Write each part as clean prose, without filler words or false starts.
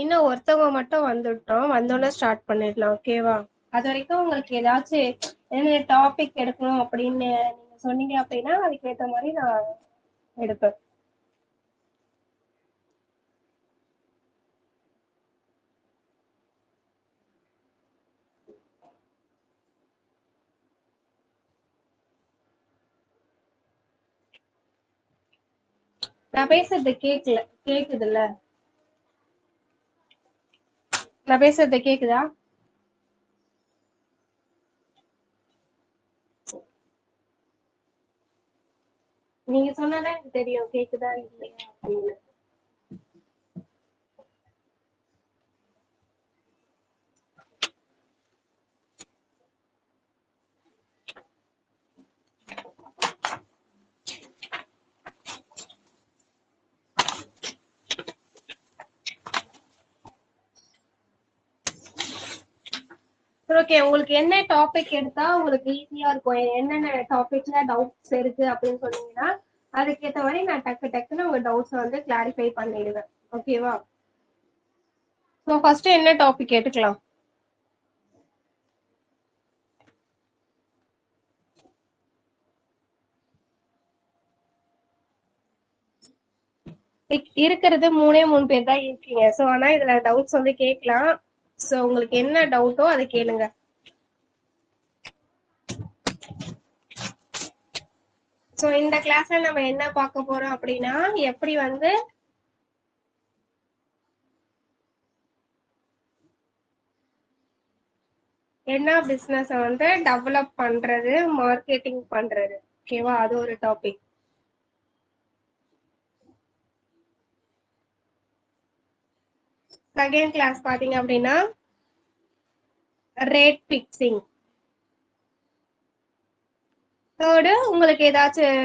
இன்னும் ஒருத்தவங்க மட்டும் வந்துட்டோம், வந்தோடனே ஸ்டார்ட் பண்ணிடலாம். ஓகேவா? அது வரைக்கும் உங்களுக்கு ஏதாச்சும் என்ன டாபிக் எடுக்கணும் அப்படின்னு நீங்க சொன்னீங்க அப்படின்னா அதுக்கேற்ற மாதிரி நான் எடுப்பேன். நான் பேசுறது கேக்குதுல்ல? நான் பேசுறது கேக்குதா? நீங்க சொன்னாதான் எனக்கு தெரியும் கேக்குதா இல்லையா அப்படின்னு. ஓகே, உங்களுக்கு என்ன டாபிக் எடுத்தா உங்களுக்கு ஈஸியா இருக்கும், என்னென்ன டாபிக்ல டவுட்ஸ் இருக்கு அப்படின்னு சொன்னீங்கன்னா அதுக்கேற்ற மாதிரி நான் டக்குன்னு உங்க டவுட்ஸ் வந்து கிளாரிஃபை பண்ணிடுவேன். ஓகேவா? ஸோ ஃபர்ஸ்ட் என்ன டாபிக் எடுக்கலாம்? இருக்கிறது 3 பேர் தான் இருக்கீங்க. ஸோ ஆனா இதுல டவுட்ஸ் வந்து கேட்கலாம். ஸோ உங்களுக்கு என்ன டவுட்டோ அதை கேளுங்க. ஸோ இந்த கிளாஸ்ல நம்ம என்ன பார்க்க போறோம் அப்படின்னா எப்படி வந்து என்ன பிசினஸ் வந்து டெவலப் பண்றது, மார்க்கெட்டிங் பண்றது. ஓகேவா? அது ஒரு டாபிக். செகண்ட் கிளாஸ் பாத்தீங்க அப்படின்னா ரேட் பிக்சிங். தேர்டு உங்களுக்கு ஏதாச்சும்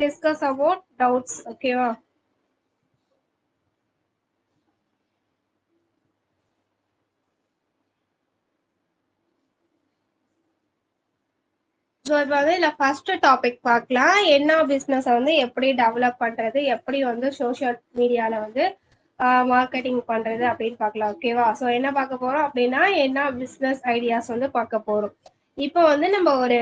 டிஸ்கஸ் அபவுட் டவுட்ஸ். ஓகேவா? ஸோ இப்போ வந்து இல்லை ஃபர்ஸ்ட் டாபிக் பார்க்கலாம். என்ன பிஸ்னஸை வந்து எப்படி டெவலப் பண்ணுறது, எப்படி வந்து சோஷியல் மீடியாவில் வந்து மார்க்கெட்டிங் பண்ணுறது அப்படின்னு பார்க்கலாம். ஓகேவா? ஸோ என்ன பார்க்க போகிறோம் அப்படின்னா என்ன பிஸ்னஸ் ஐடியாஸ் வந்து பார்க்க போகிறோம். இப்போ வந்து நம்ம ஒரு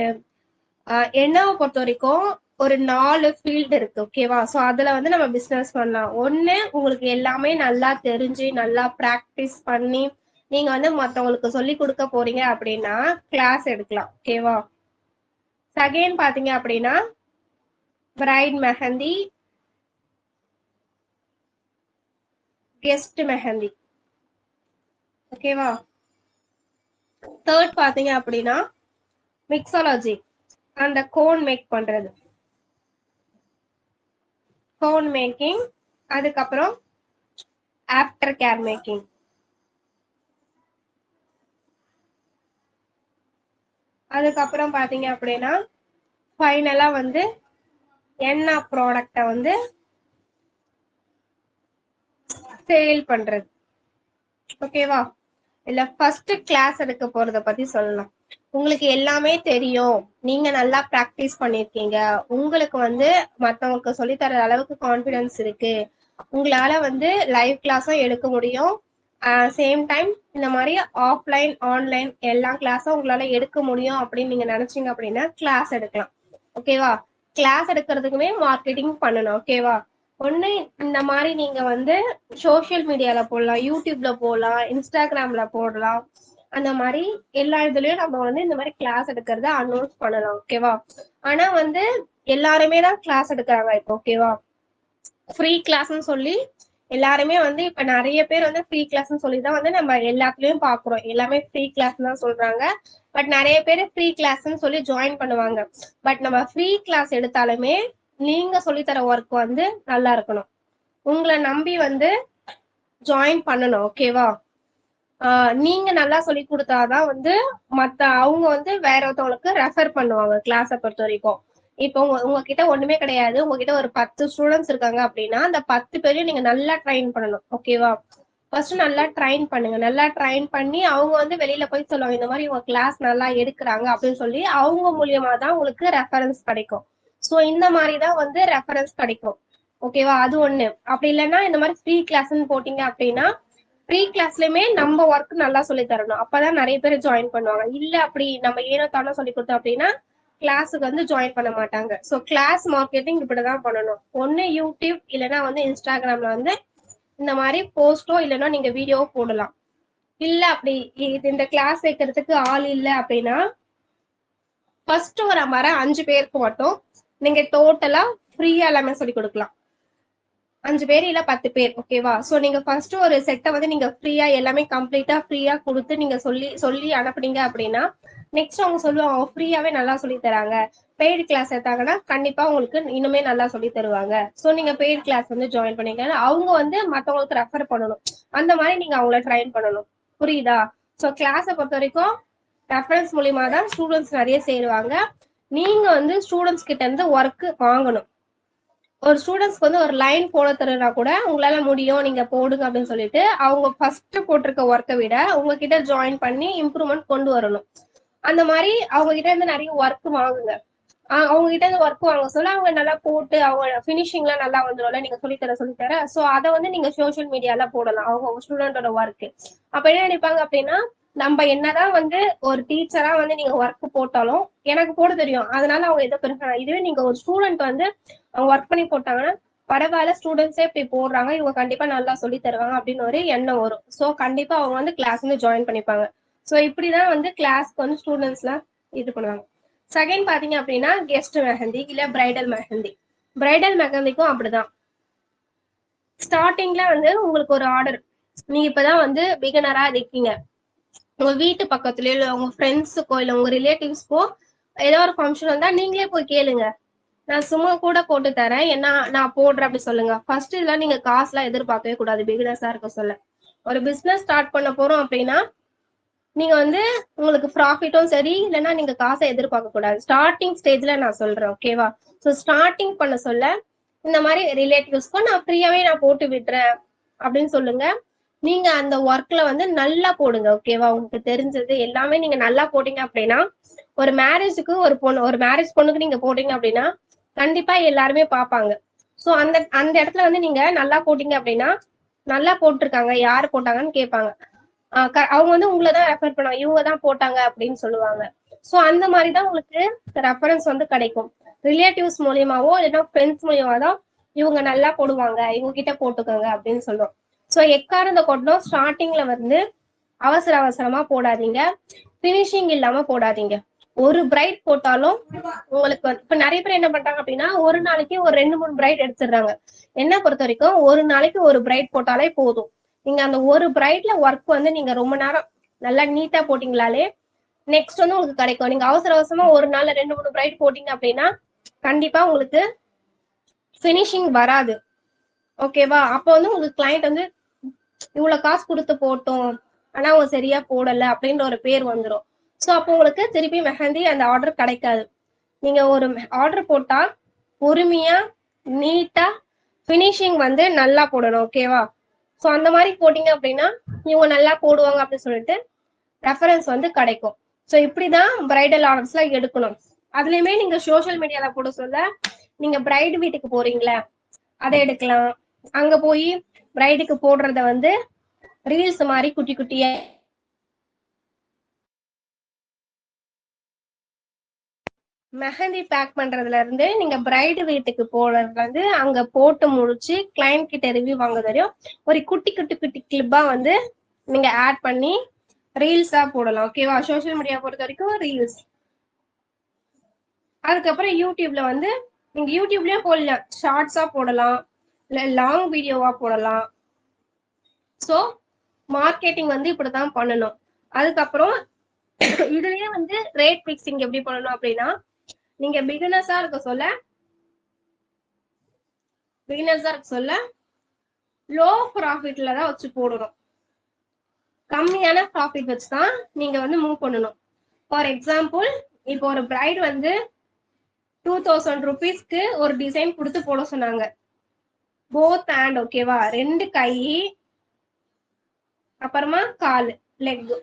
எண்ணாவை பொறுத்த வரைக்கும் ஒரு 4 ஃபீல்டு இருக்கு. ஓகேவா? ஸோ அதில் வந்து நம்ம பிஸ்னஸ் பண்ணலாம். ஒன்று, உங்களுக்கு எல்லாமே நல்லா தெரிஞ்சு நல்லா ப்ராக்டிஸ் பண்ணி நீங்கள் வந்து மற்றவங்களுக்கு சொல்லி கொடுக்க போறீங்க அப்படின்னா கிளாஸ் எடுக்கலாம். ஓகேவா? செகண்ட் பாத்தீங்க அப்படின்னா பிரைட் மெஹந்தி, கெஸ்ட் மெஹந்தி. ஓகேவா? தேர்ட் பாத்தீங்க அப்படின்னா மிக்ஸாலஜி, அந்த கோன் மேக் பண்றது, கோன் மேக்கிங். அதுக்கப்புறம் ஆஃப்டர் கேர் மேக்கிங். அதுக்கப்புறம் பாத்தீங்க அப்படின்னா ஃபைனலா வந்து என்ன ப்ராடக்ட வந்து சேல் பண்றது. ஓகேவா? இல்ல ஃபர்ஸ்ட் கிளாஸ் எடுக்க போறத பத்தி சொல்லலாம். உங்களுக்கு எல்லாமே தெரியும், நீங்க நல்லா பிராக்டிஸ் பண்ணிருக்கீங்க, உங்களுக்கு வந்து மத்தவங்களுக்கு சொல்லி தர அளவுக்கு கான்பிடன்ஸ் இருக்கு, உங்களால வந்து லைவ் கிளாஸும் எடுக்க முடியும், சேம் டைம் இந்த மாதிரி ஆஃப்லைன் ஆன்லைன் எல்லா கிளாஸும் உங்களால எடுக்க முடியும் அப்படின்னு நீங்க நினைச்சீங்க அப்படின்னா கிளாஸ் எடுக்கலாம். ஓகேவா? கிளாஸ் எடுக்கிறதுக்குமே மார்க்கெட்டிங் பண்ணணும். ஓகேவா? ஒண்ணு இந்த மாதிரி நீங்க வந்து சோசியல் மீடியால போடலாம், யூடியூப்ல போடலாம், இன்ஸ்டாகிராம்ல போடலாம். அந்த மாதிரி எல்லா இதுலயும் நம்ம வந்து இந்த மாதிரி கிளாஸ் எடுக்கிறத அனௌன்ஸ் பண்ணலாம். ஓகேவா? ஆனா வந்து எல்லாருமே தான் கிளாஸ் எடுக்கிறாங்க இப்போ. ஓகேவா? ஃப்ரீ கிளாஸ்ன்னு சொல்லி எல்லாருமே வந்து இப்ப நிறைய பேர் வந்து ஃப்ரீ கிளாஸ்ன்னு சொல்லி தான் வந்து நம்ம எல்லாத்துலயும் பாக்குறோம். எல்லாமே ஃப்ரீ கிளாஸ் தான் சொல்றாங்க. பட் நிறைய பேர் ஃப்ரீ கிளாஸ்ன்னு சொல்லி ஜாயின் பண்ணுவாங்க. பட் நம்ம ஃப்ரீ கிளாஸ் எடுத்தாலுமே நீங்க சொல்லித்தர ஒர்க் வந்து நல்லா இருக்கணும். உங்களை நம்பி வந்து ஜாயின் பண்ணணும். ஓகேவா? நீங்க நல்லா சொல்லி கொடுத்தாதான் வந்து அவங்க வந்து வேற ஒருத்தவங்களுக்கு ரெஃபர் பண்ணுவாங்க கிளாஸை பொறுத்த வரைக்கும். இப்போ உங்ககிட்ட ஒண்ணுமே கிடையாது, உங்ககிட்ட ஒரு 10 ஸ்டூடெண்ட்ஸ் இருக்காங்க அப்படின்னா அந்த 10 பேரையும் நீங்க நல்லா ட்ரைன் பண்ணணும். ஓகேவா? ஃபர்ஸ்ட் நல்லா ட்ரைன் பண்ணுங்க. நல்லா ட்ரைன் பண்ணி அவங்க வந்து வெளியில போய் சொல்லுவாங்க, இந்த மாதிரி உங்க கிளாஸ் நல்லா எடுக்கிறாங்க அப்படின்னு சொல்லி அவங்க மூலியமா தான் உங்களுக்கு ரெஃபரன்ஸ் கிடைக்கும். ஸோ இந்த மாதிரி தான் வந்து ரெஃபரன்ஸ் கிடைக்கும். ஓகேவா? அது ஒண்ணு. அப்படி இல்லைன்னா இந்த மாதிரி ஃப்ரீ கிளாஸ்ன்னு போட்டீங்க அப்படின்னா ஃப்ரீ கிளாஸ்லயுமே நம்ம ஒர்க் நல்லா சொல்லி தரணும். அப்பதான் நிறைய பேர் ஜாயின் பண்ணுவாங்க. இல்ல அப்படி நம்ம ஏனோ தானோ சொல்லி கொடுத்தோம் அப்படின்னா கிளாஸுக்கு வந்து ஜாயின் பண்ண மாட்டாங்க. ஸோ கிளாஸ் மார்க்கெட்டிங் இப்படிதான் பண்ணணும். ஒன்னு யூடியூப் இல்லைன்னா வந்து இன்ஸ்டாகிராம்ல வந்து இந்த மாதிரி போஸ்டோ இல்லைன்னா நீங்க வீடியோவோ போடலாம். இல்ல அப்படி இந்த கிளாஸ் வைக்கிறதுக்கு ஆள் இல்ல அப்படின்னா ஃபர்ஸ்ட் ஒரு 5 பேருக்கு மட்டும் நீங்க டோட்டலா ஃப்ரீயா எல்லாமே சொல்லி கொடுக்கலாம். 5 பேர் இல்ல 10 பேர். ஓகேவா? சோ நீங்க ஃபர்ஸ்ட் ஒரு செட்டை வந்து நீங்க ஃப்ரீயா எல்லாமே கம்ப்ளீட்டா ஃப்ரீயா கொடுத்து நீங்க சொல்லி அனுப்புனீங்க அப்படின்னா நெக்ஸ்ட் அவங்க சொல்லுவாங்க ஃப்ரீயாவே நல்லா சொல்லி தராங்க, பெய்டு கிளாஸ் எடுத்தாங்கன்னா கண்டிப்பா உங்களுக்கு இன்னுமே நல்லா சொல்லி தருவாங்க. சோ நீங்க பெய்டு கிளாஸ் வந்து ஜாயின் பண்ணீங்க. அவங்க வந்து மத்தவங்களுக்கு ரெஃபர் பண்ணணும். அந்த மாதிரி நீங்க அவங்கள ட்ரைன் பண்ணணும். புரியுதா? சோ கிளாஸை பொறுத்த வரைக்கும் ரெஃபரன்ஸ் மூலியமா தான் ஸ்டூடெண்ட்ஸ் நிறைய சேருவாங்க. நீங்க வந்து ஸ்டூடெண்ட்ஸ் கிட்ட இருந்து ஒர்க் வாங்கணும். ஒரு ஸ்டூடெண்ட்ஸ்க்கு வந்து ஒரு லைன் போட தரனா கூட உங்களால முடியும் நீங்க போடுங்க அப்படின்னு சொல்லிட்டு அவங்க ஃபர்ஸ்ட் போட்டிருக்க ஒர்க்கை விட உங்ககிட்ட ஜாயின் பண்ணி இம்ப்ரூவ்மெண்ட் கொண்டு வரணும். அந்த மாதிரி அவங்க கிட்ட இருந்து நிறைய ஒர்க் வாங்குங்க. அவங்க கிட்ட இருந்து ஒர்க் வாங்க சொல்ல அவங்க நல்லா போட்டு அவங்க பினிஷிங் எல்லாம் நல்லா வந்துடும்ல நீங்க சொல்லித்தர. சோ அதை வந்து நீங்க சோசியல் மீடியால போடலாம் அவங்க ஸ்டூடெண்டோட ஒர்க். அப்ப என்ன நினைப்பாங்க அப்படின்னா நம்ம என்னதான் வந்து ஒரு டீச்சரா வந்து நீங்க ஒர்க் போட்டாலும் எனக்கு போட தெரியும், அதனால அவங்க எதோ பெருசா. இதுவே நீங்க ஒரு ஸ்டூடெண்ட் வந்து அவங்க ஒர்க் பண்ணி போட்டாங்கன்னா பரவாயில்ல ஸ்டூடெண்ட்ஸே இப்படி போடுறாங்க, இவங்க கண்டிப்பா நல்லா சொல்லி தருவாங்க அப்படின்னு ஒரு எண்ணம் வரும். சோ கண்டிப்பா அவங்க வந்து கிளாஸ் வந்து ஜாயின் பண்ணிப்பாங்க. சோ இப்படிதான் வந்து கிளாஸ்க்கு வந்து ஸ்டூடெண்ட்ஸ் எல்லாம் இது பண்ணுவாங்க. செகண்ட் பாத்தீங்க அப்படின்னா கெஸ்ட் மெஹந்தி இல்ல பிரைடல் மெஹந்தி. பிரைடல் மெஹந்திக்கும் அப்படிதான். ஸ்டார்டிங்ல வந்து உங்களுக்கு ஒரு ஆர்டர், நீங்க இப்பதான் வந்து பிகினரா இருக்கீங்க, உங்க வீட்டு பக்கத்துலயோ இல்ல உங்க ஃப்ரெண்ட்ஸுக்கோ இல்ல உங்க ரிலேட்டிவ்ஸ்க்கோ ஏதோ ஒரு ஃபங்க்ஷன் வந்தா நீங்களே போய் கேளுங்க, நான் சும்மா கூட போட்டு தரேன், என்ன நான் போடுறேன் அப்படி சொல்லுங்க. ஃபர்ஸ்ட் இதெல்லாம் நீங்க காசுலாம் எதிர்பார்க்கவே கூடாது. பிகினர்ஸா இருக்க சொல்ல ஒரு பிசினஸ் ஸ்டார்ட் பண்ண போறோம் அப்படின்னா நீங்க வந்து உங்களுக்கு ப்ராஃபிட்டும் சரி இல்லைன்னா நீங்க காசை எதிர்பார்க்க கூடாது. ஸ்டார்டிங் ஸ்டேஜ்ல நான் சொல்றேன். ஓகேவா? ஸோ ஸ்டார்டிங் பண்ண சொல்ல இந்த மாதிரி ரிலேட்டிவ்ஸ்க்கும் நான் ஃப்ரீயாவே நான் போட்டு விடுறேன் அப்படின்னு சொல்லுங்க. நீங்க அந்த ஒர்க்ல வந்து நல்லா போடுங்க. ஓகேவா? உங்களுக்கு தெரிஞ்சது எல்லாமே நீங்க நல்லா போட்டீங்க அப்படின்னா ஒரு மேரேஜுக்கு ஒரு மேரேஜ் பொண்ணுக்கு நீங்க போட்டீங்க அப்படின்னா கண்டிப்பா எல்லாருமே பார்ப்பாங்க. ஸோ அந்த அந்த இடத்துல வந்து நீங்க நல்லா போட்டீங்க அப்படின்னா நல்லா போட்டிருக்காங்க யாரு போட்டாங்கன்னு கேட்பாங்க. அவங்க வந்து உங்களை தான் ரெஃபர் பண்ணுவாங்க, இவங்க தான் போட்டாங்க அப்படின்னு சொல்லுவாங்க. ஸோ அந்த மாதிரி தான் உங்களுக்கு ரெஃபரன்ஸ் வந்து கிடைக்கும். ரிலேட்டிவ்ஸ் மூலியமாவோ இல்லைன்னா ஃப்ரெண்ட்ஸ் மூலியமா தான் இவங்க நல்லா போடுவாங்க, இவங்க கிட்ட போட்டுக்கோங்க அப்படின்னு சொல்லுவோம். ஸோ எக்காரணத்தை கொண்டும் ஸ்டார்டிங்ல வந்து அவசரமா போடாதீங்க, பினிஷிங் இல்லாம போடாதீங்க. ஒரு பிரைட் போட்டாலும் உங்களுக்கு இப்ப நிறைய பேர் என்ன பண்றாங்க அப்படின்னா ஒரு நாளைக்கு ஒரு 2-3 பிரைட் எடுத்துடுறாங்க. என்ன பொறுத்த வரைக்கும் ஒரு நாளைக்கு ஒரு பிரைட் போட்டாலே போதும். நீங்க அந்த ஒரு பிரைட்ல ஒர்க் வந்து நீங்க ரொம்ப நேரம் நல்லா நீட்டா போட்டீங்களாலே நெக்ஸ்ட் வந்து உங்களுக்கு கிடைக்கும். நீங்க அவசரமா ஒரு நாள்ல 2-3 பிரைட் போட்டீங்க அப்படின்னா கண்டிப்பா உங்களுக்கு பினிஷிங் வராது. ஓகேவா? அப்போ வந்து உங்களுக்கு கிளைண்ட் வந்து இவ்வளவு காசு கொடுத்து போட்டோம் ஆனா அவங்க சரியா போடல அப்படின்ற ஒரு பேர் வந்துடும். சோ அப்போ உங்களுக்கு திருப்பி மெஹந்தி அந்த ஆர்டர் கிடைக்காது. நீங்க ஒரு ஆர்டர் போட்டா பொறுமையா நீட்டா பினிஷிங் வந்து நல்லா போடணும். ஓகேவா? சோ அந்த மாதிரி போட்டீங்க அப்படின்னா இவங்க நல்லா போடுவாங்க அப்படின்னு சொல்லிட்டு ரெஃபரன்ஸ் வந்து கிடைக்கும். சோ இப்படிதான் பிரைடல் ஆர்டர்ஸ்லாம் எடுக்கணும். அதுலயுமே நீங்க சோசியல் மீடியால போட சொல்ல நீங்க பிரைடு வீட்டுக்கு போறீங்களா அதை எடுக்கலாம். அங்க போய் பிரைடுக்கு போடுறத வந்து ரீல்ஸ் மாதிரி குட்டி குட்டியா மெஹந்தி பேக் பண்றதுல இருந்து நீங்க பிரைடு வீட்டுக்கு போறதுல இருந்து அங்க போட்டு முடிச்சு கிளைண்ட் கிட்ட ரிவ்யூ வாங்க தெரியும் ஒரு குட்டி குட்டி குட்டி கிளிப்பா வந்து நீங்க ஆட் பண்ணி ரீல்ஸா போடலாம். ஓகேவா? சோசியல் மீடியா பொறுத்த வரைக்கும் ரீல்ஸ். அதுக்கப்புறம் யூடியூப்ல வந்து நீங்க யூடியூப்லயே போடலாம், ஷார்ட்ஸா போடலாம் இல்ல லாங் வீடியோவா போடலாம். சோ மார்க்கெட்டிங் வந்து இப்படிதான் பண்ணணும். அதுக்கப்புறம் இதுலயே வந்து ரேட் பிக்சிங் எப்படி பண்ணணும் அப்படின்னா நீங்க பிகினர்ஸா இருக்க சொல்ல பிகினர்ஸா சொல்ல லோ ப்ராஃபிட்ல தான் வச்சு போடணும். கம்மியான ப்ராஃபிட் வச்சு தான் நீங்க வந்து மூவ் பண்ணணும். ஃபார் எக்ஸாம்பிள், இப்போ ஒரு பிரைட் வந்து 2000 rupeesக்கு ஒரு டிசைன் கொடுத்து போட சொன்னாங்க. போத் ஹேண்ட், ஓகேவா, 2 கை அப்புறமா கால் லெக்,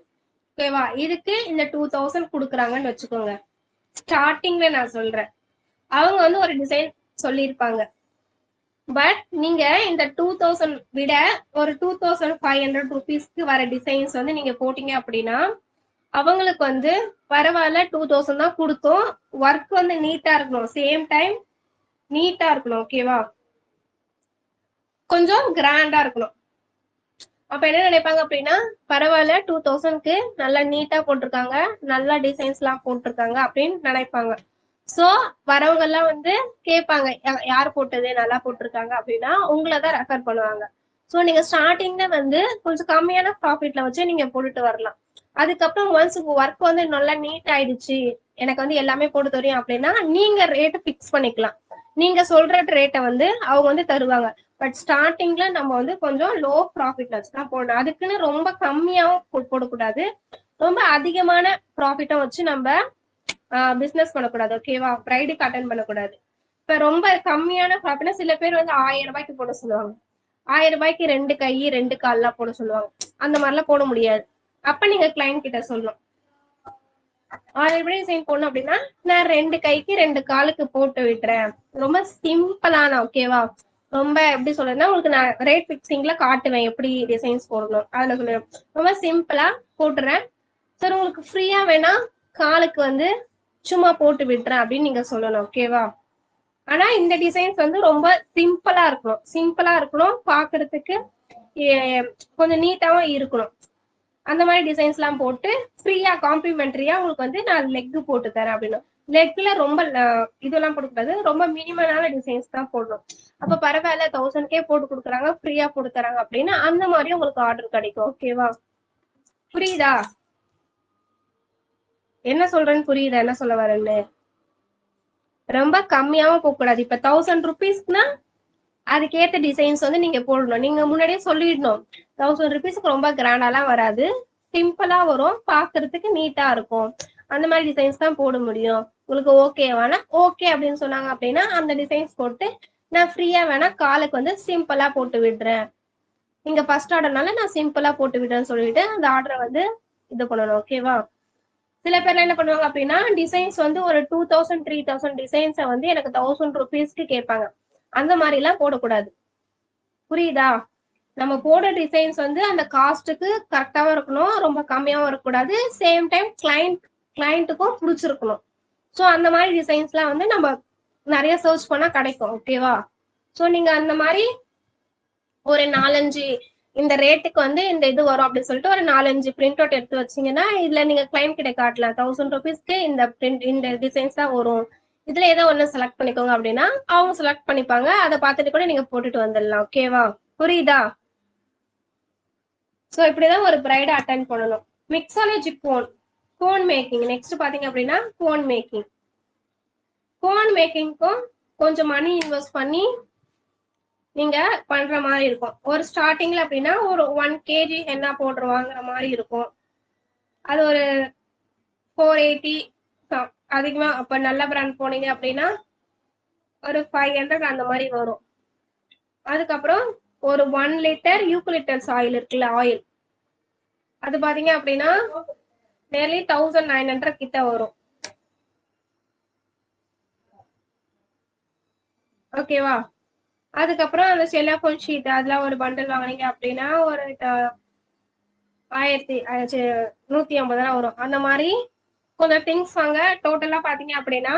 ஓகேவா, இதுக்கு இந்த 2000 கொடுக்குறாங்கன்னு வச்சுக்கோங்க. ஸ்டார்டிங்ல நான் சொல்றேன், அவங்க வந்து ஒரு டிசைன் சொல்லியிருப்பாங்க. பட் நீங்க இந்த 2000 விட ஒரு 2500 rupeesக்கு வர டிசைன்ஸ் வந்து நீங்க போட்டீங்க அப்படின்னா அவங்களுக்கு வந்து பரவாயில்ல 2000 தான் கொடுத்தோம், ஒர்க் வந்து நீட்டா இருக்கணும், சேம் டைம் நீட்டா இருக்கணும், ஓகேவா, கொஞ்சம் கிராண்டா இருக்கணும். அப்ப என்ன நினைப்பாங்க அப்படின்னா பரவாயில்ல 2000க்கு நல்லா நீட்டா போட்டிருக்காங்க, நல்லா டிசைன்ஸ் எல்லாம் போட்டிருக்காங்க அப்படின்னு நினைப்பாங்க. சோ வரவங்க எல்லாம் வந்து கேட்பாங்க யார் போட்டது நல்லா போட்டிருக்காங்க அப்படின்னா உங்களதான் ரெஃபர் பண்ணுவாங்க. சோ நீங்க ஸ்டார்டிங்ல வந்து கொஞ்சம் கம்மியான ப்ராஃபிட்ல வச்சு நீங்க போட்டுட்டு வரலாம். அதுக்கப்புறம் ஒன்ஸ் ஒர்க் வந்து நல்லா நீட் ஆயிடுச்சு, எனக்கு வந்து எல்லாமே போட்டு தெரியும் அப்படின்னா நீங்க ரேட் பிக்ஸ் பண்ணிக்கலாம். நீங்க சொல்ற ரேட்டை வந்து அவங்க வந்து தருவாங்க. பட் ஸ்டார்டிங்ல நம்ம வந்து கொஞ்சம் லோ ப்ராஃபிட்ல வச்சுதான் போடணும். அதுக்குன்னு ரொம்ப கம்மியாவும் போடக்கூடாது, ரொம்ப அதிகமான ப்ராஃபிட்டும் வச்சு நம்ம பிசினஸ் பண்ணக்கூடாது, ஓகேவா, பிரைடுக்கு அட்டன் பண்ணக்கூடாது. இப்ப ரொம்ப கம்மியான ப்ராஃபிட்னா சில பேர் வந்து 1000 ரூபாய்க்கு போட சொல்லுவாங்க, 1000 ரூபாய்க்கு 2 கை 2 கால்லாம் போட சொல்லுவாங்க. அந்த மாதிரிலாம் போட முடியாது. அப்ப நீங்க கிளைண்ட் கிட்ட சொல்லணும் 1000 ரூபாய் டிசைன் போடணும் அப்படின்னா நான் 2 கைக்கு 2 காலுக்கு போட்டு விட்டுறேன், ரொம்ப சிம்பிளான, ஓகேவா, ரொம்ப எப்படி சொல்றதுன்னா உங்களுக்கு நான் ரேட் பிக்சிங்ல காட்டுவேன் எப்படி டிசைன்ஸ் போடணும், அதுல சொல்லுவேன் ரொம்ப சிம்பிளா போட்டுறேன் சார், உங்களுக்கு ஃப்ரீயா வேணா காலுக்கு வந்து சும்மா போட்டு விட்டுறேன் அப்படின்னு நீங்க சொல்லணும், ஓகேவா. ஆனா இந்த டிசைன்ஸ் வந்து ரொம்ப சிம்பிளா இருக்கணும், சிம்பிளா இருக்கணும், பாக்குறதுக்கு கொஞ்சம் நீட்டாவும் இருக்கணும். அந்த மாதிரி டிசைன்ஸ் எல்லாம் போட்டு ஃப்ரீயா காம்ப்ளிமெண்டரியா உங்களுக்கு வந்து நான் லெக் போட்டு தரேன் அப்படின்னு. லெக்ல ரொம்ப இதெல்லாம் போடக்கூடாது, ரொம்ப மினிமலான டிசைன்ஸ் தான் போடணும். அப்ப பரவாயில்ல 1000K போட்டு கொடுக்குறாங்க, ஃப்ரீயா போட்டு தராங்க அப்படின்னா அந்த மாதிரி உங்களுக்கு ஆர்டர் கிடைக்கும், ஓகேவா. புரியுதா என்ன சொல்றேன்னு? புரியுதா என்ன சொல்ல வரேன்னு? ரொம்ப கம்மியாவும் போக கூடாது. இப்ப 1000 rupeesனா அதுக்கேத்த டிசைன்ஸ் வந்து நீங்க போடணும். நீங்க முன்னாடியே சொல்லிடணும் 1000 rupeesக்கு ரொம்ப கிராண்டாலாம் வராது, சிம்பிளா வரும், பாக்குறதுக்கு நீட்டா இருக்கும், அந்த மாதிரி டிசைன்ஸ் தான் போட முடியும். உங்களுக்கு ஓகேவானா ஓகே அப்படின்னு சொன்னாங்க அப்படின்னா அந்த டிசைன்ஸ் போட்டு நான் ஃப்ரீயா வேணா காலுக்கு வந்து சிம்பிளா போட்டு விடுறேன், நீங்க ஃபர்ஸ்ட் ஆர்டர்னால நான் சிம்பிளா போட்டு விடுறேன்னு சொல்லிட்டு அந்த ஆர்டரை வந்து இது பண்ணணும், ஓகேவா. சில பேர்லாம் என்ன பண்ணுவாங்க அப்படின்னா டிசைன்ஸ் வந்து ஒரு 2000 3000 டிசைன்ஸை வந்து எனக்கு 1000 rupeesக்கு கேட்பாங்க. அந்த மாதிரி எல்லாம் போடக்கூடாது, புரியுதா. நம்ம போட டிசைன்ஸ் வந்து அந்த காஸ்ட்டுக்கு கரெக்டாவும் இருக்கணும், ரொம்ப கம்மியாவும் இருக்கக்கூடாது, சேம் டைம் கிளைண்ட்டுக்கும் பிடிச்சிருக்கணும். ஸோ அந்த மாதிரி டிசைன்ஸ் எல்லாம் வந்து நம்ம நிறைய சர்ச் பண்ணா கிடைக்கும், ஓகேவா. ஸோ நீங்க அந்த மாதிரி ஒரு 4-5 இந்த ரேட்டுக்கு வந்து இந்த இது வரும் அப்படின்னு சொல்லிட்டு ஒரு 4-5 பிரிண்ட் அவுட் எடுத்து வச்சீங்கன்னா இதுல நீங்க கிளைண்ட் கிட்ட காட்டலாம் 1000 rupeesக்கு இந்த பிரிண்ட் இந்த டிசைன்ஸ் தான் வரும், இதுல ஏதோ ஒண்ணு செலக்ட் பண்ணிக்கோங்க அப்படின்னா அவங்க செலக்ட் பண்ணிப்பாங்க, அதை பார்த்துட்டு கூட நீங்க போட்டுட்டு வந்துடலாம், ஓகேவா. புரியுதா. ஸோ இப்படிதான் ஒரு பிரைடை அட்டன் பண்ணணும். மிக்ஸாலஜி கோன் மேக்கிங் நெக்ஸ்ட் பாத்தீங்க அப்படின்னா கோன் மேக்கிங்க்கும் கொஞ்சம் மணி இன்வெஸ்ட் பண்ணி நீங்க பண்ற மாதிரி இருக்கும். ஒரு ஸ்டார்டிங்ல அப்படின்னா ஒரு 1 kg என்ன போடுற வாங்குற மாதிரி இருக்கும். அது ஒரு 480 அதிகமா. அப்ப நல்ல பிராண்ட் போனீங்க அப்படின்னா ஒரு 500 அந்த மாதிரி வரும். அதுக்கப்புறம் ஒரு 1 liter யூக்கலிப்டஸ் ஆயில் இருக்குல்ல, ஆயில், அது பாத்தீங்க அப்படின்னா நியர்லி 1900 கிட்ட வரும், ஓகேவா. அதுக்கப்புறம் அந்த செல்லாஃபோன் ஷீட் அதெல்லாம் ஒரு பண்டல் வாங்கினீங்க அப்படின்னா ஒரு 1150 வரும். அந்த மாதிரி கொஞ்சம் திங்ஸ் வாங்க. டோட்டலா பாத்தீங்க அப்படின்னா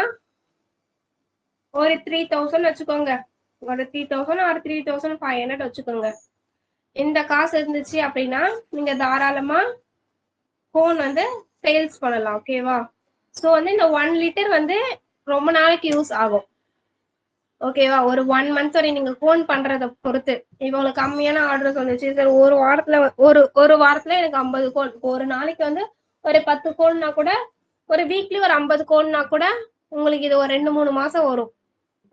ஒரு 3000 வச்சுக்கோங்க, ஒரு 3000 ஒரு 3500 வச்சுக்கோங்க. இந்த காசு இருந்துச்சு அப்படின்னா நீங்க தாராளமா கோன் வந்து சேல்ஸ் பண்ணலாம், ஓகேவா. ஸோ வந்து இந்த 1 liter வந்து ரொம்ப நாளைக்கு யூஸ் ஆகும், ஓகேவா. ஒரு 1 month வரை நீங்க கோன் பண்றத பொறுத்து. இவ்வளவு கம்மியான ஆர்டர்ஸ் வந்துச்சு சார், ஒரு வாரத்துல ஒரு வாரத்துல எனக்கு 50 கோன், ஒரு நாளைக்கு வந்து ஒரு 10 கோன்னா கூட, ஒரு வீக்லி ஒரு 50 கோன்னா கூட உங்களுக்கு இது ஒரு 2-3 மாசம் வரும்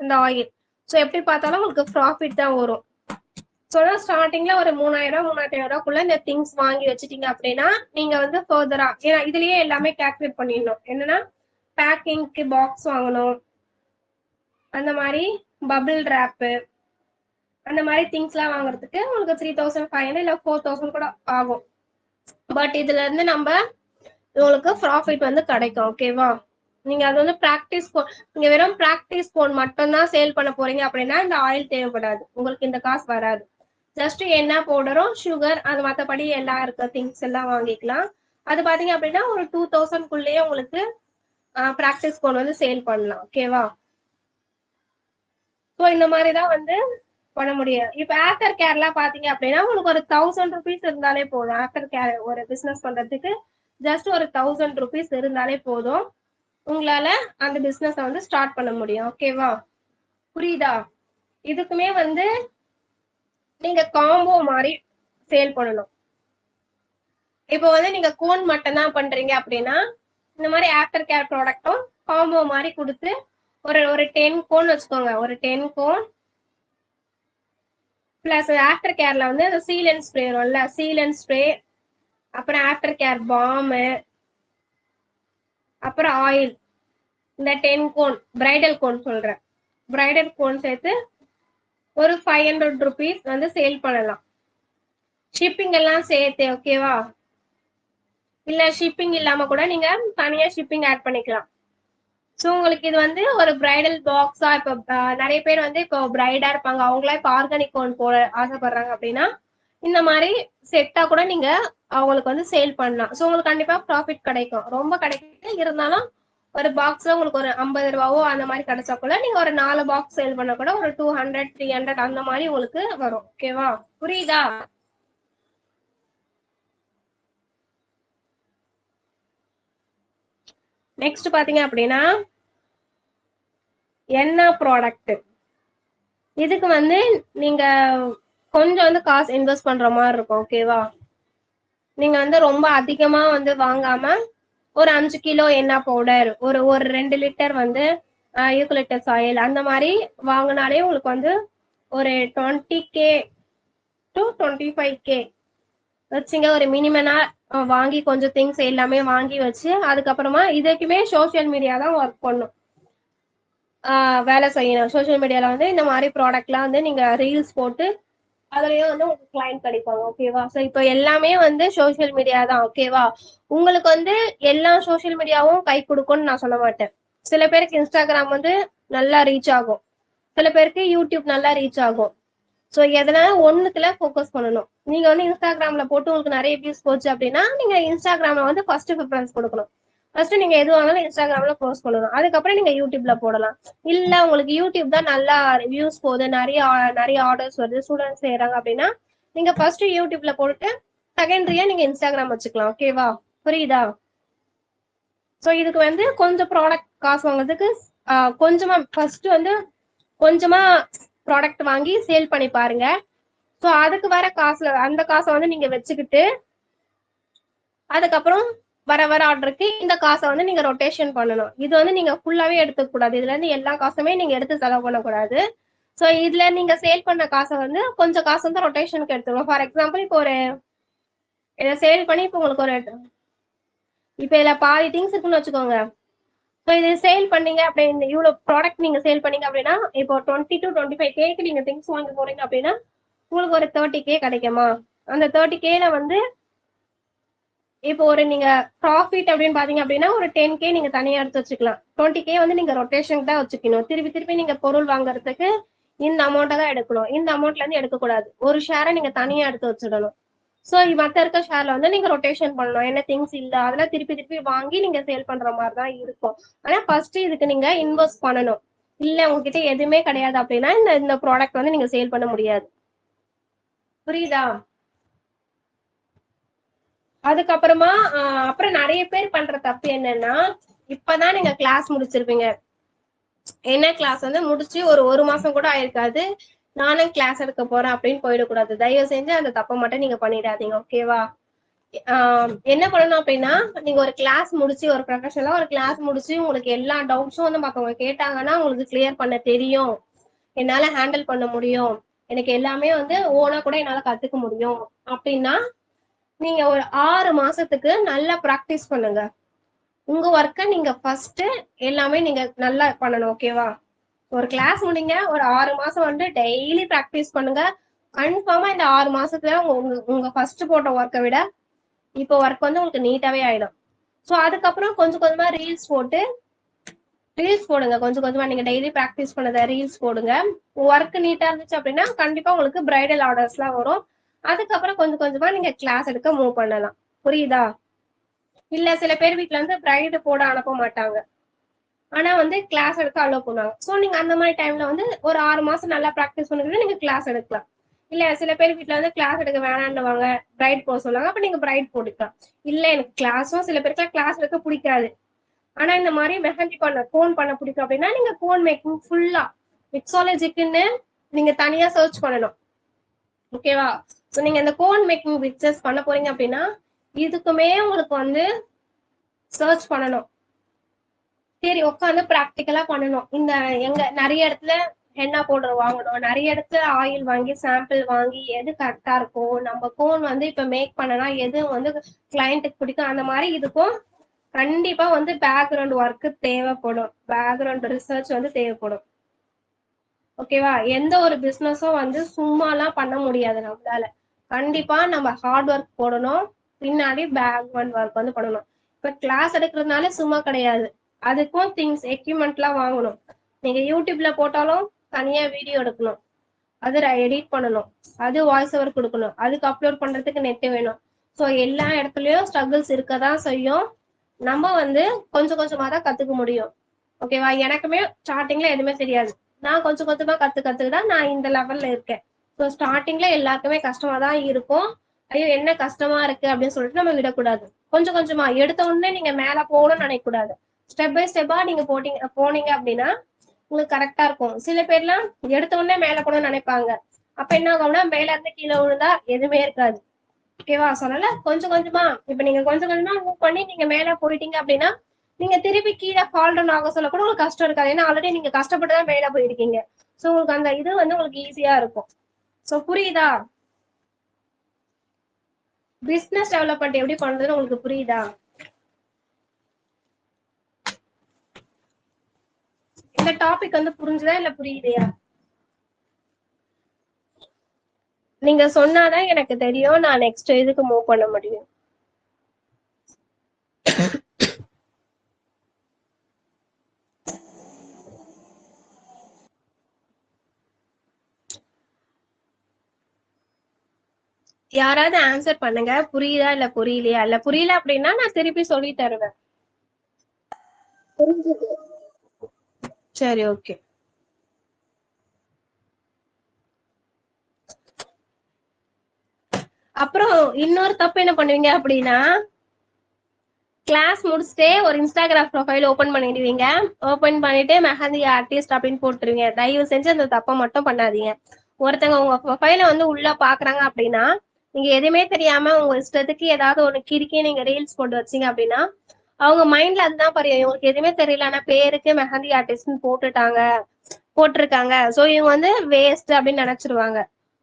இந்த ஆயில். ஸோ எப்படி பார்த்தாலும் உங்களுக்கு ப்ராஃபிட் தான் வரும். ஸோ ஸ்டார்டிங்ல ஒரு 3000 3500 இந்த திங்ஸ் வாங்கி வச்சுட்டீங்க அப்படின்னா நீங்க வந்து ஃபர்தரா, ஏன்னா இதுலயே எல்லாமே கால்குலேட் பண்ணிடணும். என்னன்னா பேக்கிங்க்கு பாக்ஸ் வாங்கணும், அந்த மாதிரி பபிள் ரேப்பு, அந்த மாதிரி திங்ஸ் எல்லாம் வாங்குறதுக்கு உங்களுக்கு 3500 இல்ல 4000 கூட ஆகும். பட் இதுல இருந்து நம்ம உங்களுக்கு ப்ராஃபிட் வந்து கிடைக்கும். ஓகேவா? நீங்க அது வந்து பிராக்டிஸ் நீங்க வெறும் பிராக்டிஸ் போன் மட்டும் தான் சேல் பண்ண போறீங்க அப்படின்னா இந்த ஆயில் தேவைப்படாது, உங்களுக்கு இந்த காசு வராது. ஜஸ்ட் என்ன பவுடரும் சுகர் அது மற்றபடி எல்லாம் இருக்க திங்ஸ் எல்லாம் வாங்கிக்கலாம். அது பாத்தீங்க அப்படின்னா ஒரு 2000 உங்களுக்கு பிராக்டிஸ் போன் வந்து சேல் பண்ணலாம். ஓகேவா? ஸோ இந்த மாதிரிதான் வந்து பண்ண முடியும். இப்ப ஆஃப்டர் கேர்லாம் பாத்தீங்க அப்படின்னா உங்களுக்கு ஒரு 1000 rupees இருந்தாலே போதும். ஆஃப்டர் கேர் ஒரு பிசினஸ் பண்றதுக்கு ஜஸ்ட் ஒரு 1000 rupees இருந்தாலே போதும், உங்களால அந்த பிசினஸ் வந்து ஸ்டார்ட் பண்ண முடியும். ஓகேவா? புரியுதா? இதுக்குமே வந்து நீங்க காம்போ மாதிரி சேல் பண்ணணும். இப்போ வந்து நீங்க கோன் மட்டும் தான் பண்றீங்க அப்படின்னா இந்த மாதிரி ஆஃப்டர் கேர் ப்ராடக்டும் காம்போ மாதிரி கொடுத்து ஒரு 10 கோன் வச்சுக்கோங்க. ஒரு 10 கோன் பிளஸ் ஆஃப்டர் கேர்ல வந்து அந்த சீலன் ஸ்ப்ரே வரும்ல, சீலன் ஸ்ப்ரே, அப்புறம் ஆஃப்டர் கேர் பாம், அப்புறம் ஆயில், இந்த 10 கோன் பிரைடல் கோன் சொல்றேன், பிரைடல் கோன் சேர்த்து ஒரு 500 rupees வந்து சேல் பண்ணலாம். ஷிப்பிங் எல்லாம் சேர்த்து. ஓகேவா? இல்ல ஷிப்பிங் இல்லாம கூட நீங்க தனியா ஷிப்பிங் ஆட் பண்ணிக்கலாம். ஸோ உங்களுக்கு இது வந்து ஒரு பிரைடல் பாக்ஸா, இப்போ நிறைய பேர் வந்து இப்போ பிரைடா இருப்பாங்க, அவங்களா இப்போ ஆர்கானிக் கோன் போட ஆசைப்படுறாங்க அப்படின்னா இந்த மாதிரி செட்டா கூட நீங்க அவங்களுக்கு வந்து சேல் பண்ணலாம். ஸோ உங்களுக்கு கண்டிப்பா ப்ராஃபிட் கிடைக்கும். ரொம்ப கிடைக்கும் இருந்தாலும் ஒரு பாக்ஸ்ல உங்களுக்கு ஒரு 50 ரூபாவோ அந்த மாதிரி கிடைச்சா கூட நீங்க ஒரு 4 பாக்ஸ் சேல் பண்ண கூட ஒரு 200 300 அந்த மாதிரி உங்களுக்கு வரும். ஓகேவா? புரியுதா? நெக்ஸ்ட் பாத்தீங்க அப்படின்னா என்ன ப்ராடக்ட், இதுக்கு வந்து நீங்க கொஞ்சம் வந்து காசு இன்வெஸ்ட் பண்ற மாதிரி இருக்கும். ஓகேவா? நீங்க வந்து ரொம்ப அதிகமா வந்து வாங்காம ஒரு 5 கிலோ எண்ணெய் பவுடர், ஒரு 2 லிட்டர் வந்து யூக்கலிப்டஸ் ஆயில் அந்த மாதிரி வாங்கினாலே உங்களுக்கு வந்து ஒரு 20K to 25K வச்சுங்க. ஒரு மினிமனா வாங்கி கொஞ்சம் திங்ஸ் எல்லாமே வாங்கி வச்சு அதுக்கப்புறமா இதுக்குமே சோசியல் மீடியா தான் ஒர்க் பண்ணும், வேலை செய்யணும். சோசியல் மீடியால வந்து இந்த மாதிரி ப்ராடக்ட்லாம் வந்து நீங்க ரீல்ஸ் போட்டு அதுலயும் வந்து உங்களுக்கு கிளைண்ட் கிடைப்பாங்க. ஓகேவா? ஸோ இப்போ எல்லாமே வந்து சோசியல் மீடியா தான். ஓகேவா? உங்களுக்கு வந்து எல்லா சோசியல் மீடியாவும் கை கொடுக்கும்னு நான் சொல்ல மாட்டேன். சில பேருக்கு இன்ஸ்டாகிராம் வந்து நல்லா ரீச் ஆகும், சில பேருக்கு யூடியூப் நல்லா ரீச் ஆகும். ஸோ எதனால ஒண்ணுத்துல ஃபோக்கஸ் பண்ணணும். நீங்க வந்து இன்ஸ்டாகிராம்ல போட்டு உங்களுக்கு நிறைய வியூஸ் போச்சு அப்படின்னா நீங்க இன்ஸ்டாகிராம்ல வந்து ஃபர்ஸ்ட் ப்ரிஃபரன்ஸ் கொடுக்கணும். ஃபர்ஸ்ட் நீங்க எது வாங்கினாலும் இன்ஸ்டாகிராம்ல போஸ்ட் பண்ணணும், அதுக்கப்புறம் நீங்க யூடியூப்ல போடலாம். இல்ல உங்களுக்கு யூடியூப் தான் நல்லா வியூஸ் போகுது, நிறைய நிறைய ஆர்டர்ஸ் வருது, ஸ்டூடெண்ட்ஸ் செய்யறாங்க அப்படின்னா நீங்க ஃபர்ஸ்ட் யூடியூப்ல போட்டு செகண்டரியா நீங்க இன்ஸ்டாகிராம் வச்சுக்கலாம். ஓகேவா? புரியுதா? ஸோ இதுக்கு வந்து கொஞ்சம் ப்ராடக்ட் காசு வாங்குறதுக்கு கொஞ்சமா ஃபர்ஸ்ட் வந்து கொஞ்சமா ப்ராடக்ட் வாங்கி சேல் பண்ணி பாருங்க. ஸோ அதுக்கு வர காசுல அந்த காசை வந்து நீங்க வச்சுக்கிட்டு அதுக்கப்புறம் வர வர ஆர்டருக்கு இந்த காசை வந்து நீங்க ரொட்டேஷன் பண்ணணும். இது வந்து நீங்க ஃபுல்லாவே எடுத்துக்க கூடாது, இதுல இருந்து எல்லா காசுமே நீங்க எடுத்து செலவு பண்ணக்கூடாது. ஸோ இதுல நீங்க சேல் பண்ண காசை வந்து கொஞ்சம் காசு வந்து ரொட்டேஷனுக்கு எடுத்துக்கணும். ஃபார் எக்ஸாம்பிள் இப்போ ஒரு இதை சேல் பண்ணி இப்போ உங்களுக்கு ஒரு இப்போ இதுல பாதி திங்ஸ் இருக்குன்னு வச்சுக்கோங்க. ஸோ இது சேல் பண்ணீங்க அப்படின்னு இவ்வளவு ப்ராடக்ட் நீங்க சேல் பண்ணீங்க அப்படின்னா இப்போ 20 to 25K நீங்க திங்ஸ் வாங்க போறீங்க அப்படின்னா உங்களுக்கு ஒரு 30K கிடைக்குமா? அந்த 30Kல வந்து இப்போ ஒரு நீங்க ப்ராஃபிட் அப்படின்னு பாத்தீங்க அப்படின்னா ஒரு 10K நீங்க தனியா எடுத்து வச்சுக்கலாம். 20K வந்து நீங்க ரொட்டேஷன் தான் வச்சுக்கணும். திருப்பி திருப்பி நீங்க பொருள் வாங்குறதுக்கு இந்த அமௌண்ட்டை தான் எடுக்கணும், இந்த அமௌண்ட்ல இருந்து எடுக்கக்கூடாது. ஒரு ஷேரை நீங்க தனியா எடுத்து வச்சிடணும். ஸோ மத்த இருக்க ஷேர்ல வந்து நீங்க ரொட்டேஷன் பண்ணணும். என்ன திங்ஸ் இல்ல அதெல்லாம் திருப்பி திருப்பி வாங்கி நீங்க சேல் பண்ற மாதிரி தான் இருக்கும். ஆனா ஃபர்ஸ்ட் இதுக்கு நீங்க இன்வெஸ்ட் பண்ணணும். இல்ல உங்ககிட்ட எதுவுமே கிடையாது அப்படின்னா இந்த ப்ராடக்ட் வந்து நீங்க சேல் பண்ண முடியாது. புரியுதா? அதுக்கப்புறமா அப்புறம் நிறைய பேர் பண்ற தப்பு என்னன்னா இப்பதான் நீங்க கிளாஸ் முடிச்சிருப்பீங்க, என்ன கிளாஸ் வந்து முடிச்சு ஒரு மாசம் கூட ஆயிருக்காது, நானும் கிளாஸ் எடுக்க போறேன் அப்படின்னு போயிடக்கூடாது. தயவு செஞ்சு அந்த தப்பை மட்டும் நீங்க பண்ணிடாதீங்க. ஓகேவா? என்ன பண்ணணும் அப்படின்னா நீங்க ஒரு கிளாஸ் முடிச்சு ஒரு ப்ரொஃபஷனலா ஒரு கிளாஸ் முடிச்சு உங்களுக்கு எல்லா டவுட்ஸும் வந்து மத்தவங்க கேட்டாங்கன்னா உங்களுக்கு கிளியர் பண்ண தெரியும், என்னால ஹேண்டில் பண்ண முடியும், எனக்கு எல்லாமே வந்து ஓனா கூட என்னால கத்துக்க முடியும் அப்படின்னா நீங்க ஒரு 6 மாசத்துக்கு நல்லா ப்ராக்டிஸ் பண்ணுங்க. உங்க ஒர்க்கை நீங்க ஃபர்ஸ்ட் எல்லாமே நீங்க நல்லா பண்ணணும். ஓகேவா? ஒரு கிளாஸ் முடிங்க, ஒரு 6 மாசம் வந்து டெய்லி ப்ராக்டிஸ் பண்ணுங்க. கன்ஃபார்மா இந்த 6 மாசத்துல உங்க உங்க ஃபர்ஸ்ட் போட்ட ஒர்க்கை விட இப்போ ஒர்க் வந்து உங்களுக்கு நீட்டாவே ஆயிடும். ஸோ அதுக்கப்புறம் கொஞ்சம் கொஞ்சமா ரீல்ஸ் போடுங்க. கொஞ்சம் கொஞ்சமா நீங்க டெய்லி ப்ராக்டிஸ் பண்ணத ரீல்ஸ் போடுங்க. ஒர்க் நீட்டா இருந்துச்சு அப்படின்னா கண்டிப்பா உங்களுக்கு பிரைடல் ஆர்டர்ஸ் எல்லாம் வரும். அதுக்கப்புறம் கொஞ்சம் கொஞ்சமா நீங்க கிளாஸ் எடுக்க மூவ் பண்ணலாம். புரியுதா? இல்ல சில பேர் வீட்டுல வந்து பிரைடு போட அனுப்ப மாட்டாங்க, ஆனா வந்து கிளாஸ் எடுக்க அலோவ் பண்ணுவாங்க. ஸோ நீங்க அந்த மாதிரி டைம்ல வந்து ஒரு 6 மாசம் நல்லா ப்ராக்டிஸ் பண்ணுறது நீங்க கிளாஸ் எடுக்கலாம். இல்ல சில பேர் வீட்டுல வந்து கிளாஸ் எடுக்க வேணான்னுவாங்க, பிரைட் போட சொல்லுவாங்க, அப்ப நீங்க பிரைட் போட்டுக்கலாம். இல்ல எனக்கு கிளாஸும் சில பேருக்கு கிளாஸ் எடுக்க பிடிக்காது, ஆனா இந்த மாதிரி மெஹந்தி பண்ண கோன் பண்ண பிடிக்கும் அப்படின்னா நீங்க கோன் மேக்கிங் ஃபுல்லா மிக்ஸாலஜிக்குன்னு நீங்க தனியா சர்ச் பண்ணணும். ஓகேவா? ஸோ நீங்க இந்த கோன் மேக்கிங் பிக்சர்ஸ் பண்ண போறீங்க அப்படின்னா இதுக்குமே உங்களுக்கு வந்து சர்ச் பண்ணணும். சரி உட்காந்து ப்ராக்டிக்கலா பண்ணணும். இந்த எங்க நிறைய இடத்துல ஹென்னா பவுடர் வாங்கணும், நிறைய இடத்துல ஆயில் வாங்கி சாம்பிள் வாங்கி எது கரெக்டா இருக்கும், நம்ம கோன் வந்து இப்ப மேக் பண்ணனா எது வந்து கிளையண்ட்டுக்கு பிடிக்கும், அந்த மாதிரி இதுக்கும் கண்டிப்பா வந்து பேக்ரவுண்ட் ஒர்க் தேவைப்படும், பேக்ரவுண்ட் ரிசர்ச் வந்து தேவைப்படும். ஓகேவா? எந்த ஒரு பிசினஸும் வந்து சும்மாலாம் பண்ண முடியாது நம்மளால. கண்டிப்பா நம்ம ஹார்ட் ஒர்க் போடணும், பின்னாடி பேக்ரவுண்ட் ஒர்க் வந்து பண்ணணும். இப்ப கிளாஸ் எடுக்கிறதுனால சும்மா கிடையாது, அதுக்கும் திங்ஸ் எக்யூப்மெண்ட் எல்லாம் வாங்கணும். நீங்க யூடியூப்ல போட்டாலும் தனியா வீடியோ எடுக்கணும், அது எடிட் பண்ணணும், அது வாய்ஸ் ஓவர் கொடுக்கணும், அதுக்கு அப்லோட் பண்றதுக்கு நெட் வேணும். ஸோ எல்லா இடத்துலயும் ஸ்ட்ரகிள்ஸ் இருக்கதான் செய்யும். நம்ம வந்து கொஞ்சம் கொஞ்சமா தான் கத்துக்க முடியும். ஓகேவா? எனக்குமே ஸ்டார்டிங்ல எதுவுமே தெரியாது, நான் கொஞ்சம் கொஞ்சமா கத்துதான் நான் இந்த லெவல்ல இருக்கேன். ஸோ ஸ்டார்டிங்ல எல்லாருக்குமே கஷ்டமா தான் இருக்கும். ஐயோ என்ன கஷ்டமா இருக்கு அப்படின்னு சொல்லிட்டு நம்ம விடக்கூடாது. கொஞ்சம் கொஞ்சமா எடுத்த உடனே நீங்க மேல போகணும்னு நினைக்க கூடாது. ஸ்டெப் பை ஸ்டெப்பா நீங்க போனீங்க அப்படின்னா உங்களுக்கு கரெக்டா இருக்கும். சில பேர்லாம் எடுத்த உடனே மேல போகணும்னு நினைப்பாங்க, அப்ப என்ன ஆகும்னா மேல இருந்து கீழே விழுந்தா எதுவுமே இருக்காது. ஓகேவா? சொன்னால கொஞ்சம் கொஞ்சமா இப்ப நீங்க கொஞ்சம் கொஞ்சமா மூவ் பண்ணி நீங்க மேல போயிட்டீங்க அப்படின்னா நீங்க திருப்பி கீழே ஃபால் டவுன் ஆக சொல்ல கூட உங்களுக்கு கஷ்டம் இருக்காது, ஏன்னா ஆல்ரெடி நீங்க கஷ்டப்பட்டு தான் மேல போயிருக்கீங்க. சோ உங்களுக்கு அந்த இது வந்து உங்களுக்கு ஈஸியா இருக்கும். சோ புரியுதா? பிசினஸ் டெவலப்மெண்ட் எப்படி பண்றதுன்னு உங்களுக்கு புரியுதா? இந்த டாபிக் வந்து புரிஞ்சுதா இல்ல புரியுதையா? நீங்க சொன்னாதான் எனக்கு தெரியும் நான் நெக்ஸ்ட் இதுக்கு மூவ் பண்ண முடியும். யாராவது ஆன்சர் பண்ணுங்க, புரியுதா இல்ல புரியலையா? இல்ல புரியல அப்படின்னா நான் திருப்பி சொல்லி தருவேன். புரிஞ்சுது. சரி ஓகே. அப்புறம் இன்னொரு தப்பு என்ன பண்ணுவீங்க அப்படின்னா, கிளாஸ் முடிச்சுட்டே ஒரு இன்ஸ்டாகிராம் ப்ரொஃபைல் ஓபன் பண்ணிடுவீங்க. ஓபன் பண்ணிட்டு மெஹந்தி ஆர்டிஸ்ட் அப்படின்னு போட்டுருவீங்க. தயவு செஞ்சு அந்த தப்பை மட்டும் பண்ணாதீங்க. ஒருத்தவங்க உங்க ப்ரொஃபைல வந்து உள்ள பாக்குறாங்க அப்படின்னா நீங்க எதுவுமே தெரியாம உங்க இஷ்டத்துக்கு ஏதாவது ஒரு கிறுக்கி நீங்க ரீல்ஸ் போட்டு வச்சீங்க அப்படின்னா அவங்க மைண்ட்ல அதுதான் பரியும், இவங்களுக்கு எதுவுமே தெரியல ஆனா பேருக்கு மெஹந்தி ஆர்டிஸ்ட்னு போட்டிருக்காங்க, சோ இவங்க வந்து வேஸ்ட் அப்படின்னு நினைச்சிருவாங்க.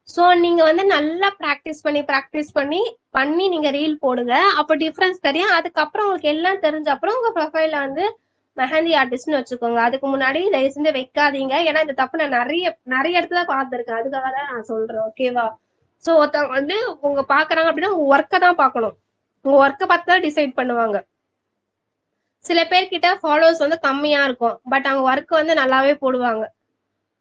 சோ நீங்க வந்து நல்லா ப்ராக்டிஸ் பண்ணி நீங்க ரீல் போடுங்க. அப்ப டிஃபரன்ஸ் தெரியும். அதுக்கப்புறம் உங்களுக்கு எல்லாம் தெரிஞ்ச அப்புறம் உங்க ப்ரொஃபைல வந்து மெஹந்தி ஆர்டிஸ்ட்னு வச்சுக்கோங்க. அதுக்கு முன்னாடி தயவு செஞ்சு வைக்காதீங்க, ஏன்னா இந்த தப்பு நான் நிறைய நிறைய இடத்துல பார்த்திருக்கேன். அதுக்காக தான் நான் சொல்றேன். ஓகேவா? சோ ஒருத்தவங்க வந்து உங்க பாக்குறாங்க அப்படின்னா உங்க ஒர்க்கை தான் பார்க்கணும். உங்க ஒர்க்கை பார்த்து தான் டிசைட் பண்ணுவாங்க. சில பேர்கிட்ட ஃபாலோவர்ஸ் வந்து கம்மியா இருக்கும், பட் அவங்க ஒர்க் வந்து நல்லாவே போடுவாங்க.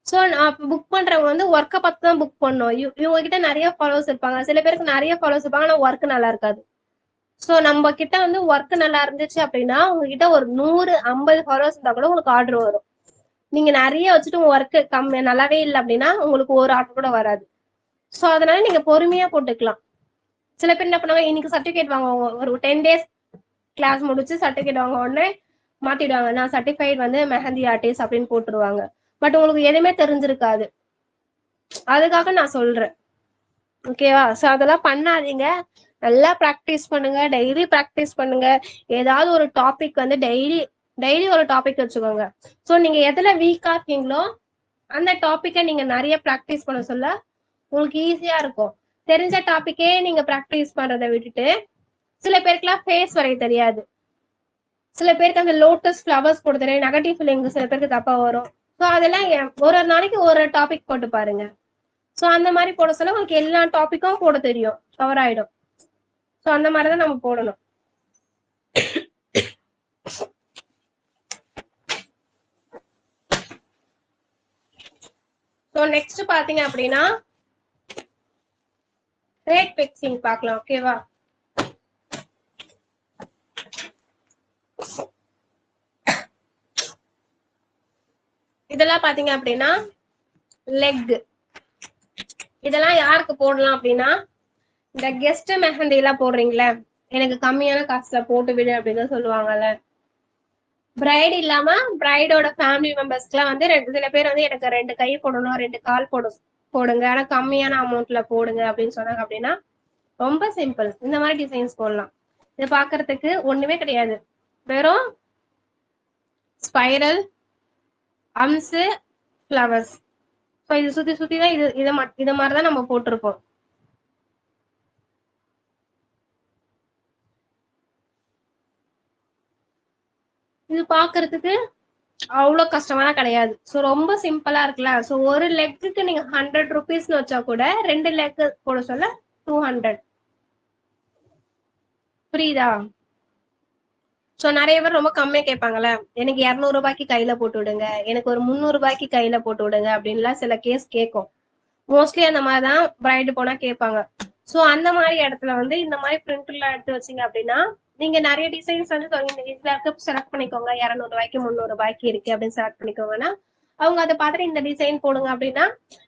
சோ நான் புக் பண்றவங்க வந்து ஒர்க்கை பார்த்து தான் புக் பண்ணும். இவங்க கிட்ட நிறைய ஃபாலோவர்ஸ் இருப்பாங்க, சில பேருக்கு நிறைய ஃபாலோவர்ஸ் இருப்பாங்க ஆனா ஒர்க் நல்லா இருக்காது. சோ நம்ம கிட்ட வந்து ஒர்க் நல்லா இருந்துச்சு அப்படின்னா உங்ககிட்ட ஒரு 100-50 ஃபாலோவர்ஸ் இருந்தா கூட உங்களுக்கு ஆர்டர் வரும். நீங்க நிறைய வச்சுட்டு உங்க ஒர்க் கம்மி நல்லாவே இல்லை அப்படின்னா உங்களுக்கு ஒரு ஆர்டர் கூட வராது. சோ அதனால நீங்க பொறுமையா போட்டுக்கலாம். சில பேர் என்ன பண்ணுவாங்க, இன்னைக்கு சர்டிபிகேட் வாங்குவாங்க, ஒரு 10 days கிளாஸ் முடிச்சு சர்டிபிகேட் வாங்க உடனே மாத்திடுவாங்க, நான் சர்டிஃபைட் வந்து மெஹந்தி ஆர்டிஸ்ட் அப்படின்னு போட்டுருவாங்க. பட் உங்களுக்கு எதுவுமே தெரிஞ்சிருக்காது. அதுக்காக நான் சொல்றேன். ஓகேவா? சோ அதெல்லாம் பண்ணாதீங்க. நல்லா ப்ராக்டிஸ் பண்ணுங்க, டெய்லி ப்ராக்டிஸ் பண்ணுங்க. ஏதாவது ஒரு டாபிக் வந்து டெய்லி டெய்லி ஒரு டாபிக் வச்சுக்கோங்க. சோ நீங்க எதுல வீக்கா இருக்கீங்களோ அந்த டாபிக்கை நீங்க நிறைய ப்ராக்டிஸ் பண்ண சொல்ல உங்களுக்கு ஈஸியா இருக்கும். தெரிஞ்ச டாபிக்கே நீங்க ப்ராக்டிஸ் பண்றதை விட்டுட்டு, சில பேருக்குலாம் ஃபேஸ் வரைய தெரியாது, சில பேருக்கு அந்த லோட்டஸ் ஃப்ளவர்ஸ் போட தெரியும், நெகட்டிவ் ஃபீலிங் சில பேருக்கு தப்பா வரும். ஸோ அதெல்லாம் ஒரு ஒரு நாளைக்கு ஒரு டாபிக் போட்டு பாருங்க. ஸோ அந்த மாதிரி போட சொல்ல உங்களுக்கு எல்லா டாபிக்கும் போட தெரியும், கவர் ஆயிடும். ஸோ அந்த மாதிரிதான் நம்ம போடணும். ஸோ நெக்ஸ்ட் பாத்தீங்க அப்படின்னா ரேட் பிக்சிங் பார்க்கலாம். ஓகேவா? இதெல்லாம் பாத்தீங்க அப்படின்னா லெக். இதெல்லாம் யாருக்கு போடலாம் அப்படின்னா, இந்த கெஸ்ட் மெஹந்தி எல்லாம் போடுறீங்களே, எனக்கு கம்மியான காசுல போட்டு விடு அப்படின்னு சொல்லுவாங்கல்ல. பிரைட் இல்லாம பிரைடோட ஃபேமிலி மெம்பர்ஸ்க்குலாம் வந்து சில பேர் வந்து எனக்கு 2 கை போடணும், 2 கால் போடுங்க, ஆனா கம்மியான அமௌண்ட்ல போடுங்க அப்படின்னு சொன்னாங்க அப்படின்னா ரொம்ப சிம்பிள். இந்த மாதிரி டிசைன்ஸ் போடலாம். இது பாக்குறதுக்கு ஒண்ணுமே கிடையாது, வெறும் ஸ்பைரல், அம்ஸ், ஃப்ளவர்ஸ். ஸோ இது சுத்தி சுத்தி தான் இது மாதிரிதான் நம்ம போட்டிருப்போம். இது பாக்குறதுக்கு அவ்வளவு கஷ்டமா கிடையாது. ஸோ ரொம்ப சிம்பிளா இருக்குல்ல. ஸோ ஒரு லெக்குக்கு நீங்க 100 ருபீஸ்னு வச்சா கூட 2 லெக் போட சொல்ல 200. புரியுதா? ஸோ நிறைய பேர் ரொம்ப கம்மியா கேட்பாங்கல்ல, எனக்கு 200 ரூபாய்க்கு கையில போட்டு விடுங்க, எனக்கு ஒரு 300 ரூபாய்க்கு கையில போட்டு விடுங்க அப்படின்லாம் சில கேஸ் கேட்கும். மோஸ்ட்லி அந்த மாதிரிதான் பிரைடு போனா கேட்பாங்க. ஸோ அந்த மாதிரி இடத்துல வந்து இந்த மாதிரி பிரிண்ட்ல எடுத்து வச்சிங்க அப்படின்னா நீங்க நிறைய டிசைன்ஸ் வந்து செலக்ட் பண்ணிக்கோங்க. 200 ரூபாய்க்கு 300 ரூபாய்க்கு இருக்கு அப்படின்னு செலக்ட் பண்ணிக்கோங்கன்னா அவங்க அதை பார்த்துட்டு இந்த டிசைன் போடுங்க அப்படின்னா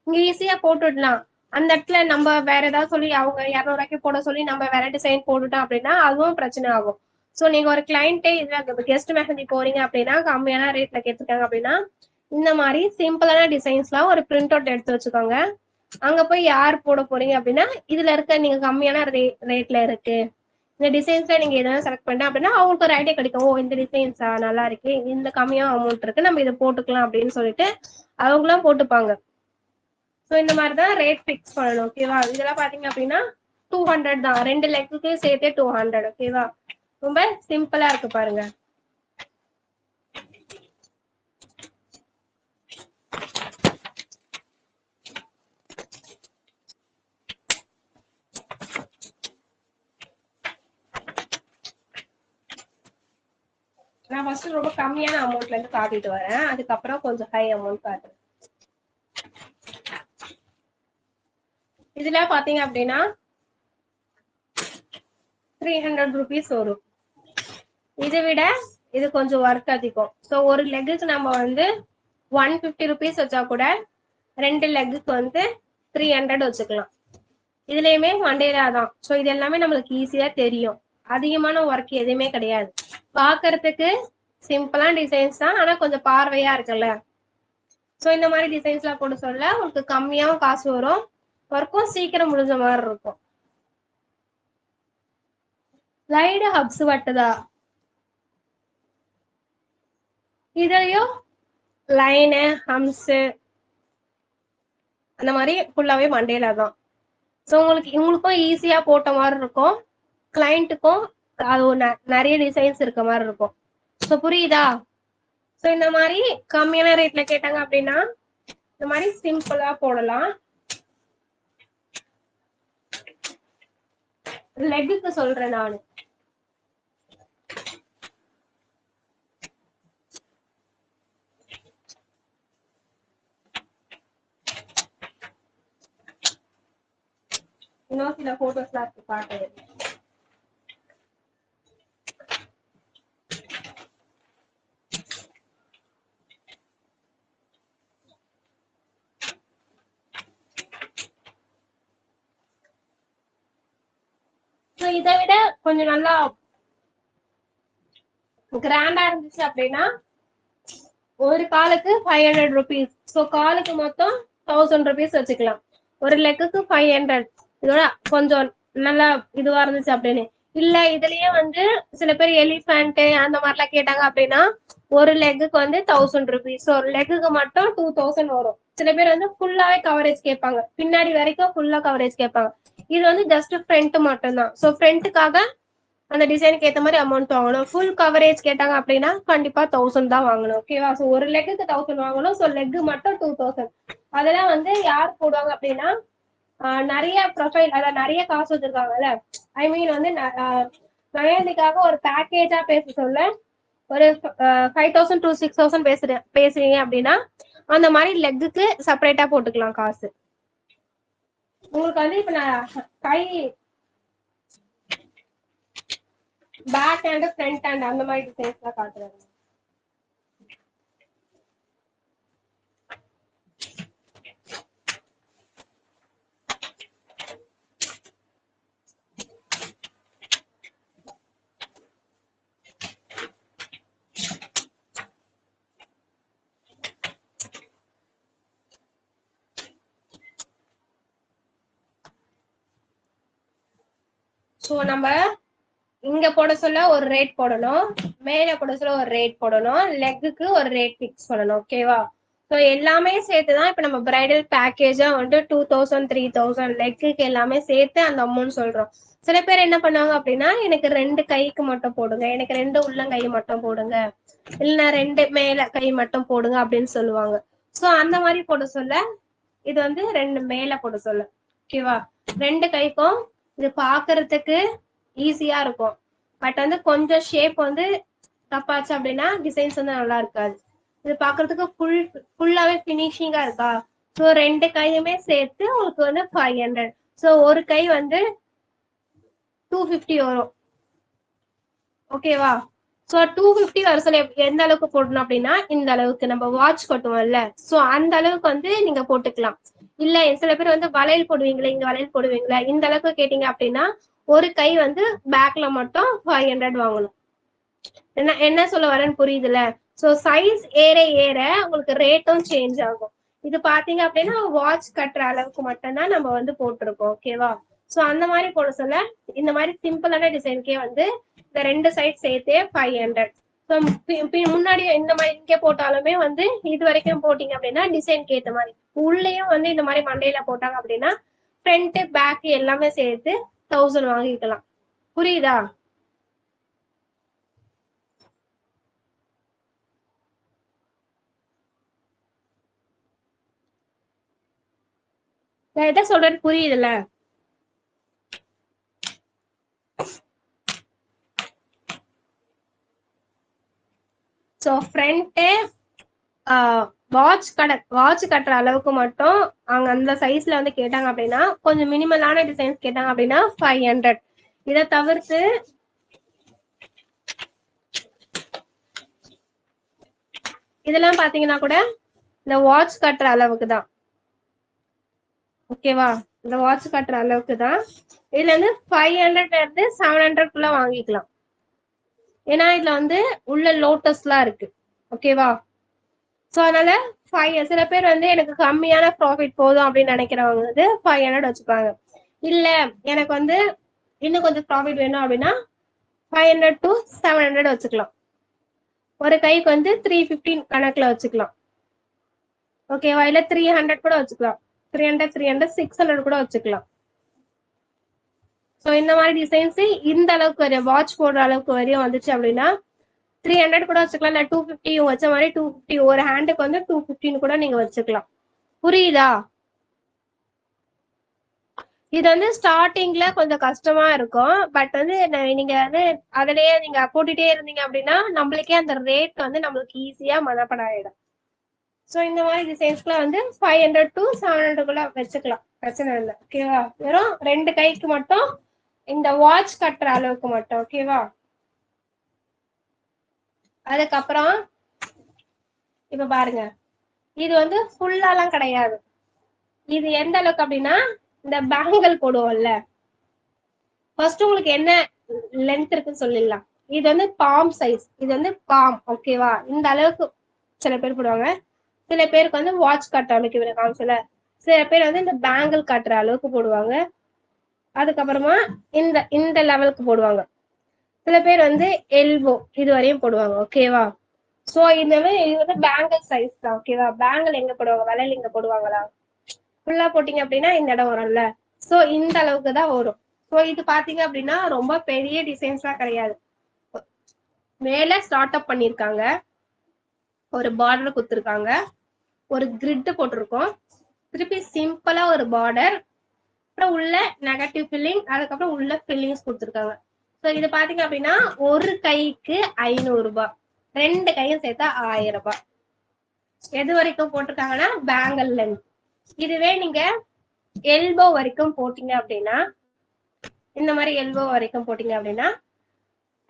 இங்க ஈஸியா போட்டுடலாம். அந்த இடத்துல நம்ம வேற ஏதாவது சொல்லி அவங்க 200 ரூபாய்க்கு போட சொல்லி நம்ம வேற டிசைன் போட்டுட்டோம் அப்படின்னா அதுவும் பிரச்சனை ஆகும். ஸோ நீங்க ஒரு கிளைண்டே இதுல கெஸ்ட் மெஹந்தி போறீங்க அப்படின்னா கம்மியான ரேட்ல கேட்டிருக்காங்க அப்படின்னா இந்த மாதிரி சிம்பிளான டிசைன்ஸ்லாம் ஒரு பிரிண்ட் அவுட் எடுத்து வச்சுக்கோங்க. அங்க போய் யார் போட போறீங்க அப்படின்னா இதுல இருக்க நீங்க கம்மியான ரேட்ல இருக்கு இந்த டிசைன்ஸ்ல நீங்க எதனா செலக்ட் பண்ணா அப்படின்னா அவங்களுக்கு ஒரு ஐடியா கிடைக்கும். ஓ இந்த டிசைன்ஸா நல்லா இருக்கு, இந்த கம்மியா அமௌண்ட் இருக்கு, நம்ம இதை போட்டுக்கலாம் அப்படின்னு சொல்லிட்டு அவங்களும் போட்டுப்பாங்க. ஸோ இந்த மாதிரிதான் ரேட் பிக்ஸ் பண்ணணும். ஓகேவா? இதெல்லாம் பாத்தீங்க அப்படின்னா 200 தான், 2 லெக்குக்கு சேர்த்தே 200. ஓகேவா? ரொம்ப சிம்பிளா இருக்கு பாருங்க. நான் ஃபர்ஸ்ட் ரொம்ப கம்மியான அமௌண்ட்ல இருந்து காட்டிட்டு வரேன், அதுக்கப்புறம் கொஞ்சம் ஹை அமௌண்ட் காட்டுறேன். இதுல பாத்தீங்க அப்படின்னா 300 ருபீஸ் வரும். இதை விட இது கொஞ்சம் ஒர்க் அதிகம். ஸோ ஒரு லெக்குக்கு நம்ம வந்து 150 ருபீஸ் வச்சா கூட 2 லெக்குக்கு வந்து 300 வச்சுக்கலாம். இதுலயுமே மண்டேலா தான். ஸோ இது எல்லாமே நம்மளுக்கு ஈஸியா தெரியும், அதிகமான ஒர்க் எதுவுமே கிடையாது. பாக்குறதுக்கு சிம்பிளான டிசைன்ஸ் தான், ஆனா கொஞ்சம் பார்வையா இருக்குல்ல. ஸோ இந்த மாதிரி டிசைன்ஸ் எல்லாம் போட்டு சொல்ல உங்களுக்கு கம்மியாவும் காசு வரும், ஒர்க்கும் சீக்கிரம் முடிஞ்ச மாதிரி இருக்கும். லைடு ஹப்ஸ் வட்டுதா, இதுலயும் லைனு ஹம்ஸ் அந்த மாதிரி ஃபுல்லாவே மண்டேலா தான். ஸோ உங்களுக்கும் ஈஸியா போட்ட மாதிரி இருக்கும், கிளைண்ட்டுக்கும் அது நிறைய டிசைன்ஸ் இருக்க மாதிரி இருக்கும். ஸோ புரியுதா? ஸோ இந்த மாதிரி கம்மியான ரேட்ல கேட்டாங்க அப்படின்னா இந்த மாதிரி சிம்பிளா போடலாம். லெக்குக்கு சொல்றேன் நானு. இன்னும் சில போட்டோஸ்லாம் இருக்கு பாட்டு. இதை விட கொஞ்சம் நல்லா கிராண்டா இருந்துச்சு அப்படின்னா ஒரு காலுக்கு 500 ருபீஸ். ஸோ காலுக்கு மொத்தம் 1000 ருபீஸ் வச்சுக்கலாம். ஒரு லெக்குக்கு 500. இதோட கொஞ்சம் நல்லா இதுவா இருந்துச்சு அப்படின்னு இல்ல, இதுலயே வந்து சில பேர் எலிஃபண்ட் அந்த மாதிரிலாம் கேட்டாங்க அப்படின்னா ஒரு லெக்குக்கு வந்து 1000 ருபீஸ். ஒரு லெக்குக்கு மட்டும் 2000 வரும். சில பேர் வந்து ஃபுல்லாவே கவரேஜ் கேட்பாங்க, பின்னாடி வரைக்கும் ஃபுல்லா கவரேஜ் கேட்பாங்க. இது வந்து ஜஸ்ட் ஃப்ரண்ட் மட்டும் தான். ஸோ ஃப்ரண்ட்டுக்காக அந்த டிசைனுக்கு ஏத்த மாதிரி அமௌண்ட் வாங்கணும். ஃபுல் கவரேஜ் கேட்டாங்க அப்படின்னா கண்டிப்பா 1000 தான் வாங்கணும். ஓகேவா? ஸோ ஒரு லெக்குக்கு 1000 வாங்கணும். ஸோ லெக் மட்டும் 2000. அதெல்லாம் வந்து யார் போடுவாங்க அப்படின்னா நிறைய ப்ரொஃபைல், அதாவது நிறைய காசு வச்சிருக்காங்கல்ல, ஐ மீன் வந்து நயந்திக்காக ஒரு பேக்கேஜா பேச சொல்ல ஒரு 5000 to 6000 பேசுறீங்க அப்படின்னா அந்த மாதிரி லெக்குக்கு செப்பரேட்டா போட்டுக்கலாம் காசு. உங்களுக்கு வந்து இப்ப நான் கை பேக் ஹேண்ட் ஃப்ரண்ட் ஹேண்ட் அந்த மாதிரி டிசைன்ஸ் தான் காட்டுறேன். ஸோ நம்ம இங்க போட சொல்ல ஒரு ரேட் போடணும், மேல போட சொல்ல ஒரு ரேட் போடணும், லெக்குக்கு ஒரு ரேட் பிக்ஸ் பண்ணணும். ஓகேவா? ஸோ எல்லாமே சேர்த்துதான் இப்ப நம்ம பிரைடல் பேக்கேஜா வந்து 2000 3000 லெக்குக்கு எல்லாமே சேர்த்து அந்த அமௌண்ட் சொல்றோம். சில பேர் என்ன பண்ணுவாங்க அப்படின்னா எனக்கு 2 கைக்கு மட்டும் போடுங்க, எனக்கு 2 உள்ளங்கை மட்டும் போடுங்க, இல்லைன்னா 2 மேல கை மட்டும் போடுங்க அப்படின்னு சொல்லுவாங்க. ஸோ அந்த மாதிரி போட சொல்ல இது வந்து 2 மேல போட சொல்ல. ஓகேவா? 2 கைக்கும் இது பாக்குறதுக்கு ஈஸியா இருக்கும். பட் வந்து கொஞ்சம் ஷேப் வந்து தப்பாச்சு அப்படின்னா டிசைன்ஸ் வந்து நல்லா இருக்காது. இது பாக்குறதுக்கு ஃபுல்லாவே பினிஷிங்கா இருக்கா? ஸோ 2 கையுமே சேர்த்து உங்களுக்கு வந்து 500. ஸோ ஒரு கை வந்து 250 வரும். ஓகேவா? ஸோ 250 வர சொல்ல எந்த அளவுக்கு போடணும் அப்படின்னா இந்த அளவுக்கு நம்ம வாட்ச் கட்டுவோம்ல, ஸோ அந்த அளவுக்கு வந்து நீங்க போட்டுக்கலாம். இல்ல சில பேர் வந்து வளையல் போடுவீங்களா, இங்க வளையல் போடுவீங்களா, இந்த அளவுக்கு கேட்டீங்க அப்படின்னா ஒரு கை வந்து பேக்ல மட்டும் 500 வாங்கணும். என்ன சொல்ல வரேன்னு புரியுதுல? ஸோ சைஸ் ஏற ஏற உங்களுக்கு ரேட்டும் சேஞ்ச் ஆகும். இது பாத்தீங்க அப்படின்னா வாட்ச் கட்டுற அளவுக்கு மட்டும்தான் நம்ம வந்து போட்டிருக்கோம். ஓகேவா? ஸோ அந்த மாதிரி போட சொல்ல இந்த மாதிரி சிம்பிளான டிசைனுக்கே வந்து இந்த 2 சைட் சேர்த்தே 500. ஸோ முன்னாடி இந்த மாதிரி இங்கே போட்டாலுமே வந்து இது வரைக்கும் போட்டீங்க அப்படின்னா டிசைனுக்கு ஏற்ற மாதிரி உள்ளேயும் வந்து இந்த மாதிரி மண்டையில போட்டாங்க அப்படின்னா ஃப்ரண்ட் பேக் எல்லாமே சேர்த்து 1000 வாங்கிக்கலாம். புரியுதா? நான் எதை சொல்றேன்னு புரியுதுல்ல? ஸோ ஃப்ரண்ட்டு வாட்ச் கட்டுற அளவுக்கு மட்டும் அவங்க அந்த சைஸ்ல வந்து கேட்டாங்க அப்படின்னா கொஞ்சம் மினிமலான டிசைன்ஸ் கேட்டாங்க அப்படின்னா 500. இதை தவிர்த்து இதெல்லாம் பாத்தீங்கன்னா கூட இந்த வாட்ச் கட்டுற அளவுக்கு தான். ஓகேவா? இந்த வாட்ச் கட்டுற அளவுக்கு தான். இதுல இருந்து 500 இருந்து 700 வாங்கிக்கலாம். ஏன்னா இதுல வந்து உள்ள லோட்டஸ் எல்லாம் இருக்கு. ஓகேவா? ஸோ அதனால சில பேர் வந்து எனக்கு கம்மியான ப்ராஃபிட் போதும் அப்படின்னு நினைக்கிறவங்க வந்து 500 வச்சுப்பாங்க. இல்ல எனக்கு வந்து இன்னும் கொஞ்சம் ப்ராஃபிட் வேணும் அப்படின்னா 500 to 700 வச்சுக்கலாம். ஒரு கைக்கு வந்து 350 கணக்குல வச்சுக்கலாம். ஓகேவா? இல்ல 300 கூட வச்சுக்கலாம். 300 600 கூட வச்சுக்கலாம். ஸோ இந்த மாதிரி டிசைன்ஸ் இந்த அளவுக்கு வரையும் வாட்ச் போடுற அளவுக்கு வரையும் வந்துச்சு அப்படின்னா 300 கூட வச்சுக்கலாம். இல்ல 250 வச்ச மாதிரி 250 ஒரு ஹேண்டுக்கு வந்து 250 கூட நீங்க வச்சுக்கலாம். புரியுதா? இது வந்து ஸ்டார்டிங்ல கொஞ்சம் கஷ்டமா இருக்கும். பட் வந்து நீங்க வந்து அதுலயே நீங்க போட்டுட்டே இருந்தீங்க அப்படின்னா நம்மளுக்கே அந்த ரேட் வந்து நம்மளுக்கு ஈஸியா மனப்படம் ஆயிடும். ஸோ இந்த மாதிரி டிசைன்ஸ்க்குலாம் வந்து 500 to 700 வச்சுக்கலாம், பிரச்சனை இல்லை. ஓகேவா? வெறும் 2 கைக்கு மட்டும் இந்த வாட்ச் கட்டுற அளவுக்கு மட்டும். ஓகேவா? அதுக்கப்புறம் இப்ப பாருங்க, இது வந்து ஃபுல்லாலாம் கிடையாது. இது எந்த அளவுக்கு அப்படின்னா இந்த பேங்கிள் போடுவோம்ல, ஃபர்ஸ்ட் உங்களுக்கு என்ன லென்த் இருக்குன்னு சொல்லிடலாம். இது வந்து பாம் சைஸ், இது வந்து பாம். ஓகேவா? இந்த அளவுக்கு சில பேர் போடுவாங்க. சில பேருக்கு வந்து வாட்ச் கட்டுற அளவுக்கு இவரை காமிச்சல, சில பேர் வந்து இந்த பேங்கிள் கட்டுற அளவுக்கு போடுவாங்க. அதுக்கப்புறமா இந்த இந்த லெவலுக்கு போடுவாங்க. சில பேர் வந்து எல்போ இது வரையும் போடுவாங்க. ஓகேவா? சோ இந்த இது வந்து பேங்கிள் சைஸ் தான். ஓகேவா? பேங்கிள் எங்க போடுவாங்க? வளையல் இங்க போடுவாங்களா? ஃபுல்லா போட்டீங்க அப்படின்னா இந்த இடம் வரும்ல. சோ இந்த அளவுக்கு தான் வரும். சோ இது பாத்தீங்க அப்படின்னா ரொம்ப பெரிய டிசைன்ஸ்லாம் கிடையாது. மேல ஸ்டார்ட் அப் பண்ணிருக்காங்க, ஒரு பார்டர் கொடுத்துருக்காங்க, ஒரு கிரிட் போட்டிருக்கோம், திருப்பி சிம்பிளா ஒரு பார்டர், அப்புறம் உள்ள நெகட்டிவ் ஃபில்லிங், அதுக்கப்புறம் உள்ள ஃபில்லிங்ஸ் கொடுத்துருக்காங்க. ஸோ இது பாத்தீங்க அப்படின்னா ஒரு கைக்கு 500 ரூபாய், 2 கையும் சேர்த்தா 1000 ரூபாய். எது வரைக்கும் போட்டிருக்காங்கன்னா பேங்கிள் லென்த். இதுவே நீங்க எல்போ வரைக்கும் போட்டீங்க அப்படின்னா, இந்த மாதிரி எல்போ வரைக்கும் போட்டீங்க அப்படின்னா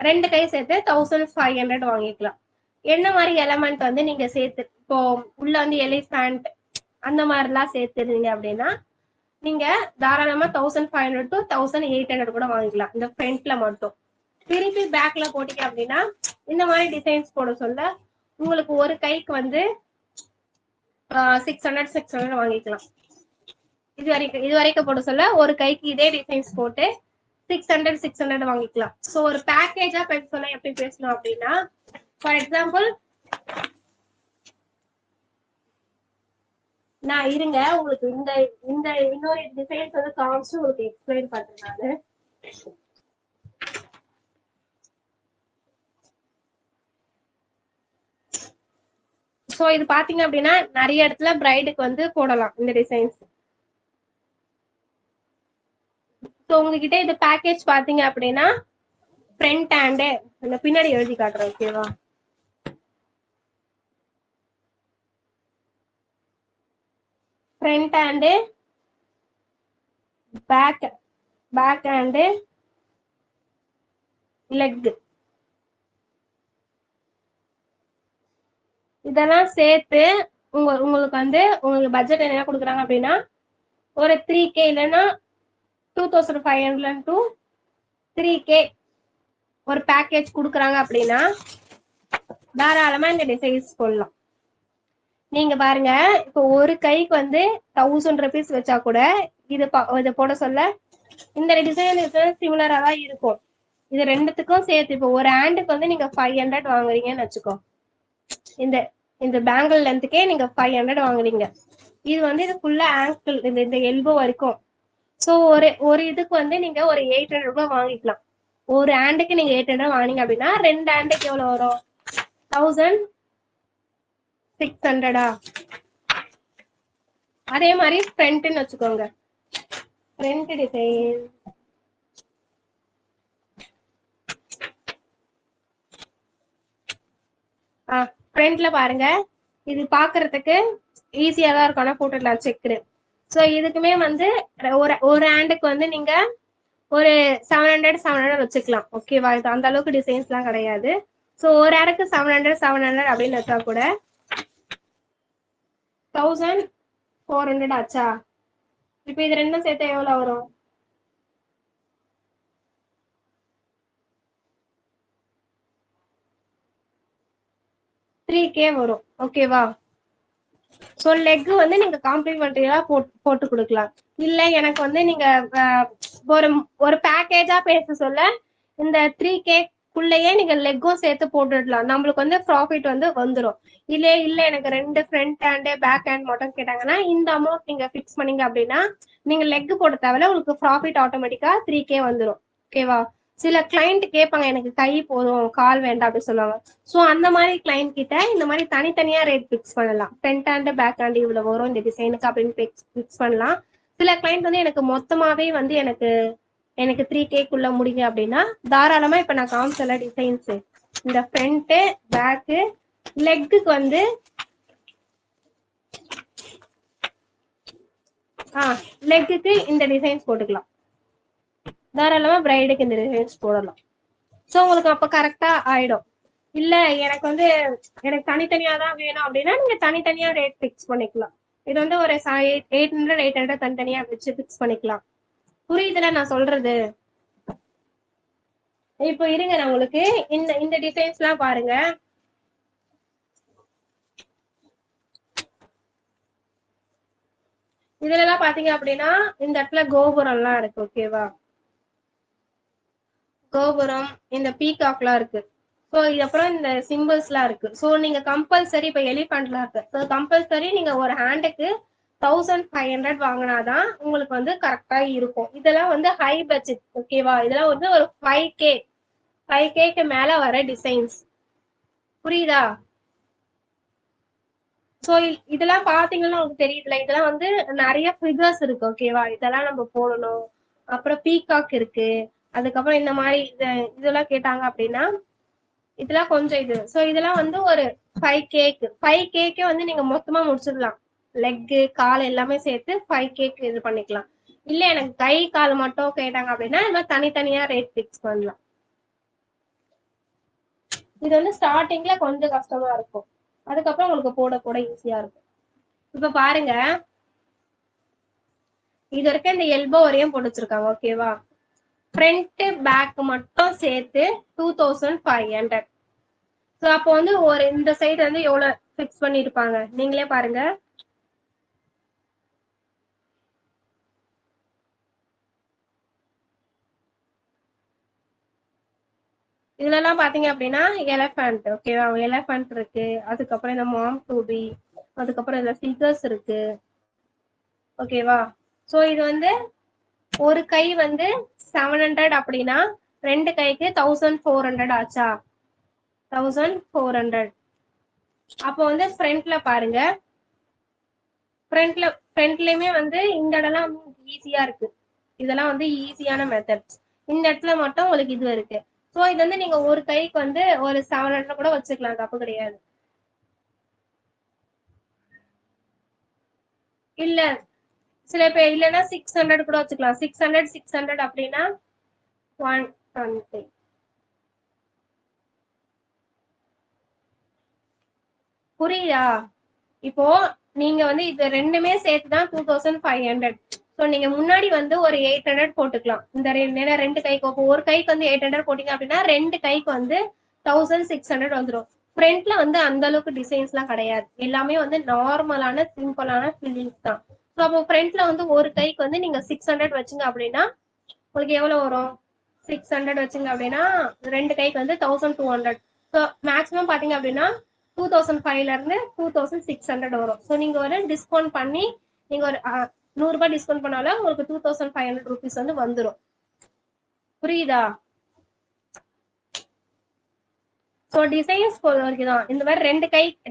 2 கை சேர்த்து 1500 வாங்கிக்கலாம். என்ன மாதிரி எலமெண்ட் வந்து நீங்க சேர்த்து, இப்போ உள்ள வந்து எலிஃபண்ட் அந்த மாதிரிலாம் சேர்த்துருந்தீங்க அப்படின்னா நீங்க தாராளமா 1500 to 1800 கூட வாங்கிக்கலாம் இந்த ஃப்ரண்ட்ல மட்டும். திருப்பி பேக்ல போட்டீங்க அப்படின்னா இந்த மாதிரி டிசைன்ஸ் போட சொல்ல உங்களுக்கு ஒரு கைக்கு வந்து 600 வாங்கிக்கலாம். இது வரைக்கும் போட சொல்ல ஒரு கைக்கு இதே டிசைன்ஸ் போட்டு 600 வாங்கிக்கலாம். ஸோ ஒரு பேக்கேஜா பேச சொல்ல எப்படி பேசணும் அப்படின்னா, ஃபார் எக்ஸாம்பிள் நான் இருங்க உங்களுக்கு இந்த இந்த இன்னொரு டிசைன்ஸ் வந்து காமிச்சு உங்களுக்கு எக்ஸ்பிளைன் பண்றேன் நானு. சோ இது பாத்தீங்க அப்படின்னா நிறைய இடத்துல பிரைடுக்கு வந்து போடலாம் இந்த டிசைன்ஸ். ஸோ உங்ககிட்ட இது பேக்கேஜ் பாத்தீங்க அப்படின்னா ஃப்ரண்ட் ஹேண்டு இந்த பின்னாடி எழுதி காட்டுறேன். ஓகேவா? Front hand, back hand, leg, இதெல்லாம் சேர்த்து உங்களுக்கு வந்து உங்களுக்கு பட்ஜெட் என்ன கொடுக்குறாங்க அப்படின்னா ஒரு 3K இல்லைன்னா 2500 to 3K ஒரு பேக்கேஜ் கொடுக்குறாங்க அப்படின்னா தாராளமா இந்த டிசைன்ஸ் போடலாம். நீங்க பாருங்க, இப்போ ஒரு கைக்கு வந்து 1000 rupees வச்சா கூட இது போட சொல்ல இந்த டிசைன் சிமிலரா தான் இருக்கும். இது ரெண்டுத்துக்கும் சேர்த்து இப்போ ஒரு ஹேண்டுக்கு வந்து நீங்க 500 வாங்குறீங்கன்னு வச்சுக்கோ, இந்த இந்த பேங்கிள் லென்த்துக்கே நீங்க 500 வாங்குறீங்க. இது வந்து இது ஃபுல்லா ஆங்கிள் இந்த எல்போ வரைக்கும். ஸோ ஒரு இதுக்கு வந்து நீங்க ஒரு 800 ரூபாய் வாங்கிக்கலாம். ஒரு ஹேண்டுக்கு நீங்க 800 வாங்கினீங்க அப்படின்னா 2 ஹேண்டுக்கு எவ்வளவு வரும்? 1600. அதே மாதிரி ஃப்ரண்ட்னு வச்சுக்கோங்க, ஃப்ரண்ட் டிசைன் ஃப்ரண்ட்ல பாருங்க, இது பாக்குறதுக்கு ஈஸியா தான் இருக்கும், ஆனா போட்டுடலாம் செக்குடு. ஸோ இதுக்குமே வந்து ஒரு ஹேண்டுக்கு வந்து நீங்க ஒரு 700 வச்சுக்கலாம். ஓகேவா? இது அந்த அளவுக்கு டிசைன்ஸ் எல்லாம் கிடையாது. ஸோ ஒரு ஹேண்டுக்கு 700 அப்படின்னு வச்சா கூட 1400 ஆச்சா? இப்போ இது ரெண்டும் சேர்த்தா எவ்வளவு வரும்? 3K வரும். ஓகேவா? ஸோ லெக் வந்து நீங்க காம்ப்ளிமெண்டரியா போட்டு கொடுக்கலாம். இல்ல எனக்கு வந்து நீங்க ஒரு ஒரு பேக்கேஜா பேச சொல்ல இந்த 3K குள்ளேயே நீங்க லெக்கும் சேர்த்து போட்டுடலாம். நம்மளுக்கு வந்து ப்ராஃபிட் வந்து வந்துடும். இல்ல எனக்கு 2 ஃப்ரண்ட் ஹேண்டு பேக் ஹேண்ட் மட்டும் கேட்டாங்கன்னா இந்த அமௌண்ட் நீங்க ஃபிக்ஸ் பண்ணீங்க அப்படின்னா நீங்க லெக் போட தேவையில்ல, உங்களுக்கு ப்ராஃபிட் ஆட்டோமேட்டிக்கா 3K வந்துடும். ஓகேவா? சில கிளைண்ட் கேட்பாங்க எனக்கு கை போதும் கால் வேண்டாம் அப்படின்னு சொல்லுவாங்க. ஸோ அந்த மாதிரி கிளைண்ட் கிட்ட இந்த மாதிரி தனித்தனியா ரேட் ஃபிக்ஸ் பண்ணலாம். ஃப்ரண்ட் ஹேண்டு பேக் ஹேண்டு இவ்வளவு வரும் இந்த டிசைனுக்கு அப்படின்னு ஃபிக்ஸ் பண்ணலாம். சில கிளைண்ட் வந்து எனக்கு மொத்தமாவே வந்து எனக்கு 3Kக்குள்ள முடிங்க அப்படின்னா தாராளமா இப்ப நான் காமிச்சல டிசைன்ஸ் இந்த ஃப்ரண்ட் பேக்கு லெக்குக்கு வந்து லெக்குக்கு இந்த டிசைன்ஸ் போட்டுக்கலாம். தாராளமா பிரைடுக்கு இந்த டிசைன்ஸ் போடலாம். ஸோ உங்களுக்கு அப்ப கரெக்டா ஆயிடும். இல்ல எனக்கு வந்து எனக்கு தனித்தனியா தான் வேணும் அப்படின்னா நீங்க தனித்தனியா ரேட் ஃபிக்ஸ் பண்ணிக்கலாம். இது வந்து ஒரு 800 தனித்தனியா வச்சு ஃபிக்ஸ் பண்ணிக்கலாம். புரியுதுல நான் சொல்றது? இப்போ இருங்க நான் உங்களுக்கு இந்த இந்த டிசைன்ஸ் எல்லாம் பாருங்க. இதுல எல்லாம் பாத்தீங்க அப்படின்னா இந்த இடத்துல கோபுரம் எல்லாம் இருக்கு. ஓகேவா? கோபுரம் இந்த பீகாக் எல்லாம் இருக்கு. ஸோ இது அப்புறம் இந்த சிம்பிள்ஸ்லாம் இருக்கு. ஸோ நீங்க கம்பல்சரி இப்ப எலிஃபண்ட்லாம் இருக்கு. ஸோ கம்பல்சரி நீங்க ஒரு ஹேண்டுக்கு 1500 வாங்கினாதான் உங்களுக்கு வந்து கரெக்டா இருக்கும். இதெல்லாம் வந்து ஹை பட்ஜெட். ஓகேவா? இதெல்லாம் வந்து ஒரு 5K மேல வர டிசைன்ஸ். புரியுதா? சோ இதெல்லாம் பாத்தீங்கன்னா உங்களுக்கு தெரியுதுல, இதெல்லாம் வந்து நிறைய ஃபிகர்ஸ் இருக்கு. ஓகேவா? இதெல்லாம் நம்ம போடணும். அப்புறம் பீகாக் இருக்கு. அதுக்கப்புறம் இந்த மாதிரி இதெல்லாம் கேட்டாங்க அப்படின்னா இதெல்லாம் கொஞ்சம் இது. சோ இதெல்லாம் வந்து ஒரு 5Kக்கு வந்து நீங்க மொத்தமா முடிச்சிடலாம். லெக்கு கால் எல்லாமே சேர்த்து 5Kக்கு இது பண்ணிக்கலாம். இல்ல எனக்கு கை கால் மட்டும் கேட்டாங்க அப்படின்னா இந்த மாதிரி தனித்தனியா ரேட் பிக்ஸ் பண்ணலாம். இது வந்து ஸ்டார்டிங்ல கொஞ்சம் கஷ்டமா இருக்கும். அதுக்கப்புறம் உங்களுக்கு போட போட ஈஸியா இருக்கும். இப்ப பாருங்க, இது வரைக்கும் இந்த எல்போ வரையும் போட்டு வச்சிருக்காங்க. ஓகேவா? ஃப்ரண்ட் பேக் மட்டும் சேர்த்து 2500. ஸோ அப்போ வந்து ஒரு இந்த சைடு வந்து எவ்வளவு ஃபிக்ஸ் பண்ணிருப்பாங்க நீங்களே பாருங்க. இதுலலாம் பாத்தீங்க அப்படின்னா எலஃபண்ட். ஓகேவா? எலஃபண்ட் இருக்கு. அதுக்கப்புறம் இந்த மாம் டூபி, அதுக்கப்புறம் இந்த ஃபிகர்ஸ் இருக்கு. ஓகேவா? சோ இது வந்து ஒரு கை வந்து 700 அப்படின்னா ரெண்டு கைக்கு 1400 ஆச்சா? 1400. அப்போ வந்து ஃப்ரண்ட்ல பாருங்க. ஃப்ரண்ட்லயுமே வந்து இந்த இடம்லாம் ஈஸியா இருக்கு. இதெல்லாம் வந்து ஈஸியான மெத்தட்ஸ். இந்த இடத்துல மட்டும் உங்களுக்கு இது இருக்கு. சோ இது வந்து நீங்க ஒரு கைக்கு வந்து ஒரு 700 கூட வச்சுக்கலாம், தப்பு கிடையாது. இல்ல சில பேர் இல்லைன்னா 600 கூட வச்சுக்கலாம். 600 அப்படின்னா 120. புரியுதா? இப்போ நீங்க வந்து இது ரெண்டுமே சேர்த்துதான் 2500. ஸோ நீங்க முன்னாடி வந்து ஒரு 800 போட்டுக்கலாம். இந்த ரெண்டு கைக்கு ஒரு கைக்கு வந்து 800 போட்டீங்க அப்படின்னா ரெண்டு கைக்கு வந்து 1600 வந்துடும். ஃப்ரண்ட்ல வந்து அந்த அளவுக்கு டிசைன்ஸ் எல்லாம் கிடையாது. எல்லாமே வந்து நார்மலான சிம்பிளான ஃபில்லிங்ஸ் தான். ஸோ அப்போ ஃப்ரண்ட்ல வந்து ஒரு கைக்கு வந்து நீங்க 600 வச்சுங்க அப்படின்னா உங்களுக்கு எவ்வளவு வரும்? 600 வச்சுங்க அப்படின்னா ரெண்டு கைக்கு வந்து 1200. ஸோ மேக்ஸிமம் பாத்தீங்க அப்படின்னா 2005ல இருந்து 2600 வரும். ஸோ நீங்க ஒரு டிஸ்கவுண்ட் பண்ணி நீங்க ஒரு 100 ரூபாய் டிஸ்கவுண்ட் பண்ணாலும் உங்களுக்கு 2500 ருபீஸ் வந்து வந்துடும். புரியுதா? ஸோ டிசைன்ஸ் பொறுத்த வரைக்கும் தான். இந்த மாதிரி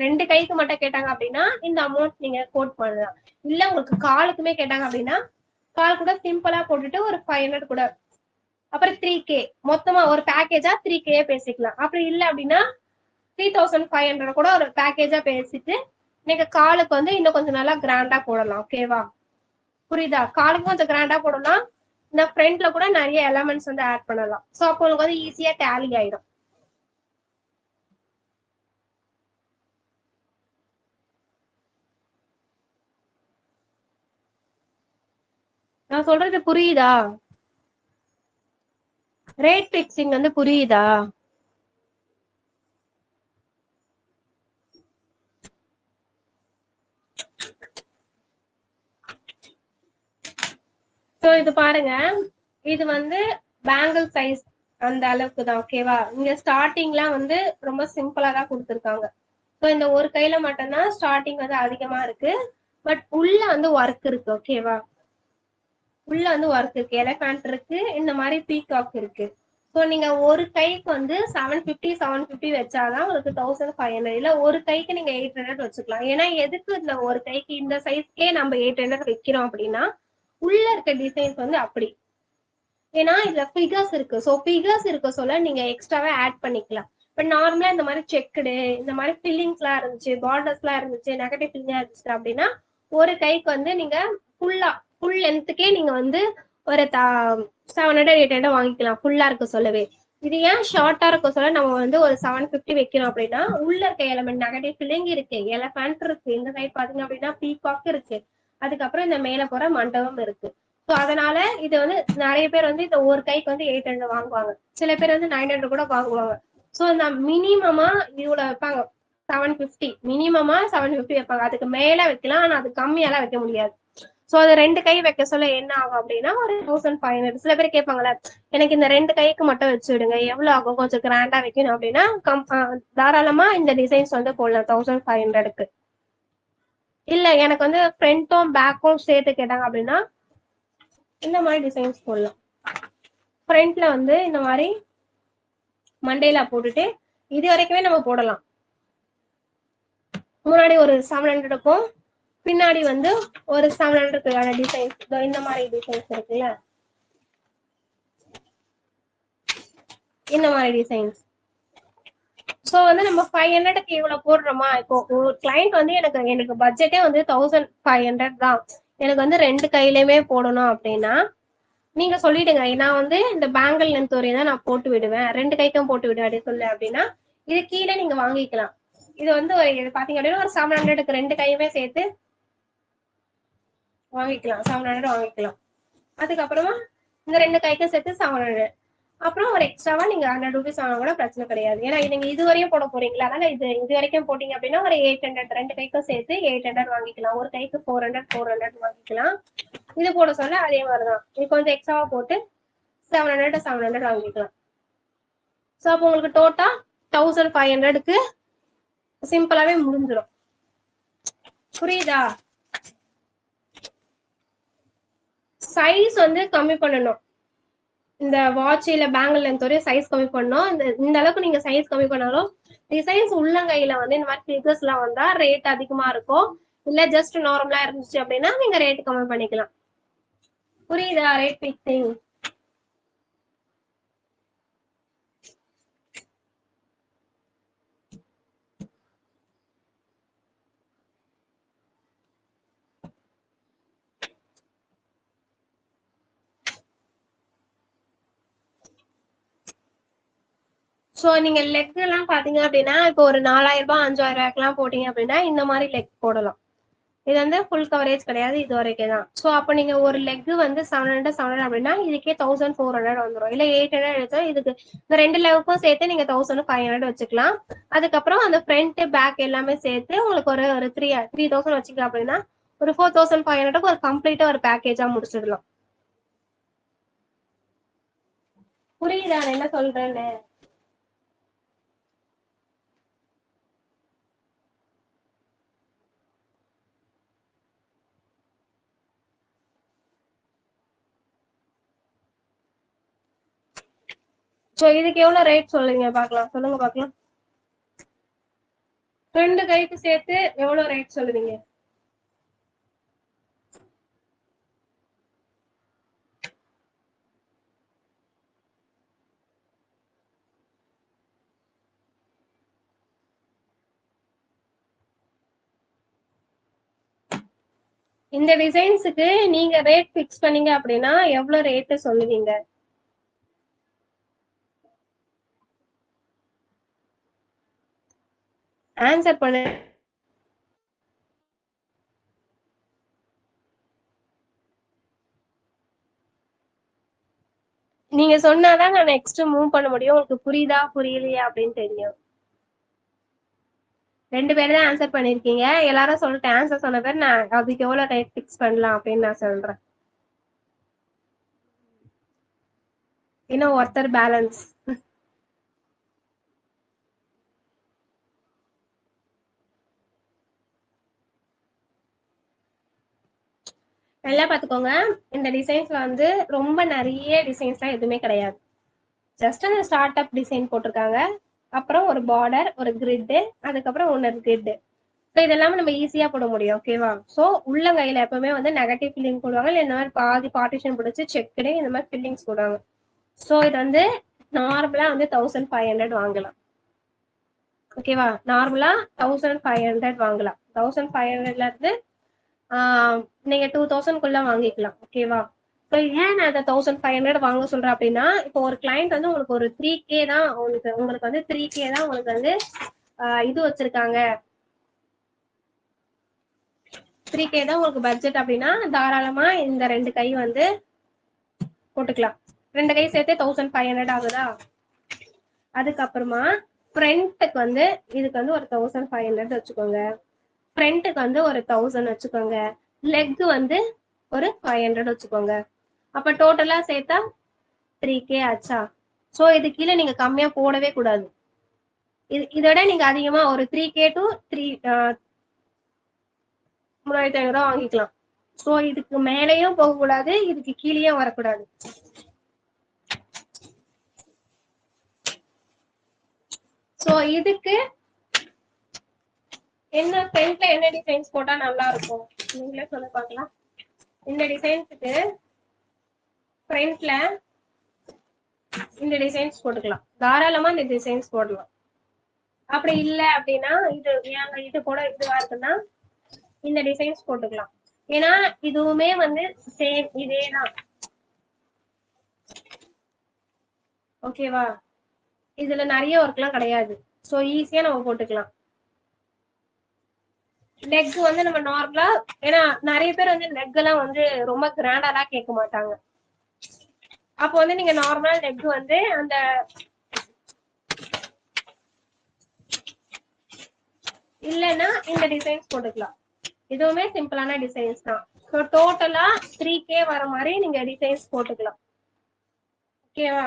ரெண்டு கைக்கு மட்டும் கேட்டாங்க அப்படின்னா இந்த அமௌண்ட் நீங்க கோட் பண்ணலாம். இல்ல உங்களுக்கு காலுக்குமே கேட்டாங்க அப்படின்னா கால் கூட சிம்பிளா போட்டுட்டு ஒரு 500 கூட, அப்புறம் 3K மொத்தமா ஒரு பேக்கேஜா 3K பேசிக்கலாம். அப்படி இல்ல அப்படின்னா 3500 கூட ஒரு பேக்கேஜா பேசிட்டு நீங்க காலுக்கு வந்து இன்னும் கொஞ்சம் நல்லா கிராண்டா போடலாம். ஓகேவா? புரியுதா? காலுக்கும் கொஞ்சம் கிராண்டா போடலாம். இந்த ஃப்ரண்ட்ல கூட நிறைய எலமெண்ட்ஸ் வந்து ஆட் பண்ணலாம். சோ அப்போ உங்களுக்கு வந்து ஈஸியா டேலி ஆயிடும். நான் சொல்றது புரியுதா? ரேட் பிக்சிங் வந்து புரியுதா? சோ இது பாருங்க, இது வந்து பேங்கிள் சைஸ் அந்த அளவுக்கு தான். ஓகேவா? இங்க ஸ்டார்டிங்லாம் வந்து ரொம்ப சிம்பிளா தான் கொடுத்துருக்காங்க. ஸோ இந்த ஒரு கையில மட்டும்தான் ஸ்டார்டிங் வந்து அதிகமா இருக்கு. பட் உள்ள வந்து ஒர்க் இருக்கு. ஓகேவா? உள்ள வந்து ஒர்க் இருக்கு. எலஃபண்ட் இருக்கு. இந்த மாதிரி பீகாக் இருக்கு. ஸோ நீங்க ஒரு கைக்கு வந்து 750 வச்சாதான் உங்களுக்கு 1500. இல்ல ஒரு கைக்கு நீங்க 800 வச்சுக்கலாம். ஏன்னா எதுக்கு இந்த ஒரு கைக்கு இந்த சைஸ்க்கே நம்ம 800 வைக்கிறோம் அப்படின்னா உள்ள இருக்க டிசைன்ஸ் வந்து அப்படி. ஏன்னா இதுல ஃபிகர்ஸ் இருக்கு. ஸோ ஃபிகர்ஸ் இருக்க சொல்ல நீங்க எக்ஸ்ட்ராவா ஆட் பண்ணிக்கலாம். இப்ப நார்மலா இந்த மாதிரி செக்குடு இந்த மாதிரி ஃபில்லிங்ஸ் எல்லாம் இருந்துச்சு, பார்டர்ஸ் எல்லாம் இருந்துச்சு, நெகட்டிவ் ஃபில்லிங்கா இருந்துச்சு அப்படின்னா ஒரு கைக்கு வந்து நீங்க ஃபுல் லென்த்துக்கே நீங்க வந்து ஒரு 700 800 வாங்கிக்கலாம் ஃபுல்லா இருக்க சொல்லவே. இது ஏன் ஷார்ட்டா இருக்க சொல்ல நம்ம வந்து ஒரு 750 வைக்கிறோம் அப்படின்னா உள்ள இருக்க எலமெண்ட் நெகட்டிவ் ஃபில்லிங் இருக்கு, எலஃபண்ட் இருக்கு, இந்த சைட் பாத்தீங்க அப்படின்னா பீகாக் இருக்கு, அதுக்கப்புறம் இந்த மேல போற மண்டபம் இருக்கு. ஸோ அதனால இது வந்து நிறைய பேர் வந்து இந்த ஒரு கைக்கு வந்து 800 வாங்குவாங்க. சில பேர் வந்து 900 கூட வாங்குவாங்க. ஸோ இந்த மினிமமா இவ்வளவு வைப்பாங்க. 750 மினிமமா 750 வைப்பாங்க. அதுக்கு மேல வைக்கலாம், ஆனா அது கம்மியாலாம் வைக்க முடியாது. சோ அது 2 கை வைக்க சொல்ல என்ன ஆகும் அப்படின்னா ஒரு 1500. சில பேர் கேட்பாங்களே எனக்கு இந்த 2 கைக்கு மட்டும் வச்சு விடுங்க, எவ்வளவு ஆகும், கொஞ்சம் கிராண்டா வைக்கணும் அப்படின்னா தாராளமா இந்த டிசைன்ஸ் வந்து போடலாம் 1500க்கு. இல்ல எனக்கு வந்து ஃப்ரண்ட்டும் பேக்கும் சேர்த்து கேட்டாங்க அப்படின்னா இந்த மாதிரி டிசைன்ஸ் போடலாம். ஃப்ரண்ட்ல வந்து இந்த மாதிரி மண்டேலா போட்டுட்டு இது வரைக்குமே நம்ம போடலாம். முன்னாடி ஒரு 700 இருக்கும், பின்னாடி வந்து ஒரு 700க்கான டிசைன்ஸ் இந்த மாதிரி டிசைன்ஸ் இருக்குல்ல, இந்த மாதிரி டிசைன்ஸ். சோ வந்து நம்ம 500க்கு இவ்வளவு போடுறோமா, இப்போ ஒரு கிளைண்ட் வந்து எனக்கு பட்ஜெட்டே வந்து 1500 தான், எனக்கு வந்து 2 கையிலயுமே போடணும் அப்படின்னா நீங்க சொல்லிடுங்க, நான் வந்து இந்த பேங்கிள் லென்த் வரையும் தான் நான் போட்டு விடுவேன், 2 கைக்கும் போட்டு விடு அப்படி சொல்லு அப்படின்னா இது கீழே நீங்க வாங்கிக்கலாம். இது வந்து இது பாத்தீங்க அப்படின்னா ஒரு 700க்கு 2 கையுமே சேர்த்து வாங்கிக்கலாம், 700 வாங்கிக்கலாம். அதுக்கப்புறமா இந்த 2 கைக்கும் சேர்த்து 700, அப்புறம் ஒரு எக்ஸ்ட்ராவா நீங்க 100 rupees வாங்க கூட பிரச்சனை கிடையாது. ஏன்னா நீங்க இது வரையும் போட போறீங்களா, அதனால இது வரைக்கும் போட்டீங்க அப்படின்னா ஒரு 800, 2 கைக்கும் சேர்த்து 800 வாங்கிக்கலாம். ஒரு கைக்கு 400 வாங்கிக்கலாம். இது போட சொல்ல அதே மாதிரிதான், இது கொஞ்சம் எக்ஸ்ட்ராவா போட்டு 700 வாங்கிக்கலாம். சோ அப்போ உங்களுக்கு டோட்டா 1500க்கு சிம்பிளாவே முடிஞ்சிடும். புரியுதா? சைஸ் வந்து கம்மி பண்ணணும், இந்த வாட்ச் இல்ல பேங்கிள் லென்த் வரையும் சைஸ் கம்மி பண்ணணும். இந்த அளவுக்கு நீங்க சைஸ் கம்மி பண்ணாலும் டிசைன்ஸ் உள்ளங்கையில வந்து இந்த மாதிரி ஃபிகர்ஸ் எல்லாம் வந்தா ரேட் அதிகமா இருக்கும். இல்ல ஜஸ்ட் நார்மலா இருந்துச்சு அப்படின்னா நீங்க ரேட் கம்மி பண்ணிக்கலாம். புரியுதா? Rate fixing. சோ நீங்க லெக் எல்லாம் பாத்தீங்க அப்படின்னா இப்போ ஒரு 4000 ரூபாய் 5000 ரூபாய்க்கு எல்லாம் போட்டீங்க அப்படின்னா இந்த மாதிரி லெக் போடலாம். இது வந்து ஃபுல் கவரேஜ் கிடையாது, இது வரைக்கும் தான். சோ அப்ப நீங்க ஒரு லெக் வந்து 700 அப்படின்னா இதுக்கே 1400 வந்துடும். இல்ல 800 எடுத்தா இதுக்கு இந்த 2 லெக்குக்கும் சேர்த்து நீங்க 1500 வச்சுக்கலாம். அதுக்கப்புறம் அந்த ஃப்ரண்ட் பேக் எல்லாமே சேர்த்து உங்களுக்கு ஒரு 3000 வச்சுக்கலாம் அப்படின்னா ஒரு 4500 ஒரு கம்ப்ளீட்டா ஒரு பேக்கேஜா முடிச்சிடலாம். புரியுதா நான் என்ன சொல்றேன்னு? சோ இதுக்கு எவ்வளவு ரேட் சொல்லுங்க பாக்கலாம், சொல்லுங்க பாக்கலாம். 2 கைக்கு சேர்த்து எவ்வளவு ரேட் சொல்லுவீங்க? இந்த டிசைன்ஸுக்கு நீங்க ரேட் பிக்ஸ் பண்ணீங்க அப்படின்னா எவ்வளவு ரேட் சொல்லுவீங்க? ஆன்சர் பண்ணு. நீங்க சொன்னாதான் நான் நெக்ஸ்ட் மூவ் பண்ண முடியும். உங்களுக்கு புரியுதா புரியலையா அப்படின்னு தெரியும். 2 பேரும் தான் ஆன்சர் பண்ணிருக்கீங்க. எல்லாரும் சொல்லிட்டு ஆன்சர் சொன்ன பேர் நான் அதுக்கு எவ்வளவு ரேட் பிக்ஸ் பண்ணலாம் அப்படின்னு நான் சொல்றேன். இன்னும் ஒருத்தர் பேலன்ஸ். நல்லா பாத்துக்கோங்க, இந்த டிசைன்ஸ்ல வந்து ரொம்ப நிறைய டிசைன்ஸ்லாம் எதுவுமே கிடையாது. ஜஸ்ட் அந்த ஸ்டார்ட் அப் டிசைன் போட்டிருக்காங்க, அப்புறம் ஒரு பார்டர், ஒரு கிரிட், அதுக்கப்புறம் ஒன்னு கிரிட். ஸோ இதெல்லாமே நம்ம ஈஸியா போட முடியும். ஓகேவா? ஸோ உள்ளங்கையில எப்பவுமே வந்து நெகட்டிவ் ஃபில்லிங் போடுவாங்க, இல்லை இந்த மாதிரி பாதி பார்ட்டிஷன் பிடிச்சி செக்குடு இந்த மாதிரி ஃபில்லிங்ஸ் போடுவாங்க. ஸோ இது வந்து நார்மலா வந்து 1500 வாங்கலாம். ஓகேவா? நார்மலா 1500 வாங்கலாம். 1500ல இருந்து நீங்க 2000க்குள்ள வாங்கிக்கலாம். ஓகேவா? ஸோ ஏன் நான் அதை 1500 வாங்க சொல்றேன் அப்படின்னா, இப்போ ஒரு கிளைண்ட் வந்து உங்களுக்கு ஒரு 3K தான் உங்களுக்கு வந்து 3K தான் உங்களுக்கு வந்து இது வச்சிருக்காங்க, 3K தான் உங்களுக்கு பட்ஜெட் அப்படின்னா தாராளமா இந்த 2 கை வந்து போட்டுக்கலாம். 2 கை சேர்த்து 1500 ஆகுதா? அதுக்கப்புறமா ஃப்ரண்ட்டுக்கு வந்து இதுக்கு வந்து ஒரு 1500 வச்சுக்கோங்க, ஃப்ரண்ட்டுக்கு வந்து ஒரு 1000 வச்சுக்கோங்க, லெக் வந்து ஒரு 500 வச்சுக்கோங்க. அப்ப டோட்டலா சேர்த்தா 3K ஆச்சா? சோ இது கீழே நீங்க கம்மியா போடவே கூடாது. இதோட நீங்க அதிகமா ஒரு 3K to 3500 வாங்கிக்கலாம். சோ இதுக்கு மேலேயும் போக கூடாது, இதுக்கு கீழேயும் வரக்கூடாது. சோ இதுக்கு என்ன ஃப்ரண்ட்ல என்ன டிசைன்ஸ் போட்டா நல்லா இருக்கும் நீங்களே சொல்ல பார்க்கலாம். இந்த டிசைன்ஸுக்கு ஃப்ரண்ட்ல இந்த டிசைன்ஸ் போட்டுக்கலாம், தாராளமா இந்த டிசைன்ஸ் போடலாம். அப்படி இல்ல அப்படின்னா இது கூட இதுவா இருக்குன்னா இந்த டிசைன்ஸ் போட்டுக்கலாம். ஏன்னா இதுவுமே வந்து சேம் இதேதான். ஓகேவா? இதுல நிறைய ஒர்க் எல்லாம் கிடையாது. சோ ஈஸியா நம்ம போட்டுக்கலாம். லெக் வந்து நம்ம நார்மலா, ஏன்னா நிறைய பேர் வந்து லெக் எல்லாம் வந்து ரொம்ப கிராண்டாலாம் கேட்க மாட்டாங்க. அப்போ வந்து நீங்க நார்மலா லெக் வந்து அந்த இல்லைன்னா இந்த டிசைன்ஸ் போட்டுக்கலாம். இதுவுமே சிம்பிளான டிசைன்ஸ் தான். ஸோ டோட்டலா 3K வர மாதிரி நீங்க டிசைன்ஸ் போட்டுக்கலாம். ஓகேவா?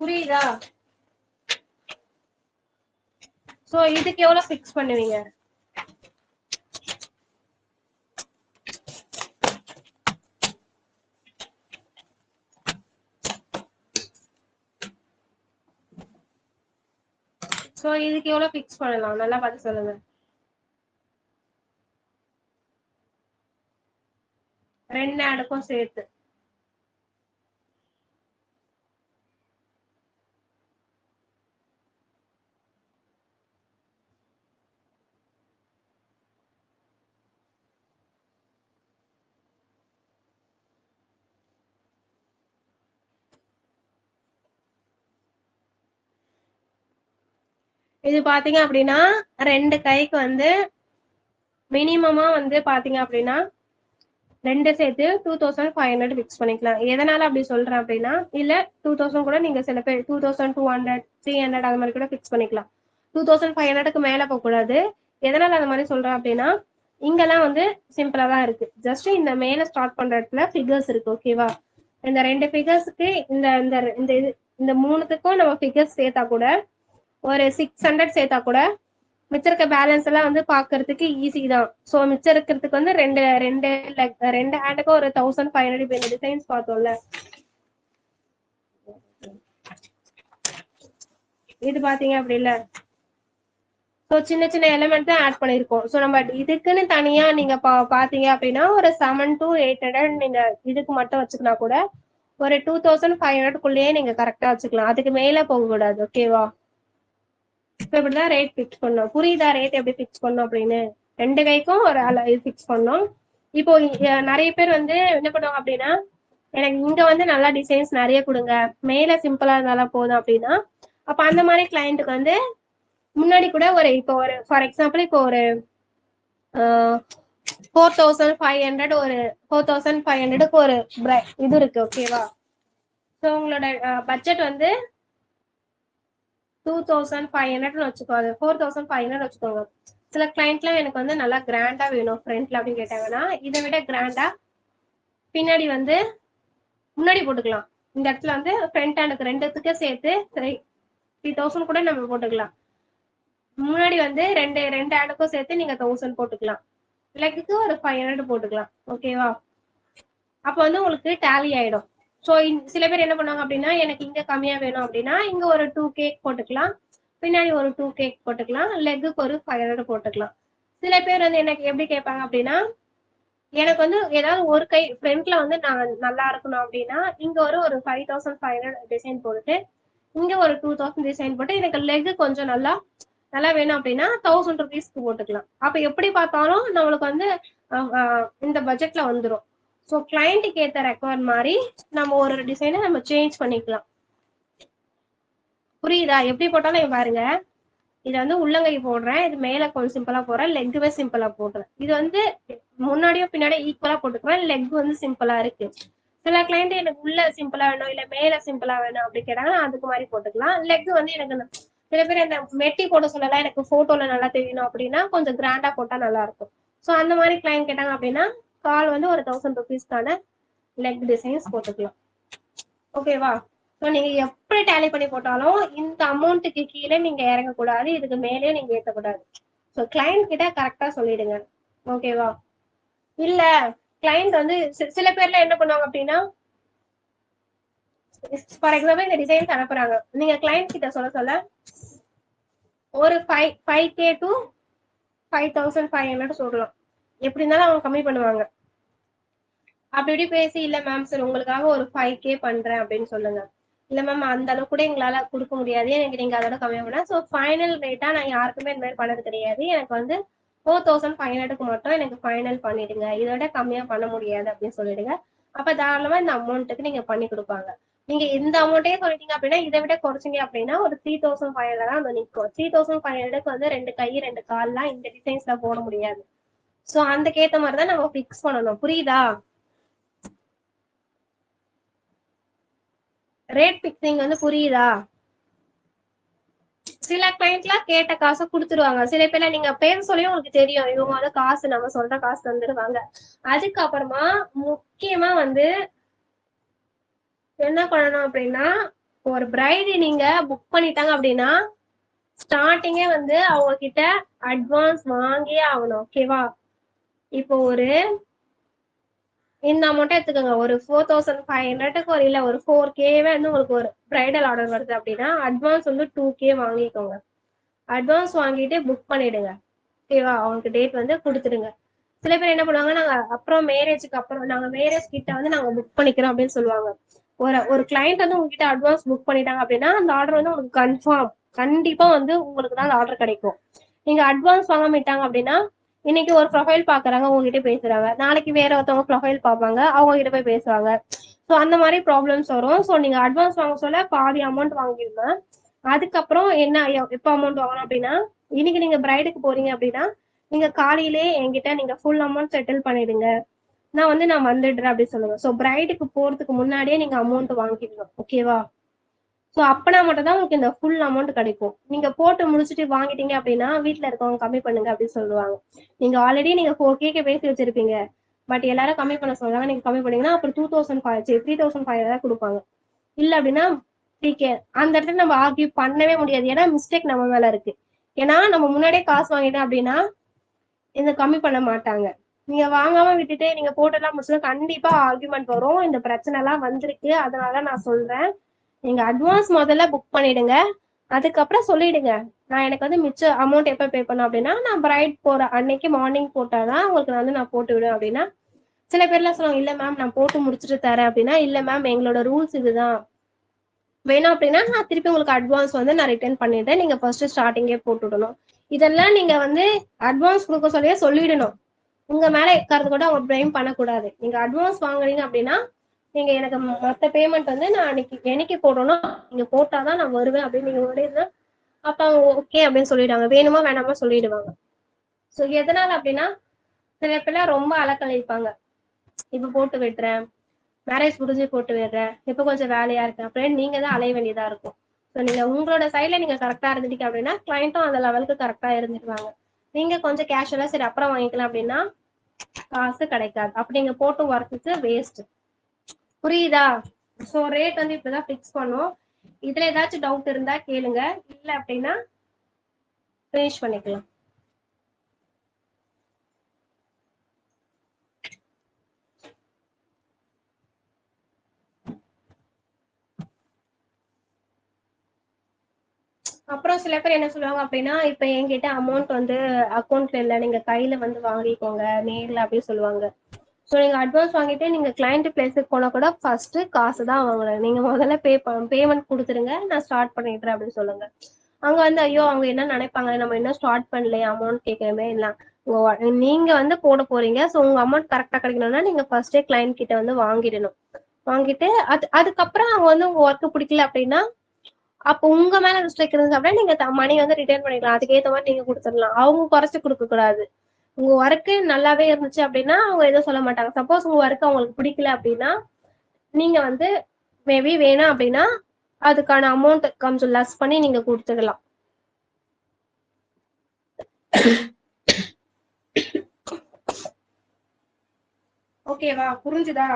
புரியுதா? சோ இதுக்கு எவ்வளவு ஃபிக்ஸ் பண்ணுவீங்க? சோ இதுக்கு எவ்வளவு ஃபிக்ஸ் பண்ணலாம்? நல்லா பார்த்து சொல்லுங்க. 2 அடுக்கும் சேர்த்து. இது பாத்தீங்க அப்படின்னா 2 கைக்கு வந்து மினிமமா வந்து பாத்தீங்க அப்படின்னா 2 சேர்த்து 2500 ஃபிக்ஸ் பண்ணிக்கலாம். எதனால அப்படி சொல்றேன் அப்படின்னா, இல்ல 2000 கூட நீங்க சில பேர் 2200 300 அது மாதிரி கூட ஃபிக்ஸ் பண்ணிக்கலாம். 2500க்கு மேல போக கூடாது. எதனால அந்த மாதிரி சொல்றேன் அப்படின்னா, இங்கெல்லாம் வந்து சிம்பிளா தான் இருக்கு. ஜஸ்ட் இந்த மேல ஸ்டார்ட் பண்ற இடத்துல ஃபிகர்ஸ் இருக்கு. ஓகேவா? இந்த 2 ஃபிகர்ஸ்க்கு இந்த இந்த இந்த இந்த மூணுத்துக்கும் நம்ம ஃபிகர்ஸ் சேர்த்தா கூட ஒரு 600 சேர்த்தா கூட மிச்சம் இருக்க பேலன்ஸ் எல்லாம் வந்து பாக்குறதுக்கு ஈஸி தான். சோ மிச்சம் இருக்கிறதுக்கு வந்து ரெண்டு ரெண்டு ரெண்டு ஹேண்டுக்கும் ஒரு 1500. இப்ப இந்த டிசைன்ஸ் பார்த்தோம்ல, இது பாத்தீங்க அப்படி இல்ல. சோ சின்ன சின்ன எலிமெண்ட் தான் ஆட் பண்ணிருக்கோம். சோ நம்ம இதுக்குன்னு தனியா நீங்க பாத்தீங்க அப்படின்னா ஒரு 7 to 800 நீங்க இதுக்கு மட்டும் வச்சுக்கினா கூட ஒரு 2500 நீங்க கரெக்டா வச்சுக்கலாம். அதுக்கு மேல போக கூடாது. ஓகேவா? இப்ப இப்படிதான் ரேட் பிக்ஸ் பண்ணோம். புரியுதா ரேட் எப்படி பிக்ஸ் பண்ணோம் அப்படின்னு? 2 கைக்கும் ஒரு பிக்ஸ் பண்ணோம். இப்போ நிறைய பேர் வந்து என்ன பண்ணுவாங்க அப்படின்னா, எனக்கு இங்க வந்து நல்லா டிசைன்ஸ் நிறைய கொடுங்க, மேல சிம்பிளா இருந்தாலும் போதும் அப்படின்னா, அப்ப அந்த மாதிரி கிளைண்ட்டுக்கு வந்து முன்னாடி கூட ஒரு இப்போ ஒரு ஃபார் எக்ஸாம்பிள் இப்போ ஒரு 4500 ஒரு 4500க்கு ஒரு இது இருக்கு. ஓகேவா? ஸோ உங்களோட பட்ஜெட் வந்து 2500 வச்சுக்கோங்க, 4500 வச்சுக்கோங்க. சில கிளைண்ட்லாம் எனக்கு வந்து நல்லா கிராண்டா வேணும் ஃப்ரண்ட்ல அப்படின்னு கேட்டாங்கன்னா, இதை விட கிராண்டா பின்னாடி வந்து முன்னாடி போட்டுக்கலாம். இந்த இடத்துல வந்து ஃப்ரண்ட் ஹேண்டுக்கு ரெண்டுத்துக்கு சேர்த்து 3000 கூட நம்ம போட்டுக்கலாம். முன்னாடி வந்து ரெண்டு ஹேண்டுக்கும் சேர்த்து நீங்க 1000 போட்டுக்கலாம். லெக்குக்கு ஒரு 500 போட்டுக்கலாம். ஓகேவா? அப்ப வந்து உங்களுக்கு டேலி ஆயிடும். ஸோ சில பேர் என்ன பண்ணுவாங்க அப்படின்னா, எனக்கு இங்க கம்மியா வேணும் அப்படின்னா இங்க ஒரு 2K போட்டுக்கலாம், பின்னாடி ஒரு 2K போட்டுக்கலாம், லெக்குக்கு ஒரு 500 போட்டுக்கலாம். சில பேர் வந்து எனக்கு எப்படி கேட்பாங்க அப்படின்னா, எனக்கு வந்து ஏதாவது ஒரு கை ஃப்ரண்ட்ல வந்து நான் நல்லா இருக்கணும் அப்படின்னா இங்க ஒரு 5500 டிசைன் போட்டுட்டு இங்க ஒரு 2000 டிசைன் போட்டு எனக்கு லெக் கொஞ்சம் நல்லா நல்லா வேணும் அப்படின்னா 1000 ருபீஸ்க்கு போட்டுக்கலாம். அப்ப எப்படி பார்த்தாலும் நம்மளுக்கு வந்து இந்த பட்ஜெட்ல வந்துடும். ஸோ கிளைண்ட்டுக்கு ஏற்ற ரெக்வயர்ட் மாதிரி நம்ம ஒரு டிசைனை நம்ம சேஞ்ச் பண்ணிக்கலாம். புரியுதா? எப்படி போட்டாலும் பாருங்க, இது வந்து உள்ளங்கை போடுறேன், இது மேல கொஞ்சம் சிம்பிளா போடுறேன், லெக்குமே சிம்பிளா போடுறேன். இது வந்து முன்னாடியும் பின்னாடியும் ஈக்குவலா போட்டுக்கிறேன், லெக் வந்து சிம்பிளா இருக்கு. சில கிளைண்ட் எனக்கு உள்ள சிம்பிளா வேணும் இல்ல மேல சிம்பிளா வேணும் அப்படி கேட்டாங்கன்னா அதுக்கு மாதிரி போட்டுக்கலாம். லெக் வந்து எனக்கு சில பேர் என்ன மெட்டி போட சொல்லலாம், எனக்கு போட்டோல நல்லா தெரியணும் அப்படின்னா கொஞ்சம் கிராண்டா போட்டா நல்லா இருக்கும். ஸோ அந்த மாதிரி கிளைண்ட் கேட்டாங்க அப்படின்னா கால் வந்து ஒரு 1000 ருபீஸ்க்கான லெக் டிசைன்ஸ் போட்டுக்கலாம். ஓகேவா? ஸோ நீங்க எப்படி டேலி பண்ணி போட்டாலும் இந்த அமௌண்ட்டுக்கு கீழே நீங்க இறங்கக்கூடாது, இதுக்கு மேலேயும் நீங்க ஏற்றக்கூடாது. ஸோ கிளைண்ட் கிட்ட கரெக்டா சொல்லிடுங்க. ஓகேவா? இல்ல கிளைண்ட் வந்து சில பேர்ல என்ன பண்ணுவாங்க அப்படின்னா, ஃபார் எக்ஸாம்பிள் இந்த டிசைன்ஸ் அனுப்புறாங்க, நீங்க கிளைண்ட் கிட்ட சொல்ல ஒரு 5K to 5500 சொல்லலாம். எப்படி இருந்தாலும் அவங்க கம்மி பண்ணுவாங்க. அப்படி இப்படி பேசி, இல்ல மேம் சார் உங்களுக்காக ஒரு 5K பண்றேன் அப்படின்னு சொல்லுங்க. இல்ல மேம் அந்த அளவுக்கு கூட எங்களால கொடுக்க முடியாது, எனக்கு நீங்க அதோட கம்மியா பண்ண. ஸோ ஃபைனல் ரேட்டா நான் யாருக்குமே இந்த மாதிரி பண்ணது கிடையாது, எனக்கு வந்து 4500க்கு மட்டும் எனக்கு ஃபைனல் பண்ணிடுங்க, இதோட கம்மியா பண்ண முடியாது அப்படின்னு சொல்லிடுங்க. அப்ப தாராளமா இந்த அமௌண்ட்டுக்கு நீங்க பண்ணி கொடுப்பாங்க. நீங்க இந்த அமௌண்ட்டே சொல்லிட்டீங்க அப்படின்னா இதை விட குறைச்சிங்க அப்படின்னா ஒரு 3500 தான் வந்து நிற்கும். 3500க்கு வந்து 2 கை 2 கால்லாம் இந்த டிசைன்ஸ்ல போட முடியாது. ஸோ அதுக்கேத்த மாதிரிதான் நம்ம பிக்ஸ் பண்ணணும். புரியுதா? ரேட் பிக்சிங் வந்து புரியுதா? சில கிளைண்ட்லாம் கேட்ட காசை கொடுத்துருவாங்க. சில பேர்ல நீங்க பேர் சொல்லி உங்களுக்கு தெரியும் இவங்க வந்து காசு நம்ம சொல்ற காசு தந்துடுவாங்க. அதுக்கப்புறமா முக்கியமா வந்து என்ன பண்ணணும் அப்படின்னா, ஒரு பிரைடு நீங்க புக் பண்ணிட்டாங்க அப்படின்னா ஸ்டார்டிங்கே வந்து அவங்க கிட்ட அட்வான்ஸ் வாங்கியே ஆகணும். ஓகேவா? இப்போ ஒரு இந்த அமௌண்ட்டை எடுத்துக்கோங்க, ஒரு 4500க்கு ஒரு இல்ல ஒரு 4Kவே வந்து உங்களுக்கு ஒரு பிரைடல் ஆர்டர் வருது அப்படின்னா அட்வான்ஸ் வந்து 2K வாங்கிக்கோங்க. அட்வான்ஸ் வாங்கிட்டு புக் பண்ணிடுங்க. ஓகேவா? அவங்களுக்கு டேட் வந்து கொடுத்துடுங்க. சில பேர் என்ன பண்ணுவாங்க, நாங்க அப்புறம் மேரேஜுக்கு அப்புறம் நாங்க மேரேஜ் கிட்ட வந்து நாங்க புக் பண்ணிக்கிறோம் அப்படின்னு சொல்லுவாங்க. ஒரு கிளைண்ட் வந்து உங்ககிட்ட அட்வான்ஸ் புக் பண்ணிட்டாங்க அப்படின்னா அந்த ஆர்டர் வந்து உங்களுக்கு கன்ஃபார்ம் கண்டிப்பா வந்து உங்களுக்கு தான் அந்த ஆர்டர் கிடைக்கும். நீங்க அட்வான்ஸ் வாங்காம விட்டாங்க அப்படின்னா இன்னைக்கு ஒரு ப்ரொஃபைல் பாக்குறாங்க உங்ககிட்ட பேசுறாங்க, நாளைக்கு வேற ஒருத்தவங்க ப்ரொஃபைல் பார்ப்பாங்க அவங்க கிட்ட போய் பேசுவாங்க. ஸோ அந்த மாதிரி ப்ராப்ளம்ஸ் வரும். ஸோ நீங்க அட்வான்ஸ் வாங்க சொல்ல பாதி அமௌண்ட் வாங்கிருங்க. அதுக்கப்புறம் என்ன எப்ப அமௌண்ட் வாங்கணும் அப்படின்னா, இன்னைக்கு நீங்க பிரைடுக்கு போறீங்க அப்படின்னா நீங்க காலையிலே என்கிட்ட நீங்க ஃபுல் அமௌண்ட் செட்டில் பண்ணிடுங்க, நான் வந்துடுறேன் அப்படின்னு சொல்லுங்க. ஸோ பிரைடுக்கு போறதுக்கு முன்னாடியே நீங்க அமௌண்ட் வாங்கிடணும். ஓகேவா? ஸோ அப்பனா மட்டும் தான் உங்களுக்கு இந்த ஃபுல் அமௌண்ட் கிடைக்கும். நீங்க போட்டு முடிச்சுட்டு வாங்கிட்டீங்க அப்படின்னா வீட்டுல இருக்கவங்க கம்மி பண்ணுங்க அப்படின்னு சொல்லுவாங்க. நீங்க ஆல்ரெடி நீங்க 4K பேசி வச்சிருப்பீங்க, பட் எல்லாரும் கம்மி பண்ண சொல்றாங்க, நீங்க கம்மி பண்ணீங்கன்னா அப்புறம் 3500 தான் கொடுப்பாங்க. இல்ல அப்படின்னா 3K. அந்த இடத்துல நம்ம ஆர்கியூ பண்ணவே முடியாது, ஏன்னா மிஸ்டேக் நம்ம மேல இருக்கு. ஏன்னா நம்ம முன்னாடியே காசு வாங்கிட்டோம் அப்படின்னா இந்த கம்மி பண்ண மாட்டாங்க. நீங்க வாங்காம விட்டுட்டு நீங்க போட்டெல்லாம் முடிச்சா கண்டிப்பா ஆர்குமெண்ட் வரும். இந்த பிரச்சனை எல்லாம் வந்திருக்கு, அதனால நான் சொல்றேன் நீங்க அட்வான்ஸ் முதல்ல புக் பண்ணிடுங்க. அதுக்கப்புறம் சொல்லிடுங்க, நான் எனக்கு வந்து மிச்ச அமௌண்ட் எப்ப பே பண்ணும் அப்படின்னா நான் பிரைட் போற அன்னைக்கு மார்னிங் போட்டாதான் உங்களுக்கு வந்து நான் போட்டு விடுவேன் அப்படின்னா. சில பேர்லாம் சொல்லுவாங்க, இல்ல மேம் நான் போட்டு முடிச்சுட்டு தரேன் அப்படின்னா, இல்ல மேம் எங்களோட ரூல்ஸ் இதுதான், வேணும் அப்படின்னா நான் திருப்பி உங்களுக்கு அட்வான்ஸ் வந்து நான் ரிட்டர்ன் பண்ணிடுறேன், நீங்க ஃபர்ஸ்ட் ஸ்டார்டிங்கே போட்டு விடணும். இதெல்லாம் நீங்க வந்து அட்வான்ஸ் கொடுக்க சொல்லியே சொல்லிடணும். உங்க மேல இருக்கிறது கூட அவங்க பிளேம் பண்ணக்கூடாது. நீங்க அட்வான்ஸ் வாங்குறீங்க அப்படின்னா நீங்க எனக்கு மொத்த பேமெண்ட் வந்து நான் என்னைக்கு போடணும் நீங்க போட்டாதான் நான் வருவேன் அப்படின்னு நீங்க சொல்லிடுங்க. அப்ப அவங்க ஓகே அப்படின்னு சொல்லிடுவாங்க, வேணுமா வேணாமா சொல்லிடுவாங்க. ஸோ எதனால அப்படின்னா சில பேர்லாம் ரொம்ப அலக்கழிப்பாங்க, இப்ப போட்டு விட்டுறேன், மேரேஜ் முடிஞ்சு போட்டு விடுறேன், இப்ப கொஞ்சம் வேலையா இருக்கு அப்படின்னு நீங்க தான் அலைய வேண்டியதா இருக்கும். ஸோ நீங்க உங்களோட சைட்ல நீங்க கரெக்டா இருந்துட்டீங்க அப்படின்னா கிளைண்ட்டும் அந்த லெவலுக்கு கரெக்டா இருந்துருவாங்க. நீங்க கொஞ்சம் கேஷுவலா சரி அப்புறம் வாங்கிக்கலாம் அப்படின்னா காசு கிடைக்காது, அப்படி நீங்க போட்டு ஒர்க்குக்கு வேஸ்ட். புரியுதா? ஸோ ரேட் வந்து இப்படிதான் ஃபிக்ஸ் பண்ணும். இதுல ஏதாச்சும் டவுட் இருந்தா கேளுங்க, இல்ல அப்படின்னா ஃபினிஷ் பண்ணிக்கலாம். அப்புறம் சில பேர் என்ன சொல்லுவாங்க அப்படின்னா, இப்ப என்கிட்ட அமௌண்ட் வந்து அக்கௌண்ட்ல இல்ல, நீங்க கையில வந்து வாங்கிக்கோங்க நேர்ல அப்படின்னு சொல்லுவாங்க. ஸோ நீங்க அட்வான்ஸ் வாங்கிட்டு நீங்க கிளைண்ட் பிளேஸுக்கு போனா கூட ஃபர்ஸ்ட் காசு தான் வாங்கணும். நீங்க முதல்ல பேமெண்ட் கொடுத்துருங்க, நான் ஸ்டார்ட் பண்ணிடுறேன் அப்படின்னு சொல்லுங்க. அங்க வந்து ஐயோ அவங்க என்ன நினைப்பாங்க, நம்ம இன்னும் ஸ்டார்ட் பண்ணலையே அமௌண்ட் கேட்கறமே இல்ல. நீங்க வந்து போட போறீங்க, ஸோ உங்க அமௌண்ட் கரெக்டா கிடைக்கணும்னா நீங்க ஃபர்ஸ்டே கிளைண்ட் கிட்ட வந்து வாங்கிடணும். வாங்கிட்டு அதுக்கப்புறம் அவங்க வந்து உங்க ஒர்க் பிடிக்கல அப்படின்னா அப்போ உங்க மேல மிஸ்டேக் இருந்துச்சு அப்படின்னா நீங்க மணி வந்து ரிட்டர்ன் பண்ணிக்கலாம், அதுக்கேற்ற மாதிரி நீங்க கொடுத்துடலாம். அவங்க குறைச்சு கொடுக்க கூடாது. உங்க ஒர்க்கு நல்லாவே இருந்துச்சு அப்படின்னா அவங்க எதுவும் சொல்ல மாட்டாங்க. சப்போஸ் உங்க ஒர்க் அவங்களுக்கு பிடிக்கல அப்படின்னா நீங்க வந்து மேபி வேணாம் அப்படின்னா அதுக்கான அமௌண்ட் கொஞ்சம் லெஸ் பண்ணி நீங்க கொடுத்துக்கலாம். ஓகேவா? புரிஞ்சுதா?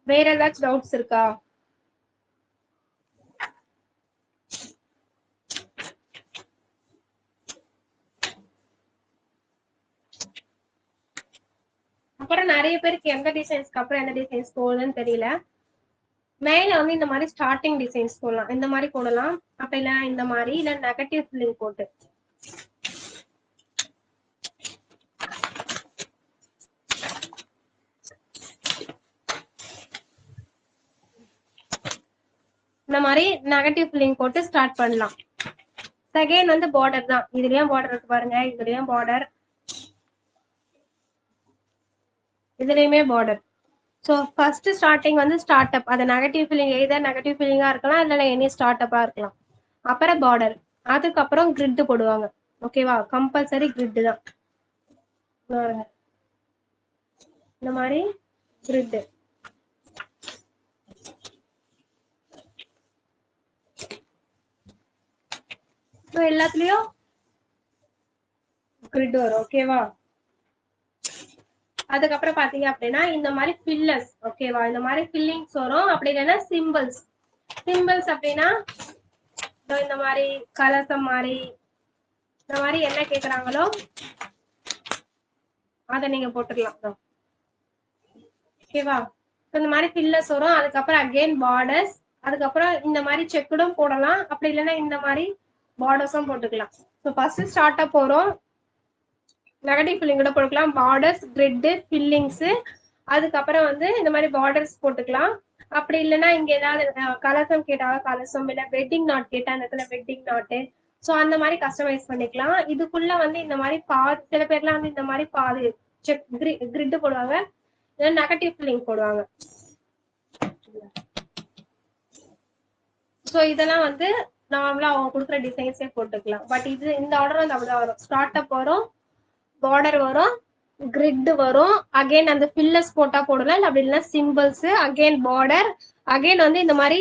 வேற ஏதாச்சும் டவுட்ஸ் இருக்கா? அப்புறம் நிறைய பேருக்கு எந்த டிசைன்ஸ்க்கு அப்புறம் எந்த டிசைன்ஸ் போகுதுன்னு தெரியல. மேல வந்து இந்த மாதிரி ஸ்டார்டிங் டிசைன்ஸ் போடலாம், இந்த மாதிரி போடலாம். அப்ப இல்ல இந்த மாதிரி, இல்ல நெகட்டிவ் ஃபில்லிங் போட்டு இந்த மாதிரி நெகட்டிவ் ஃபில்லிங் போட்டு ஸ்டார்ட் பண்ணலாம். செகண்ட் வந்து பார்டர் தான். இதுலயும் பார்டர் இருக்கு பாருங்க, இதுலயும் பார்டர், இதுலயுமே பார்டர். ஸோ ஃபர்ஸ்ட் ஸ்டார்டிங் வந்து ஸ்டார்ட் அப், அது நெகட்டிவ் ஃபில்லிங் எய்தர் நெகட்டிவ் ஃபில்லிங்கா இருக்கலாம், இல்ல எனி ஸ்டார்ட் அப்பா இருக்கலாம். அப்புறம் பார்டர், அதுக்கப்புறம் கிரிட் போடுவாங்க. ஓகேவா? கம்பல்சரி கிரிட் தான். இந்த மாதிரி கிரிட். ஸோ எல்லாத்துலயும் கிரிட் வரும். ஓகேவா? அதுக்கப்புறம் பாத்தீங்க அப்படின்னா இந்த மாதிரி ஃபில்லர்ஸ். ஓகேவா? இந்த மாதிரி ஃபில்லிங்ஸ் வரும். அப்படி இல்லைன்னா சிம்பிள்ஸ். சிம்பிள்ஸ் அப்படின்னா இந்த மாதிரி கலசம் மாதிரி, இந்த மாதிரி என்ன கேக்குறாங்களோ அதை நீங்க போட்டுக்கலாம். ஓகேவா? இந்த மாதிரி ஃபில்லர்ஸ் வரும். அதுக்கப்புறம் அகைன் பார்டர்ஸ், அதுக்கப்புறம் இந்த மாதிரி செக்குடும் போடலாம், அப்படி இல்லைன்னா இந்த மாதிரி பார்டர்ஸும் போட்டுக்கலாம். ஸோ ஃபர்ஸ்ட் ஸ்டார்ட் அப் போறோம், நெகட்டிவ் ஃபில்லிங் கூட போட்டுக்கலாம், பார்டர்ஸ், கிரிட், ஃபில்லிங்ஸ், அதுக்கப்புறம் வந்து இந்த மாதிரி பார்டர்ஸ் போட்டுக்கலாம். அப்படி இல்லைன்னா இங்க ஏதாவது கலசம் கேட்டாலும் கலசம், இல்ல வெட்டிங் நாட் கேட்டா அந்த இடத்துல வெட்டிங் நாட்டு. ஸோ அந்த மாதிரி கஸ்டமைஸ் பண்ணிக்கலாம். இதுக்குள்ள வந்து இந்த மாதிரி சில பேர்லாம் வந்து இந்த மாதிரி பாதி செக் கிரிட் போடுவாங்க, இல்ல நெகட்டிவ் ஃபில்லிங் போடுவாங்க. ஸோ இதெல்லாம் வந்து நார்மலா அவங்க கொடுக்குற டிசைன்ஸே போட்டுக்கலாம். பட் இது இந்த ஆர்டர் வந்து அப்படிதான் வரும். ஸ்டார்ட் அப் வரும், பார்டர் வரும், கிரிட் வரும், அகைன் அந்த ஃபில்லர்ஸ் போட்டா போடலாம், இல்ல அப்படி இல்லைன்னா சிம்பிள்ஸ், அகைன் பார்டர், அகைன் வந்து இந்த மாதிரி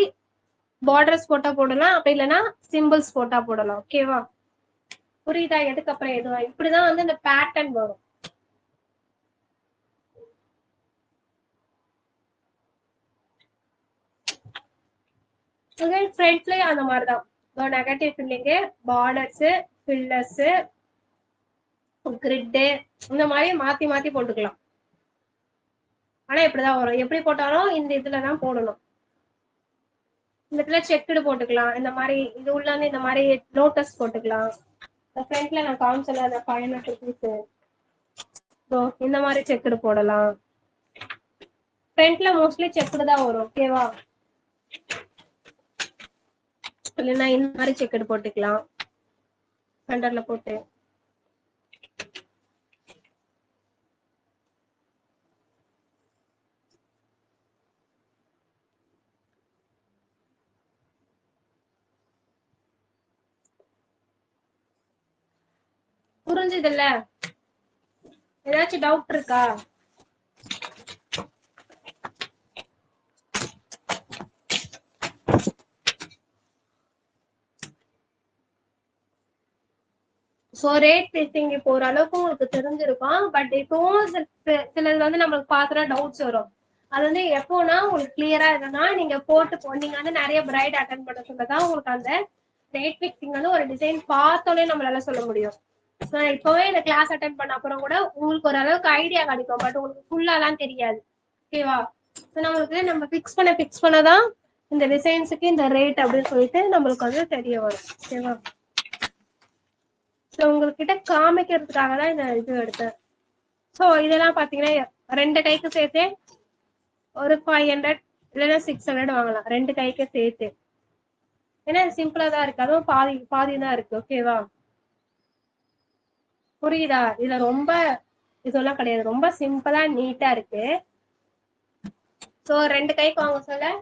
பார்டர்ஸ் போட்டா போடலாம், அப்படி இல்லைன்னா சிம்பிள்ஸ் போட்டா போடலாம். ஓகேவா? புரியுதா? எதுக்கு அப்புறம் எதுவா இப்படிதான் வந்து இந்த பேட்டர்ன் வரும். ஃப்ரண்ட்லயும் அந்த மாதிரிதான் negative filling, borders, fillers, grid, இந்த மாதிரி மாத்தி மாத்தி போட்டுக்கலாம். ஆனா இப்படிதான் வரும். எப்படி போட்டாலும் இந்த இதுலதான் போடணும். இந்த இடத்துல செக்குடு போட்டுக்கலாம். இந்த மாதிரி இது உள்ள வந்து இந்த மாதிரி லோட்டஸ் போட்டுக்கலாம். ஃப்ரண்ட்ல நான் காமிச்சல அந்த 500 rupees. ஸோ இந்த மாதிரி செக்குடு போடலாம். ஃப்ரண்ட்ல மோஸ்ட்லி செக்குடு தான் வரும். ஓகேவா? இல்லைன்னா இந்த மாதிரி செக்குடு போட்டுக்கலாம் சென்டர்ல போட்டு. புரிஞ்சது இல்ல? ஏதாச்சும் டவுட் இருக்கா? ஸோ ரேட் பேசிங் இப்போ ஓரளவுக்கு உங்களுக்கு தெரிஞ்சிருக்கும். பட் இப்பவும் சிலது வந்து நம்மளுக்கு பாக்குற டவுட்ஸ் வரும். அது வந்து எப்போனா உங்களுக்கு கிளியரா இருக்குன்னா நீங்க போட்டு நீங்க வந்து நிறைய பிரைட் அட்டன் பண்ண சொல்லதான் உங்களுக்கு அந்த ரேட் பிக்சிங் வந்து ஒரு டிசைன் பார்த்தோன்னே நம்மளால சொல்ல முடியும். இப்பவே இந்த கிளாஸ் அட்டன் பண்ண அப்புறம் கூட உங்களுக்கு ஓரளவுக்கு ஐடியா கிடைக்கும். பட் உங்களுக்கு ஃபுல்லாலாம் தெரியாது. ஓகேவா? நம்மளுக்கு நம்ம பிக்ஸ் பண்ணதான் இந்த டிசைன்ஸுக்கு இந்த ரேட் அப்படின்னு சொல்லிட்டு நம்மளுக்கு வந்து தெரிய வரும். ஓகேவா? உங்ககிட்ட காமிக்கிறதுக்காக தான் இந்த இது எடுத்தேன். ஸோ இதெல்லாம் பாத்தீங்கன்னா 2 கைக்கு சேர்த்து ஒரு 500 இல்லைன்னா 600 வாங்கலாம், 2 கைக்கு சேர்த்து. ஏன்னா சிம்பிளா தான் இருக்கு, அதுவும் பாதி பாதி தான் இருக்கு. ஓகேவா? புரியுதா? இதுல ரொம்ப இதெல்லாம் கிடையாது, ரொம்ப சிம்பிளா நீட்டா இருக்கு. ஸோ 2 கைக்கு வாங்க சொல்ல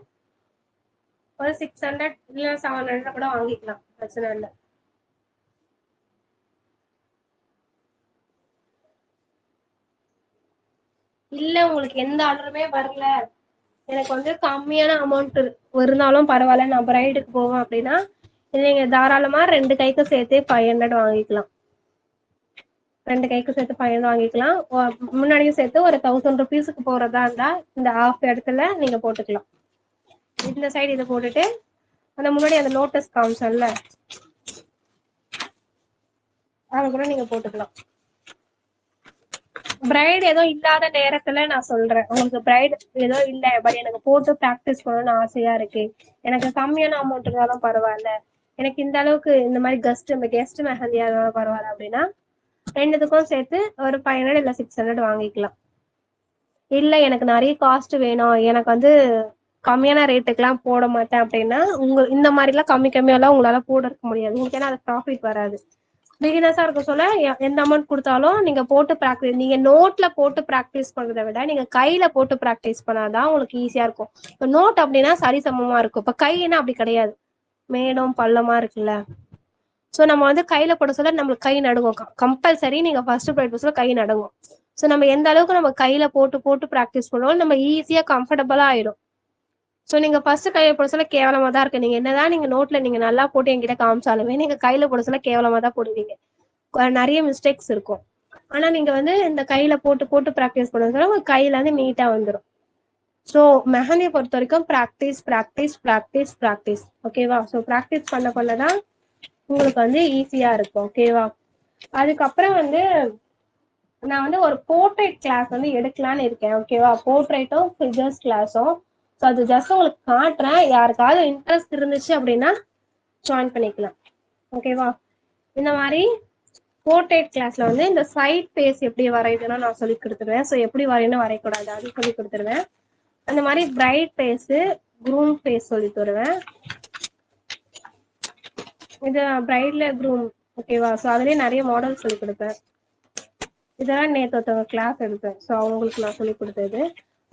ஒரு 600 இல்ல 700 கூட வாங்கிக்கலாம், பிரச்சனை இல்லை. இல்ல உங்களுக்கு எந்த ஆர்டருமே வரல எனக்கு வந்து கம்மியான அமௌண்ட் இருந்தாலும் பரவாயில்ல, நான் பிரைடுக்கு போவேன் அப்படின்னா நீங்க தாராளமா 2 கைக்கு சேர்த்து 500 வாங்கிக்கலாம். 2 கைக்கு சேர்த்து 500 வாங்கிக்கலாம். முன்னாடியும் சேர்த்து ஒரு 1000 ருபீஸுக்கு போறதா இருந்தா இந்த ஆஃப் இடத்துல நீங்க போட்டுக்கலாம். இந்த சைடு இதை போட்டுட்டு அந்த முன்னாடி அந்த லோட்டஸ் காமிச்சல்ல அதை கூட நீங்க போட்டுக்கலாம். பிரைட் ஏதோ இல்லாத நேரத்துல நான் சொல்றேன், உங்களுக்கு பிரைட் ஏதோ இல்ல பட் எனக்கு போட்டு ப்ராக்டிஸ் பண்ணணும்னு ஆசையா இருக்கு, எனக்கு கம்மியான அமௌண்ட் இருந்தாலும் பரவாயில்ல, எனக்கு இந்த அளவுக்கு இந்த மாதிரி கெஸ்ட் மெஹந்தியா இருந்தாலும் பரவாயில்ல அப்படின்னா ரெண்டுத்துக்கும் சேர்த்து ஒரு 500 இல்ல 600 வாங்கிக்கலாம். இல்ல எனக்கு நிறைய காஸ்ட் வேணும், எனக்கு வந்து கம்மியான ரேட்டுக்கெல்லாம் போட மாட்டேன் அப்படின்னா இந்த மாதிரி எல்லாம் கம்மியெல்லாம் உங்களால போட இருக்க முடியாது, உங்களுக்கு ஏன்னா அது ப்ராஃபிட் வராது. பிகினர்ஸா இருக்க சொல்ல எந்த அமௌண்ட் கொடுத்தாலும் நீங்க போட்டு ப்ராக்டிஸ், நீங்க நோட்ல போட்டு ப்ராக்டிஸ் பண்றதை விட நீங்க கையில போட்டு ப்ராக்டிஸ் பண்ணாதான் உங்களுக்கு ஈஸியா இருக்கும். இப்போ நோட் அப்படின்னா சரிசமமா இருக்கும், இப்ப கைன்னா அப்படி கிடையாது, மேடும் பள்ளமா இருக்குல்ல. ஸோ நம்ம வந்து கையில போட சொல்ல நம்மளுக்கு கை நடுங்கும், கம்பல்சரி நீங்க ஃபர்ஸ்ட் ப்ரைட் சொல்ல கை நடுங்கும். ஸோ நம்ம எந்த அளவுக்கு நம்ம கையில போட்டு போட்டு ப்ராக்டிஸ் பண்ணுவோம் நம்ம ஈஸியா கம்ஃபர்டபுளா ஆயிடும். ஸோ நீங்க ஃபர்ஸ்ட் கையில போட சொல்ல கேவலமா தான் இருக்கு, நீங்க என்னதான் நீங்க நோட்ல நீங்க நல்லா போட்டு என்கிட்ட காமிச்சாலுமே நீங்க கையில போட சொல்ல கேவலமா தான் போடுவீங்க, நிறைய மிஸ்டேக்ஸ் இருக்கும். ஆனா நீங்க வந்து இந்த கையில போட்டு போட்டு ப்ராக்டிஸ் பண்ண உங்க கையில வந்து நீட்டா வந்துடும். ஸோ மெஹந்தியை பொறுத்த வரைக்கும் ப்ராக்டிஸ் ப்ராக்டிஸ் ப்ராக்டிஸ் ப்ராக்டிஸ், ஓகேவா? ஸோ ப்ராக்டிஸ் பண்ண பண்ணதான் உங்களுக்கு வந்து ஈஸியா இருக்கும், ஓகேவா? அதுக்கப்புறம் வந்து நான் வந்து ஒரு போர்ட்ரேட் கிளாஸ் வந்து எடுக்கலான்னு இருக்கேன், ஓகேவா? போர்ட்ரேட்டும் ஃபிகர்ஸ் கிளாஸும். ஸோ அது ஜஸ்ட் உங்களுக்கு காட்டுறேன், யாருக்காவது இன்ட்ரெஸ்ட் இருந்துச்சு அப்படின்னா ஜாயின் பண்ணிக்கலாம், ஓகேவா? இந்த மாதிரி போர்ட்ரேட் கிளாஸ்ல வந்து இந்த சைட் பேஸ் எப்படி வரையுதுன்னா நான் சொல்லி கொடுத்துருவேன். ஸோ எப்படி வரையணும் வரையக்கூடாது அது சொல்லி கொடுத்துருவேன். அந்த மாதிரி பிரைட் ஃபேஸ் க்ரூம் ஃபேஸ் சொல்லி தருவேன். இது பிரைட்ல க்ரூம், ஓகேவா? ஸோ அதுலயே நிறைய மாடல் சொல்லி கொடுப்பேன். இதெல்லாம் நேற்று ஒருத்தவங்க கிளாஸ் எடுப்பேன், ஸோ அவங்களுக்கு நான் சொல்லி கொடுத்தது.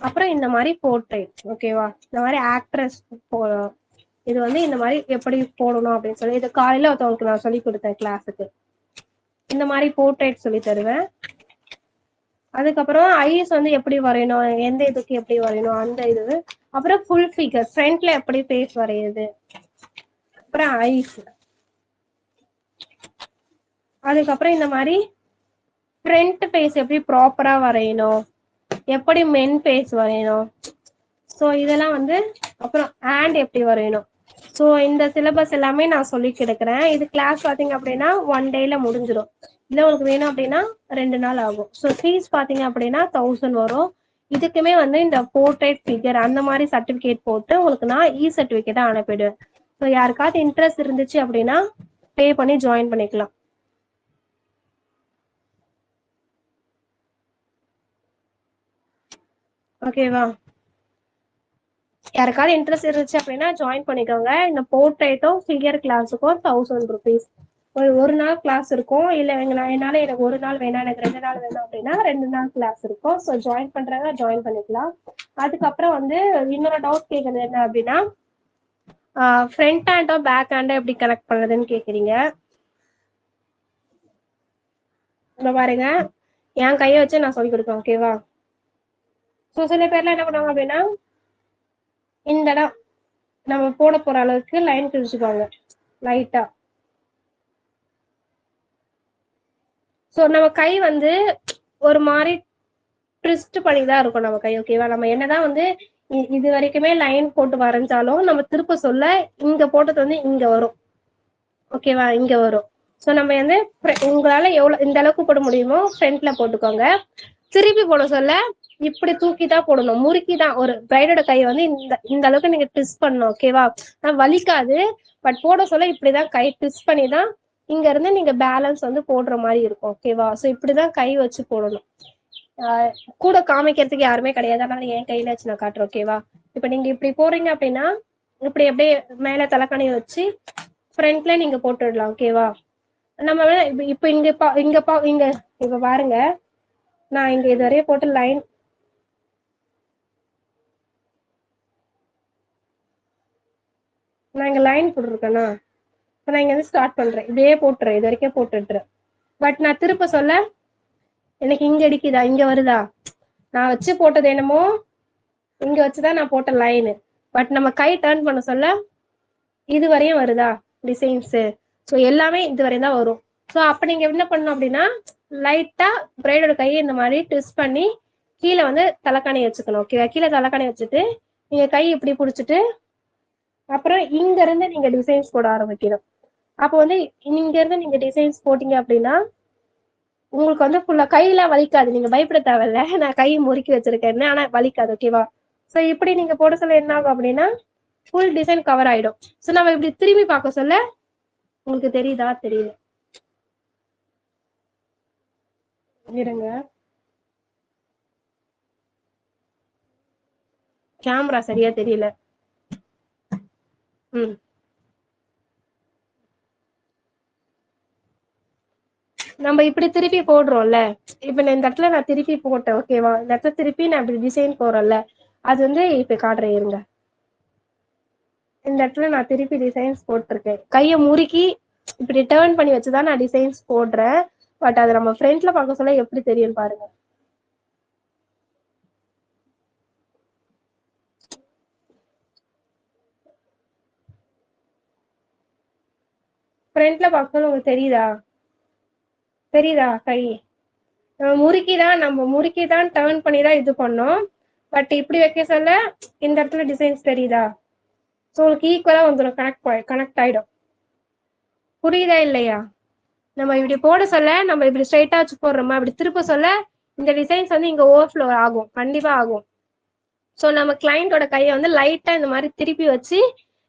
அப்புறம் இந்த மாதிரி போர்ட்ரேட், ஓகேவா? இந்த மாதிரி ஆக்ட்ரஸ் இது வந்து இந்த மாதிரி எப்படி போடணும் அப்படின்னு சொல்லி இது காலையில ஒருத்தவங்களுக்கு நான் சொல்லி கொடுத்தேன் கிளாஸுக்கு. இந்த மாதிரி போர்ட்ரேட் சொல்லி தருவேன். அதுக்கப்புறம் ஐஸ் வந்து எப்படி வரையணும், எந்த இதுக்கு எப்படி வரையணும் அந்த இது. அப்புறம் ஃபுல் ஃபிகர் ஃப்ரண்ட்ல எப்படி ஃபேஸ் வரையுது, அப்புறம் ஐஸ். அதுக்கப்புறம் இந்த மாதிரி ஃப்ரண்ட் ஃபேஸ் எப்படி ப்ராப்பரா வரையணும், எப்படி மென் ஃபேஸ் வரையணும், ஸோ இதெல்லாம் வந்து. அப்புறம் ஹேண்ட் எப்படி வரையணும். ஸோ இந்த சிலபஸ் எல்லாமே நான் சொல்லி கொடுக்குறேன். இது கிளாஸ் பார்த்தீங்க அப்படின்னா 1 டேல முடிஞ்சிடும். இல்லை உங்களுக்கு வேணும் அப்படின்னா 2 நாள் ஆகும். ஸோ ஃபீஸ் பார்த்தீங்க அப்படின்னா 1000 வரும். இதுக்குமே வந்து இந்த போர்ட்ரேட் ஃபிகர் அந்த மாதிரி சர்டிஃபிகேட் போட்டு உங்களுக்கு நான் சர்டிஃபிகேட்டை அனுப்பிடுவேன். ஸோ யாருக்காவது இன்ட்ரெஸ்ட் இருந்துச்சு அப்படின்னா பே பண்ணி ஜாயின் பண்ணிக்கலாம், ஓகேவா? யாருக்காவது இன்ட்ரெஸ்ட் இருந்துச்சு அப்படின்னா ஜாயின் பண்ணிக்கோங்க. இந்த போர்ட்ரேட்டும் ஃபிகர் கிளாஸுக்கும் 1000 ருபீஸ். ஒரு நாள் கிளாஸ் இருக்கும். இல்லை என்னால எனக்கு ஒரு நாள் வேணாம், எனக்கு 2 நாள் வேணும் அப்படின்னா 2 நாள் கிளாஸ் இருக்கும். ஸோ ஜாயின் பண்றதா ஜாயின் பண்ணிக்கலாம். அதுக்கப்புறம் வந்து இன்னொரு டவுட் கேட்கறது என்ன அப்படின்னா ஃப்ரண்ட் ஹேண்டோ பேக் ஹேண்டோ எப்படி கனெக்ட் பண்றதுன்னு கேக்குறீங்க. இந்த பாருங்க, என் கையை வச்சு நான் சொல்லி கொடுப்பேன், ஓகேவா? ஸோ சில பேர்லாம் என்ன பண்ணுவாங்க அப்படின்னா இந்த இடம் நம்ம போட போற அளவுக்கு லைன் பிரிச்சுப்பாங்க லைட்டா. ஸோ நம்ம கை வந்து ஒரு மாதிரி ட்விஸ்ட் பண்ணிதான் இருக்கும் நம்ம கை, ஓகேவா? நம்ம என்னதான் வந்து இது வரைக்குமே லைன் போட்டு வரைஞ்சாலும் நம்ம திருப்ப சொல்ல இங்க போட்டது வந்து இங்க வரும், ஓகேவா? இங்க வரும். ஸோ நம்ம வந்து உங்களால எவ்வளவு இந்த அளவுக்கு போட முடியுமோ ஃப்ரண்ட்ல போட்டுக்கோங்க. திருப்பி போட சொல்ல இப்படி தூக்கி தான் போடணும், முறுக்கி தான். ஒரு பிரைடோட கை வந்து இந்த அளவுக்கு நீங்க ட்விஸ்ட் பண்ணணும், ஓகேவா? வலிக்காது, பட் போட சொல்ல இப்படிதான் கை ட்விஸ்ட் பண்ணி தான் இங்க இருந்து நீங்க பேலன்ஸ் வந்து போடுற மாதிரி இருக்கும், ஓகேவா? ஸோ இப்படிதான் கை வச்சு போடணும். கூட காமிக்கிறதுக்கு யாருமே கிடையாது, அதனால என் கையில வச்சு நான் காட்டுறேன், ஓகேவா? இப்ப நீங்க இப்படி போறீங்க அப்படின்னா இப்படி அப்படியே மேல தலைக்கணி வச்சு ஃப்ரண்ட்ல நீங்க போட்டுடலாம், ஓகேவா? நம்ம இப்ப இங்க இப்ப பாருங்க, நான் இங்க இது வரையும் போட்டு லைன் நான் இங்க லைன் போட்டுருக்கேன்னா நான் இங்க இருந்து ஸ்டார்ட் பண்றேன், இதே போட்டுறேன், இது வரைக்கும் போட்டுட்டுறேன். பட் நான் திருப்ப சொல்ல எனக்கு இங்க அடிக்குதா, இங்க வருதா, நான் வச்சு போட்டது என்னமோ இங்க வச்சுதான் நான் போட்ட லைனு. பட் நம்ம கை டர்ன் பண்ண சொல்ல இது வரையும் வருதா டிசைன்ஸ். ஸோ எல்லாமே இது வரையும் தான் வரும். ஸோ அப்ப நீங்க என்ன பண்ணணும் அப்படின்னா லைட்டா பிரைடோட கையை இந்த மாதிரி ட்விஸ்ட் பண்ணி கீழே வந்து தலைக்காணி வச்சுக்கணும். ஓகேவா? கீழே தலைக்காணி வச்சுட்டு நீங்க கை இப்படி பிடிச்சிட்டு அப்புறம் இங்க இருந்து நீங்க டிசைன்ஸ் போட ஆரம்பிக்கணும். அப்போ வந்து இங்க இருந்து நீங்க டிசைன்ஸ் போட்டீங்க அப்படின்னா உங்களுக்கு வந்து ஃபுல்லா கையெல்லாம் வலிக்காது. நீங்க பயப்பட தேவையில்ல. நான் கை முறுக்கி வச்சிருக்கேன்னு, ஆனா வலிக்காது. ஓகேவா? ஸோ இப்படி நீங்க போட சொல்ல என்ன ஆகும் அப்படின்னா ஃபுல் டிசைன் கவர் ஆயிடும். ஸோ நம்ம இப்படி திரும்பி பார்க்க சொல்ல உங்களுக்கு தெரியுதா? தெரியல, இருங்க, கேமரா சரியா தெரியல. நம்ம இப்படி திருப்பி போடுறோம்ல, இப்ப நான் இந்த இடத்துல நான் திருப்பி போட்டேன். ஓகேவா? இந்த இடத்துல திருப்பி நான் இப்படி டிசைன் போடுறேன்ல, அது வந்து இப்ப காட்டுறேன் இருங்க. இந்த இடத்துல நான் திருப்பி டிசைன்ஸ் போட்டிருக்கேன். கையை முறுக்கி இப்படி டேர்ன் பண்ணி வச்சுதான் நான் டிசைன்ஸ் போடுறேன். பட் அது நம்ம ஃப்ரண்ட்ல பார்க்க சொல்ல எப்படி தெரியும் பாருங்க. ஃப்ரண்ட்ல பார்க்க சொல்ல உங்களுக்கு தெரியுதா? தெரியுதா? கை நம்ம முறுக்கிதான் டேர்ன் பண்ணி தான் இது பண்ணோம். பட் இப்படி வைக்க சொல்ல இந்த இடத்துல டிசைன்ஸ் தெரியுதா? ஸோ உங்களுக்கு ஈக்குவலா வந்துடும், கனெக்ட் ஆயிடும். புரியுதா இல்லையா? நம்ம இப்படி போட சொல்ல நம்ம இப்படி ஸ்ட்ரைட்டா வச்சு போடுறோமா, இப்படி திருப்ப சொல்ல இந்த டிசைன்ஸ் வந்து இங்க ஓவர்ஃப்ளோ ஆகும், கண்டிப்பா ஆகும். ஸோ நம்ம கிளைண்டோட கையை வந்து லைட்டா இந்த மாதிரி திருப்பி வச்சு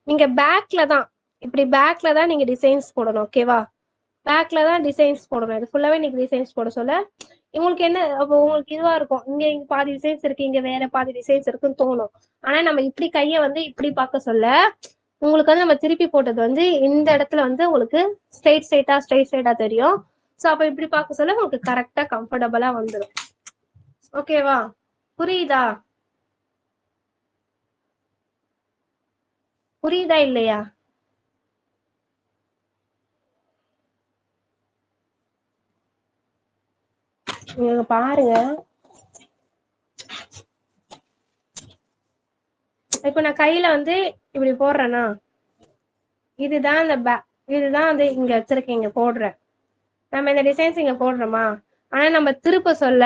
நீங்க பேக்ல தான், இப்படி பேக்ல தான் நீங்க டிசைன்ஸ் போடணும். ஓகேவா? பேக்ல தான் டிசைன்ஸ் போடணும். இது ஃபுல்லாவே நீங்க டிசைன்ஸ் போட சொல்ல உங்களுக்கு என்ன, அப்போ உங்களுக்கு இதுவா இருக்கும், இங்க பாதி டிசைன்ஸ் இருக்கு, இங்க வேற பாதி டிசைன்ஸ் இருக்குன்னு தோணும். ஆனா நம்ம இப்படி கையை வந்து இப்படி பார்க்க சொல்ல உங்களுக்கு வந்து நம்ம திருப்பி போட்டது வந்து இந்த இடத்துல வந்து உங்களுக்கு ஸ்ட்ரைட்டா தெரியும். ஸோ அப்ப இப்படி பார்க்க சொல்ல உங்களுக்கு கரெக்டா கம்ஃபர்டபுளா வந்துடும். ஓகேவா? புரியுதா? புரியுதா இல்லையா? நீங்க பாருங்க. இப்ப நான் கையில வந்து இப்படி போடுறேன்னா இதுதான் இதுதான் வந்து இங்க வச்சிருக்கேன், இங்க போடுறேன். நம்ம இந்த டிசைன்ஸ் இங்க போடுறோமா, ஆனா நம்ம திருப்ப சொல்ல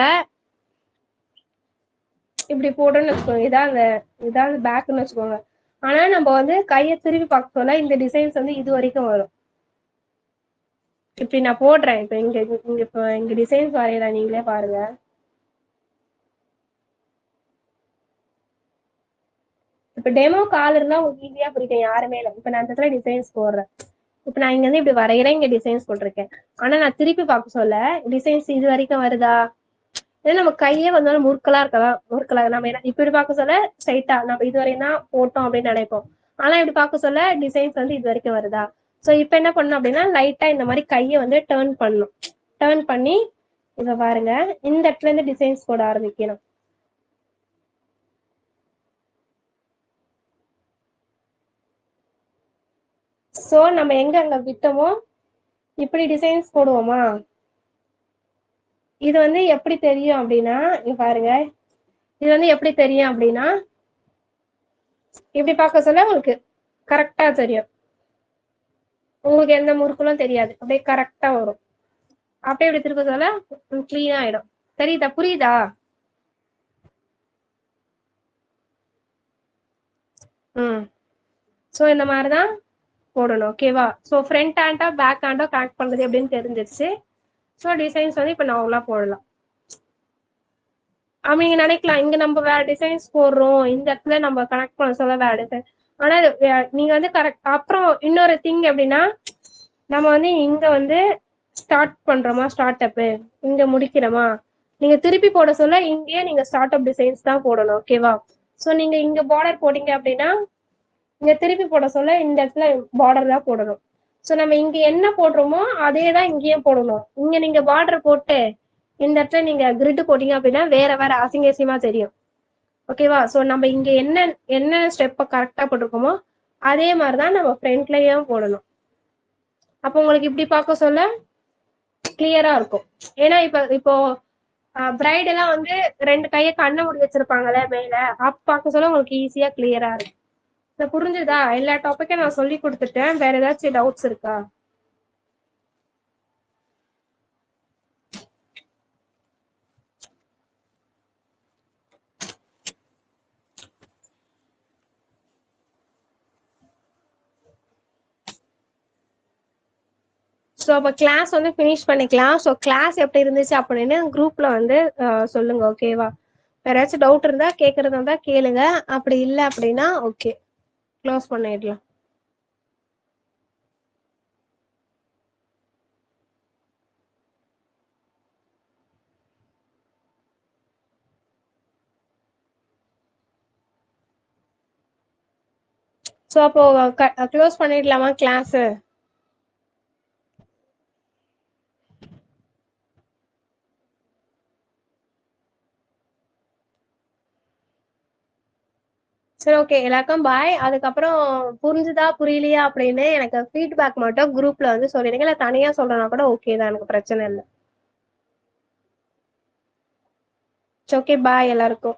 இப்படி போடுறோம்னு வச்சுக்கோங்க. இதான் பேக்னு வச்சுக்கோங்க. ஆனா நம்ம வந்து கையை திருப்பி பார்க்க சொல்ல இந்த டிசைன்ஸ் வந்து இது வரைக்கும் வரும். இப்படி நான் போடுறேன். இப்ப இங்க டிசைன்ஸ் வரையல, நீங்களே பாருங்க. இப்ப டெமோ கால் இருந்தா உங்களுக்கு ஈஸியா புரியும், யாருமே இல்லை. இப்ப நான் இந்த இடத்துல டிசைன்ஸ் போடுறேன். இப்ப நான் இங்க வந்து இப்படி வரைகிறேன், இங்க டிசைன்ஸ் போட்டிருக்கேன். ஆனா நான் திருப்பி பார்க்க சொல்ல டிசைன்ஸ் இது வரைக்கும் வருதா? ஏன்னா நம்ம கையே வந்தாலும் முறுக்கலா நம்ம இப்படி பார்க்க சொல்ல ஸ்ட்ரைட்டா நம்ம இது வரையும் தான் போட்டோம் அப்படின்னு நினைப்போம். ஆனா இப்படி பார்க்க சொல்ல டிசைன்ஸ் வந்து இது வரைக்கும் வருதா? சோ இப்ப என்ன பண்ணணும் அப்படின்னா லைட்டா இந்த மாதிரி கையை வந்து டேர்ன் பண்ணணும். டேர்ன் பண்ணி இப்ப பாருங்க இந்த இடத்துல இருந்து டிசைன்ஸ் போட ஆரம்பிக்கணும். சோ நம்ம எங்க அங்க விட்டோமோ இப்படி டிசைன்ஸ் போடுவோமா. இது வந்து எப்படி தெரியும் அப்படின்னா இங்க பாருங்க, இது வந்து எப்படி தெரியும் அப்படின்னா இப்படி பார்க்க சொல்ல உங்களுக்கு கரெக்டா தெரியும். உங்களுக்கு எந்த முறுக்களும் தெரியாது, அப்படியே கரெக்டா வரும். அப்படியே இப்படி திருப்ப சொல்ல கிளீனா ஆயிடும். தெரியுதா? புரியுதா? சோ இந்த மாதிரிதான் போடணும். ஓகேவா? சோ ஃப்ரண்ட் ஹேண்டா பேக் ஹேண்டா கனெக்ட் பண்றது எப்படின்னு தெரிஞ்சிருச்சு. சோ டிசைன்ஸ் வந்து இப்ப நார்மலா போடலாம். நீங்க நினைக்கலாம் இங்க நம்ம வேற டிசைன்ஸ் போடுறோம், இந்த இடத்துல நம்ம கனெக்ட் பண்ண சொல்ல வேற டிசைன். ஆனா நீங்க வந்து கரெக்ட். அப்புறம் இன்னொரு திங் எப்படின்னா நம்ம வந்து இங்க வந்து ஸ்டார்ட் பண்றோமா, ஸ்டார்ட் அப் இங்க முடிக்கிறோமா, நீங்க திருப்பி போட சொல்ல இங்கேயே நீங்க ஸ்டார்ட் அப் டிசைன்ஸ் தான் போடணும். ஓகேவா? சோ நீங்க இங்க பார்டர் போட்டீங்க அப்படின்னா இங்க திருப்பி போட சொல்ல இந்த இடத்துல பார்டர் தான் போடணும். சோ நம்ம இங்க என்ன போடுறோமோ அதே தான் இங்கேயும் போடணும். இங்க நீங்க பார்டர் போட்டு இந்த இடத்துல நீங்க கிரிட் போட்டீங்க அப்படின்னா வேற வேற அசிங்கமா தெரியும். ஓகேவா? சோ நம்ம இங்க என்ன ஸ்டெப்ப கரெக்டா போட்டிருக்கோமோ அதே மாதிரிதான் நம்ம ஃப்ரண்ட்லயும் போடணும். அப்ப உங்களுக்கு இப்படி பார்க்க சொல்ல கிளியரா இருக்கும். ஏன்னா இப்போ பிரைட் எல்லாம் வந்து 2 கையை கண்ணை மூடி வச்சிருப்பாங்கல்ல மேல, அப்ப பார்க்க சொல்ல உங்களுக்கு ஈஸியா கிளியரா இருக்கும். இத புரிஞ்சுதா? எல்லா டாபிக்கும் நான் சொல்லி கொடுத்துட்டேன். வேற ஏதாச்சும் டவுட்ஸ் இருக்கா? ஸோ அப்போ கிளாஸ் வந்து ஃபினிஷ் பண்ணிக்கலாம். ஸோ கிளாஸ் எப்படி இருந்துச்சு அப்படின்னு குரூப்ல வந்து சொல்லுங்க, ஓகேவா? வேற ஏதாச்சும் டவுட் இருந்தா கேட்கறதா இருந்தா கேளுங்க. அப்படி இல்லை அப்படின்னா ஓகே, க்ளோஸ் பண்ணிடலாம். ஸோ அப்போ க்ளோஸ் பண்ணிடலாமா கிளாஸ்? சரி, ஓகே, எல்லாருக்கும் பாய். அதுக்கப்புறம் புரிஞ்சுதா புரியலையா அப்படின்னு எனக்கு ஃபீட்பேக் மட்டும் குரூப்ல வந்து சொல்லிடுங்க. இல்லை தனியா சொல்றேன்னா கூட ஓகே தான், எனக்கு பிரச்சனை இல்லை. ஓகே, பாய் எல்லாருக்கும்.